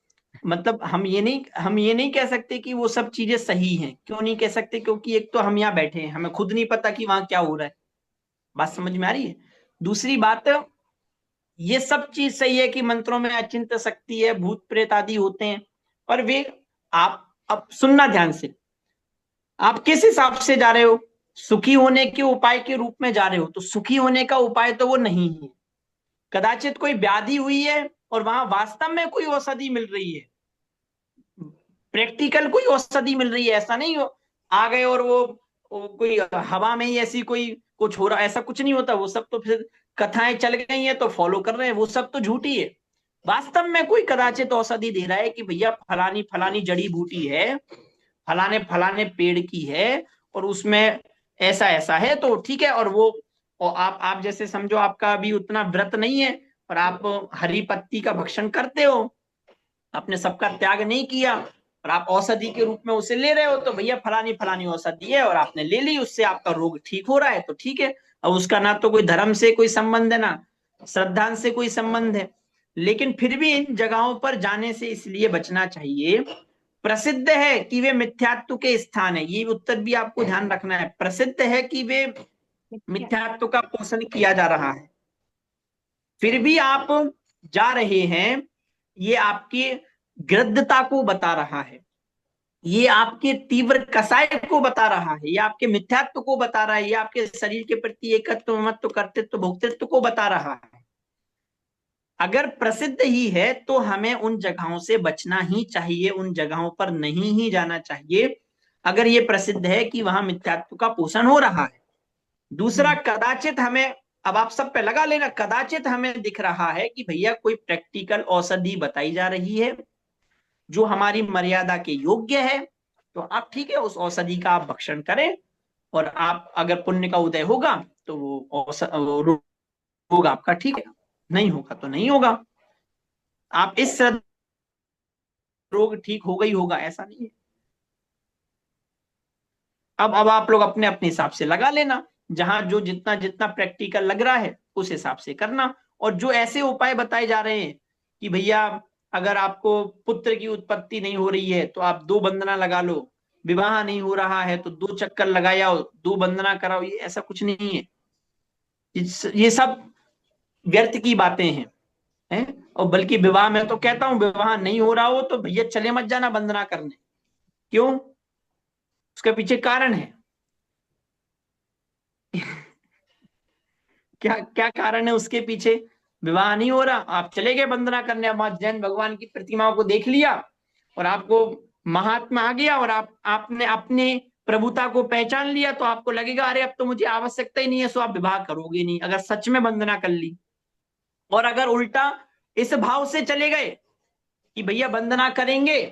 मतलब हम ये नहीं कह सकते कि वो सब चीजें सही हैं। क्यों नहीं कह सकते? क्योंकि एक तो हम यहाँ बैठे हैं, हमें खुद नहीं पता कि वहां क्या हो रहा है। बात समझ में आ रही है? दूसरी बात, ये सब चीज सही है कि मंत्रों में अचिंत शक्ति है, भूत प्रेत आदि होते हैं, पर वे, आप अब सुनना ध्यान से, आप किस हिसाब से जा रहे हो? सुखी होने के उपाय के रूप में जा रहे हो, तो सुखी होने का उपाय तो वो नहीं है। कदाचित कोई व्याधि हुई है और वहां वास्तव में कोई औषधि मिल रही है, प्रैक्टिकल कोई औषधि मिल रही है, ऐसा नहीं हो आ गए और वो कोई हवा में ही ऐसी कोई कुछ हो रहा, ऐसा कुछ नहीं होता। वो सब तो फिर कथाएं चल गई हैं तो फॉलो कर रहे हैं, वो सब तो झूठी है। वास्तव में कोई कदाचित औषधि दे रहा है कि भैया फलानी फलानी जड़ी बूटी है, फलाने फलाने पेड़ की है, और उसमें ऐसा ऐसा है, तो ठीक है। और वो, और आप जैसे समझो आपका अभी उतना व्रत नहीं है और आप हरी पत्ती का भक्षण करते हो, आपने सबका त्याग नहीं किया, और आप औषधि के रूप में उसे ले रहे हो, तो भैया फलानी फलानी औषधि है और आपने ले ली, उससे आपका रोग ठीक हो रहा है तो ठीक है। अब उसका ना तो कोई धर्म से कोई संबंध है, ना श्रद्धा से कोई संबंध है। लेकिन फिर भी इन जगहों पर जाने से इसलिए बचना चाहिए, प्रसिद्ध है कि वे मिथ्यात्व के स्थान है, ये उत्तर भी आपको ध्यान रखना है। प्रसिद्ध है कि वे मिथ्यात्व का पोषण किया जा रहा है, फिर भी आप जा रहे हैं, ये आपकी गृद्धता को बता रहा है, ये आपके तीव्र कसाय को बता रहा है, ये आपके मिथ्यात्व को बता रहा है, ये आपके शरीर के प्रति एकत्व, ममत्व, कर्तृत्व, भोक्तृत्व को बता रहा है। अगर प्रसिद्ध ही है तो हमें उन जगहों से बचना ही चाहिए, उन जगहों पर नहीं ही जाना चाहिए, अगर ये प्रसिद्ध है कि वहां मिथ्यात्व का पोषण हो रहा है। दूसरा, कदाचित हमें, अब आप सब पे लगा लेना, कदाचित हमें दिख रहा है कि भैया कोई प्रैक्टिकल औषधि बताई जा रही है जो हमारी मर्यादा के योग्य है, तो आप ठीक है उस औषधि का आप भक्षण करें, और आप अगर पुण्य का उदय होगा तो वो रोग आपका ठीक है, नहीं होगा तो नहीं होगा। आप इस रोग ठीक होगा ही होगा ऐसा नहीं है। अब आप लोग अपने अपने हिसाब से लगा लेना, जहां जो जितना जितना प्रैक्टिकल लग रहा है उस हिसाब से करना। और जो ऐसे उपाय बताए जा रहे हैं कि भैया अगर आपको पुत्र की उत्पत्ति नहीं हो रही है तो आप 2 बंदना लगा लो, विवाह नहीं हो रहा है तो 2 चक्कर लगाओ, 2 बंदना कराओ, ये ऐसा कुछ नहीं है। ये सब व्यर्थ की बातें हैं। और बल्कि विवाह में तो कहता हूं, विवाह नहीं हो रहा हो तो भैया चले मत जाना बंदना करने। क्यों? उसके पीछे कारण है। क्या क्या कारण है उसके पीछे? विवाह नहीं हो रहा, आप चले गए वंदना करने, अब जैन भगवान की प्रतिमाओं को देख लिया और आपको महात्मा आ गया और आपने अपने प्रभुता को पहचान लिया, तो आपको लगेगा अरे अब तो मुझे आवश्यकता ही नहीं है, सो आप विवाह करोगे नहीं, अगर सच में वंदना कर ली। और अगर उल्टा इस भाव से चले गए कि भैया वंदना करेंगे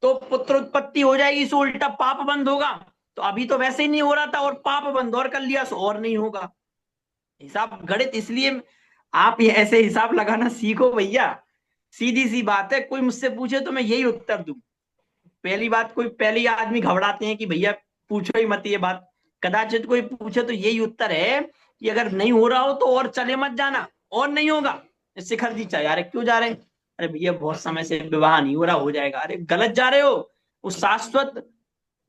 तो पुत्र उत्पत्ति हो जाएगी, सो उल्टा पाप बंद होगा, तो अभी तो वैसे ही नहीं हो रहा था और पाप बंद और कर लिया, सो और नहीं होगा। हिसाब गणित, इसलिए आप ये ऐसे हिसाब लगाना सीखो भैया। सीधी सी बात है, कोई मुझसे पूछे तो मैं यही उत्तर दूं। पहली बात, कोई पहले आदमी घबराते हैं कि भैया पूछो ही मत ये बात, कदाचित कोई पूछे तो यही उत्तर है कि अगर नहीं हो रहा हो तो और चले मत जाना, और नहीं होगा। शिखर जी चाहे यार क्यों जा रहे हैं? अरे भैया बहुत समय से विवाह नहीं हो रहा, हो जाएगा। अरे गलत जा रहे हो, वो शाश्वत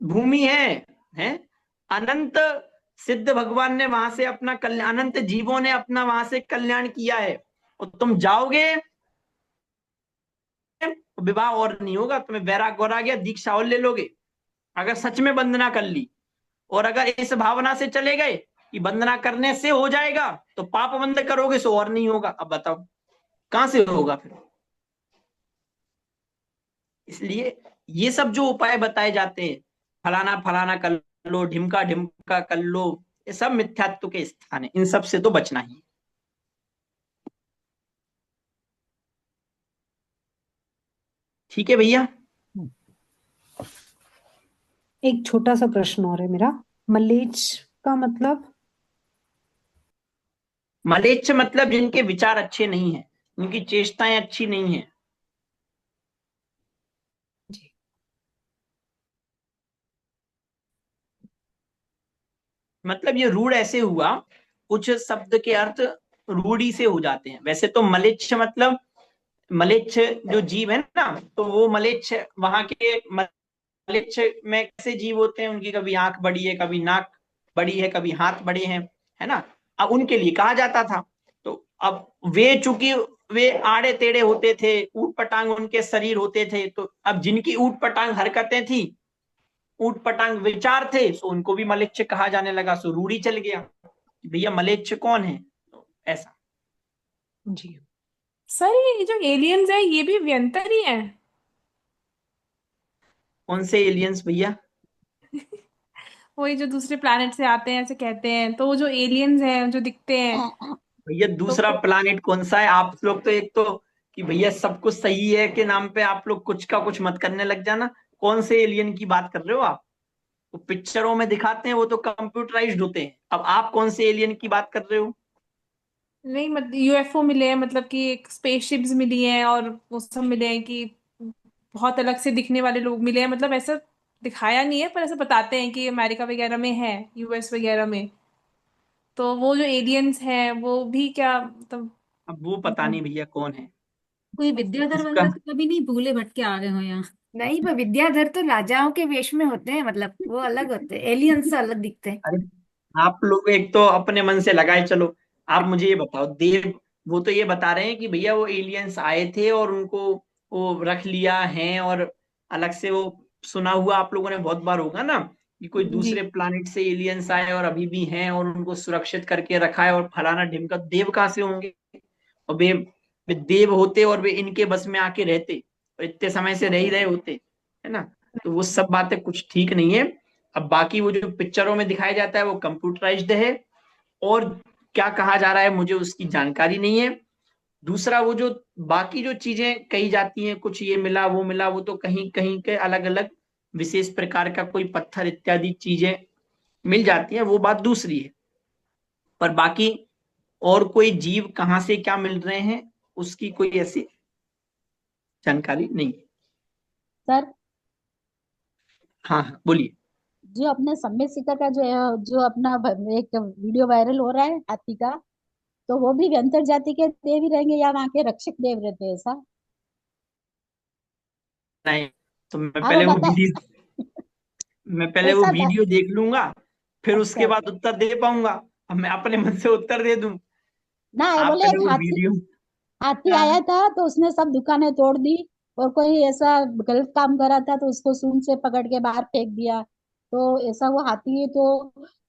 भूमि है अनंत सिद्ध भगवान ने वहां से अपना कल्याण, अनंत जीवों ने अपना वहां से कल्याण किया है, और तुम जाओगे विवाह और नहीं होगा, तुम्हें वैराग और आ गया, दीक्षा और ले लोगे अगर सच में वंदना कर ली। और अगर इस भावना से चले गए कि वंदना करने से हो जाएगा तो पाप बंद करोगे सो और नहीं होगा, अब बताओ कहां से होगा फिर? इसलिए ये सब जो उपाय बताए जाते हैं, फलाना फलाना कर लो, ढिमका ढिमका कर लो, ये सब मिथ्यात्व के स्थान है, इन सब से तो बचना ही। ठीक है भैया। एक छोटा सा प्रश्न और है मेरा, मलेच्छ का मतलब? मलेच्छ मतलब जिनके विचार अच्छे नहीं है, उनकी चेष्टाएं अच्छी नहीं है। मतलब ये रूढ़ ऐसे हुआ, कुछ शब्द के अर्थ रूढ़ी से हो जाते हैं। वैसे तो मलेच्छ मतलब, मलेच्छ जो जीव है ना, तो वो मलेच्छ वहां के मलेच्छ में कैसे जीव होते हैं, उनकी कभी आंख बड़ी है, कभी नाक बड़ी है, कभी हाथ बड़े हैं, है ना। अब उनके लिए कहा जाता था, तो अब वे चूंकि वे आड़े टेढ़े होते थे, ऊट पटांग उनके शरीर होते थे, तो अब जिनकी ऊट पटांग हरकतें थी, ऊट पटांग विचार थे, सो उनको भी मलेच्छ कहा जाने लगा, सो रूढ़ी चल गया भैया मलेच्छ कौन है, तो ऐसा। जी सर ये जो एलियंस है ये भी व्यंतर ही है? कौन से एलियंस भैया? वही जो दूसरे प्लैनेट से आते हैं ऐसे कहते हैं, तो वो जो एलियंस हैं जो दिखते हैं, भैया दूसरा तो प्लानिट कौन सा है? आप लोग तो एक तो कि भैया सब कुछ सही है के नाम पे आप लोग कुछ का कुछ मत करने लग जाना। कौन से एलियन की बात कर रहे हो आप? वो पिक्चरों में दिखाते हैं, वो तो कंप्यूटराइज्ड होते हैं। अब आप कौन से एलियन की बात कर रहे हो? नहीं मतलब यूएफओ मिले हैं, मतलब कि एक स्पेसशिप्स मिली हैं और वो सब मिले हैं कि बहुत अलग से दिखने वाले लोग मिले हैं, मतलब ऐसा दिखाया नहीं है पर ऐसा बताते हैं कि अमेरिका वगैरह में है, यूएस वगैरह में। तो वो जो एलियंस हैं वो भी क्या मतलब अब वो पता नहीं भैया कौन है कोई विद्याधर इसका। वगैरह तो कभी नहीं भूले भटके आ गए हो यहाँ? नहीं, वो विद्याधर तो राजाओं के वेश में होते हैं, मतलब वो अलग होते हैं, एलियन से अलग दिखते हैं। अरे आप लोग एक तो अपने मन से लगाए चलो। आप मुझे ये बताओ, देव वो तो ये बता रहे हैं कि भैया वो एलियंस आए थे और उनको वो रख लिया है, और अलग से वो सुना हुआ आप लोगों ने बहुत बार होगा ना कि कोई जी दूसरे प्लानिट से एलियंस आए और अभी भी हैं और उनको सुरक्षित करके रखा है और फलाना ढिमका। देव कहाँ से होंगे? और वे देव होते और वे इनके बस में आके रहते और इतने समय से रह ही रहे होते, है ना? तो वो सब बातें कुछ ठीक नहीं है। अब बाकी वो जो पिक्चरों में दिखाया जाता है वो कंप्यूटराइज्ड है, और क्या कहा जा रहा है मुझे उसकी जानकारी नहीं है। दूसरा, वो जो बाकी जो चीजें कही जाती हैं, कुछ ये मिला वो मिला, वो तो कहीं कहीं के अलग अलग विशेष प्रकार का कोई पत्थर इत्यादि चीजें मिल जाती हैं, वो बात दूसरी है। पर बाकी और कोई जीव कहाँ से क्या मिल रहे हैं उसकी कोई ऐसी जानकारी नहीं है। सर, हाँ हाँ, बोलिए। जो अपने सम्मेद शिखर का जो अपना एक वीडियो वायरल हो रहा है हाथी का, तो वो भी अंतर जाति के देव ही रहेंगे या वहाँ के रक्षक देव रहते हैं ऐसा? नहीं, तो हाँ, वो बता। मैं पहले वो ऐसा था। वीडियो देख लूंगा, फिर अच्छा उसके बाद अच्छा। उत्तर दे पाऊंगा। अब मैं अपने मन से उत्तर दे दूं? ना, ये आप बोले पहले एक वो हाथी वीडियो। हाथी हाँ, आया था तो उसने सब दुकानें तोड़ दी, और कोई ऐसा गलत काम करा था तो उसको सूंड से पकड़ के बाहर फेंक दिया। तो ऐसा वो हाथी है तो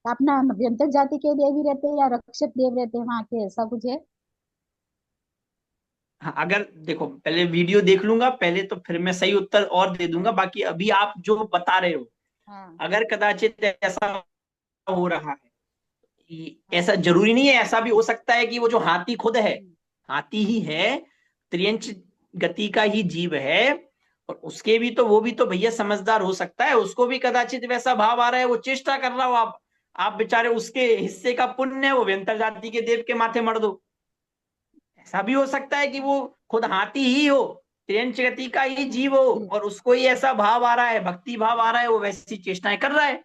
अपना व्यंतर जाति के देव ही रहते हैं या रक्षक देव रहते हैं वहां के, ऐसा कुछ है? हाँ, अगर देखो पहले वीडियो देख लूंगा पहले, तो फिर मैं सही उत्तर और दे दूंगा। बाकी अभी आप जो बता रहे हो, हाँ अगर कदाचित ऐसा हो रहा है, हाँ। ऐसा जरूरी नहीं है, ऐसा भी हो सकता है कि वो जो हाथी खुद है, हम्म, हाथी ही है, त्रियंच गति का ही जीव है, और उसके भी तो वो भी तो भैया समझदार हो सकता है, उसको भी कदाचित वैसा भाव आ रहा है, वो चेष्टा कर रहा हो। आप बेचारे उसके हिस्से का पुण्य है वो व्यंतर जाति के देव के माथे मर दो। ऐसा भी हो सकता है कि वो खुद हाथी ही हो, त्रियंच गति का ही जीव हो, जी। और उसको ही ऐसा भाव आ रहा है, भक्ति भाव आ रहा है, वो वैसी चेष्टाएं कर रहा है।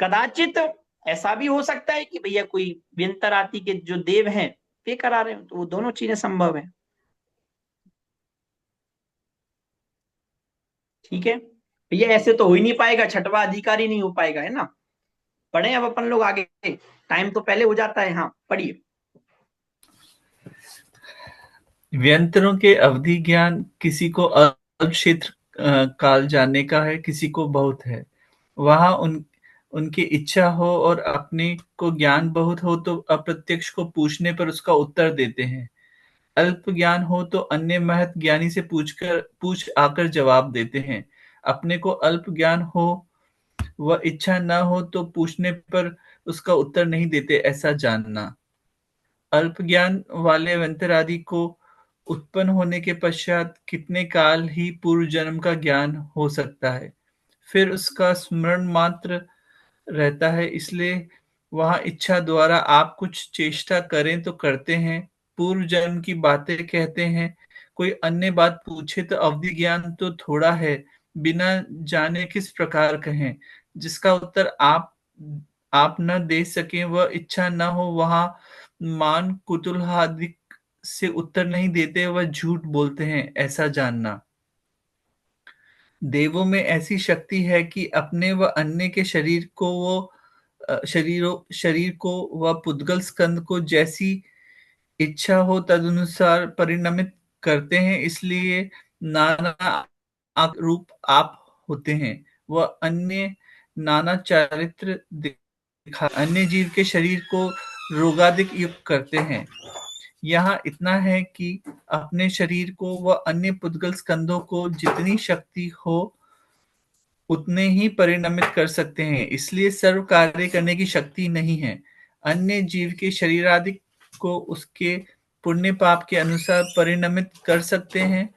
कदाचित ऐसा भी हो सकता है कि भैया कोई व्यंतराती के जो देव हैं वे करा रहे हो, तो वो दोनों चीजें संभव है। ठीक है भैया, ऐसे तो हो ही नहीं पाएगा, छठवा अधिकारी नहीं हो पाएगा, है ना? पढ़े अब अपन लोग आगे, टाइम तो पहले हो जाता है। हाँ, पढ़िए। व्यंतरों के अवधि ज्ञान किसी को अल्प क्षेत्र काल जानने का है, किसी को बहुत है। वहाँ उनकी इच्छा हो और अपने को ज्ञान बहुत हो तो अप्रत्यक्ष को पूछने पर उसका उत्तर देते हैं। अल्प ज्ञान हो तो अन्य महत ज्ञानी से पूछ आकर जवाब देते हैं। अपने को अल्प ज्ञान हो व इच्छा न हो तो पूछने पर उसका उत्तर नहीं देते, ऐसा जानना। अल्प ज्ञान वाले व्यंतरादि को उत्पन्न होने के पश्चात कितने काल ही पूर्व जन्म का ज्ञान हो सकता है, फिर उसका स्मरण मात्र रहता है। इसलिए वहाँ इच्छा द्वारा आप कुछ चेष्टा करें तो करते हैं, पूर्व जन्म की बातें कहते हैं। कोई अन्य बात पूछे तो अवधि ज्ञान तो थोड़ा है, बिना जाने किस प्रकार कहें। जिसका उत्तर आप न दे सकें वह इच्छा न हो, वहाँ मान कुतूहलादिक से उत्तर नहीं देते, वह झूठ बोलते हैं, ऐसा जानना। देवों में ऐसी शक्ति है कि अपने व अन्य के शरीर को व पुद्गल स्कंद को जैसी इच्छा हो तदनुसार परिणमित करते हैं। इसलिए नाना रूप आप होते हैं, वह अन्य नाना चारित्र दिखा अन्य जीव के शरीर को रोगादिक युक्त करते हैं। यहाँ इतना है कि अपने शरीर को व अन्य पुद्गल स्कंदों को जितनी शक्ति हो उतने ही परिणमित कर सकते हैं, इसलिए सर्व कार्य करने की शक्ति नहीं है। अन्य जीव के शरीर आदि को उसके पुण्य पाप के अनुसार परिणमित कर सकते हैं।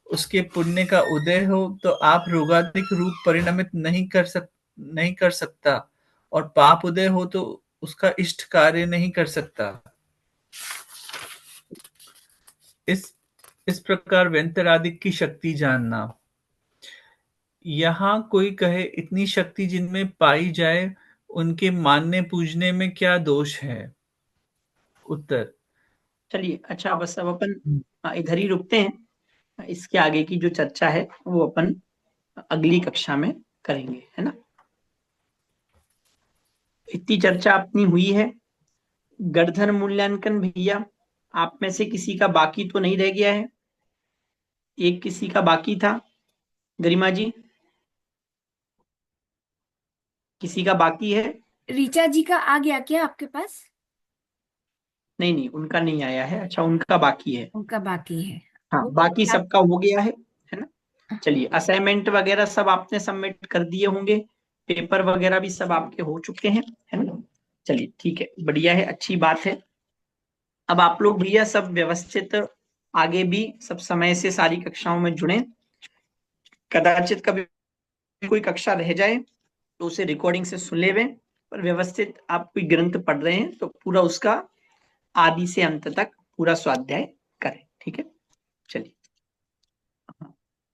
उसके पुण्य का उदय हो तो आप रोगादिक रूप परिणमित नहीं कर सकता, और पाप उदय हो तो उसका इष्ट कार्य नहीं कर सकता। इस इस प्रकार व्यंतरादिक की शक्ति जानना। यहाँ कोई कहे इतनी शक्ति जिनमें पाई जाए उनके मानने पूजने में क्या दोष है? उत्तर। चलिए अच्छा, बस अब अपन इधर ही रुकते हैं। इसके आगे की जो चर्चा है वो अपन अगली कक्षा में करेंगे, है ना। इतनी चर्चा अपनी हुई है। गणधर मूल्यांकन भैया, आप में से किसी का बाकी तो नहीं रह गया है? एक किसी का बाकी था, गरिमा जी, किसी का बाकी है? ऋचा जी का आ गया क्या आपके पास? नहीं नहीं, उनका नहीं आया है। अच्छा, उनका बाकी है। उनका बाकी है। हाँ, वो बाकी सबका हो गया है ना। चलिए, असाइनमेंट वगैरह सब आपने सबमिट कर दिए होंगे, पेपर वगैरह भी सब आपके हो चुके हैं, है ना। चलिए ठीक है, बढ़िया है, अच्छी बात है। अब आप लोग भैया सब व्यवस्थित आगे भी सब समय से सारी कक्षाओं में जुड़े। कदाचित कभी कोई कक्षा रह जाए तो उसे रिकॉर्डिंग से सुन लेवे, पर व्यवस्थित आप कोई ग्रंथ पढ़ रहे हैं तो पूरा उसका आदि से अंत तक पूरा स्वाध्याय करें, ठीक है। चलिए,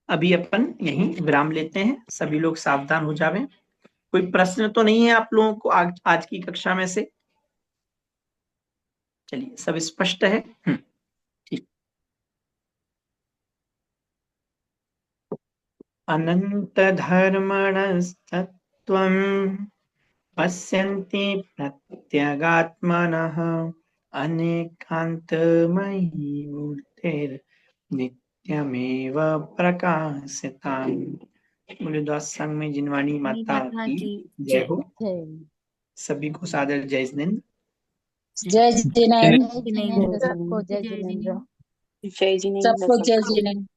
अभी अपन यहीं विराम लेते हैं, सभी लोग सावधान हो जावें। कोई प्रश्न तो नहीं है आप लोगों को आज की कक्षा में से? चलिए, सब स्पष्ट है। ठीक। अनंत धर्मणस्तत्त्वम् पश्यन्ति प्रत्यगात्मनः अनेकान्तमयी मूर्तिर्नित्यमेव प्रकाशताम्। बोले दास संग में जिनवाणी माता माता की की जय जय। हो। जय सभी को सादर जय जिनेंद्र। जय जिनेंद्र, जय जिनेंद्र। सबको जय जय जिनेंद्र, जय जिनेंद्र सबको जय सबको। जिनेंद्र।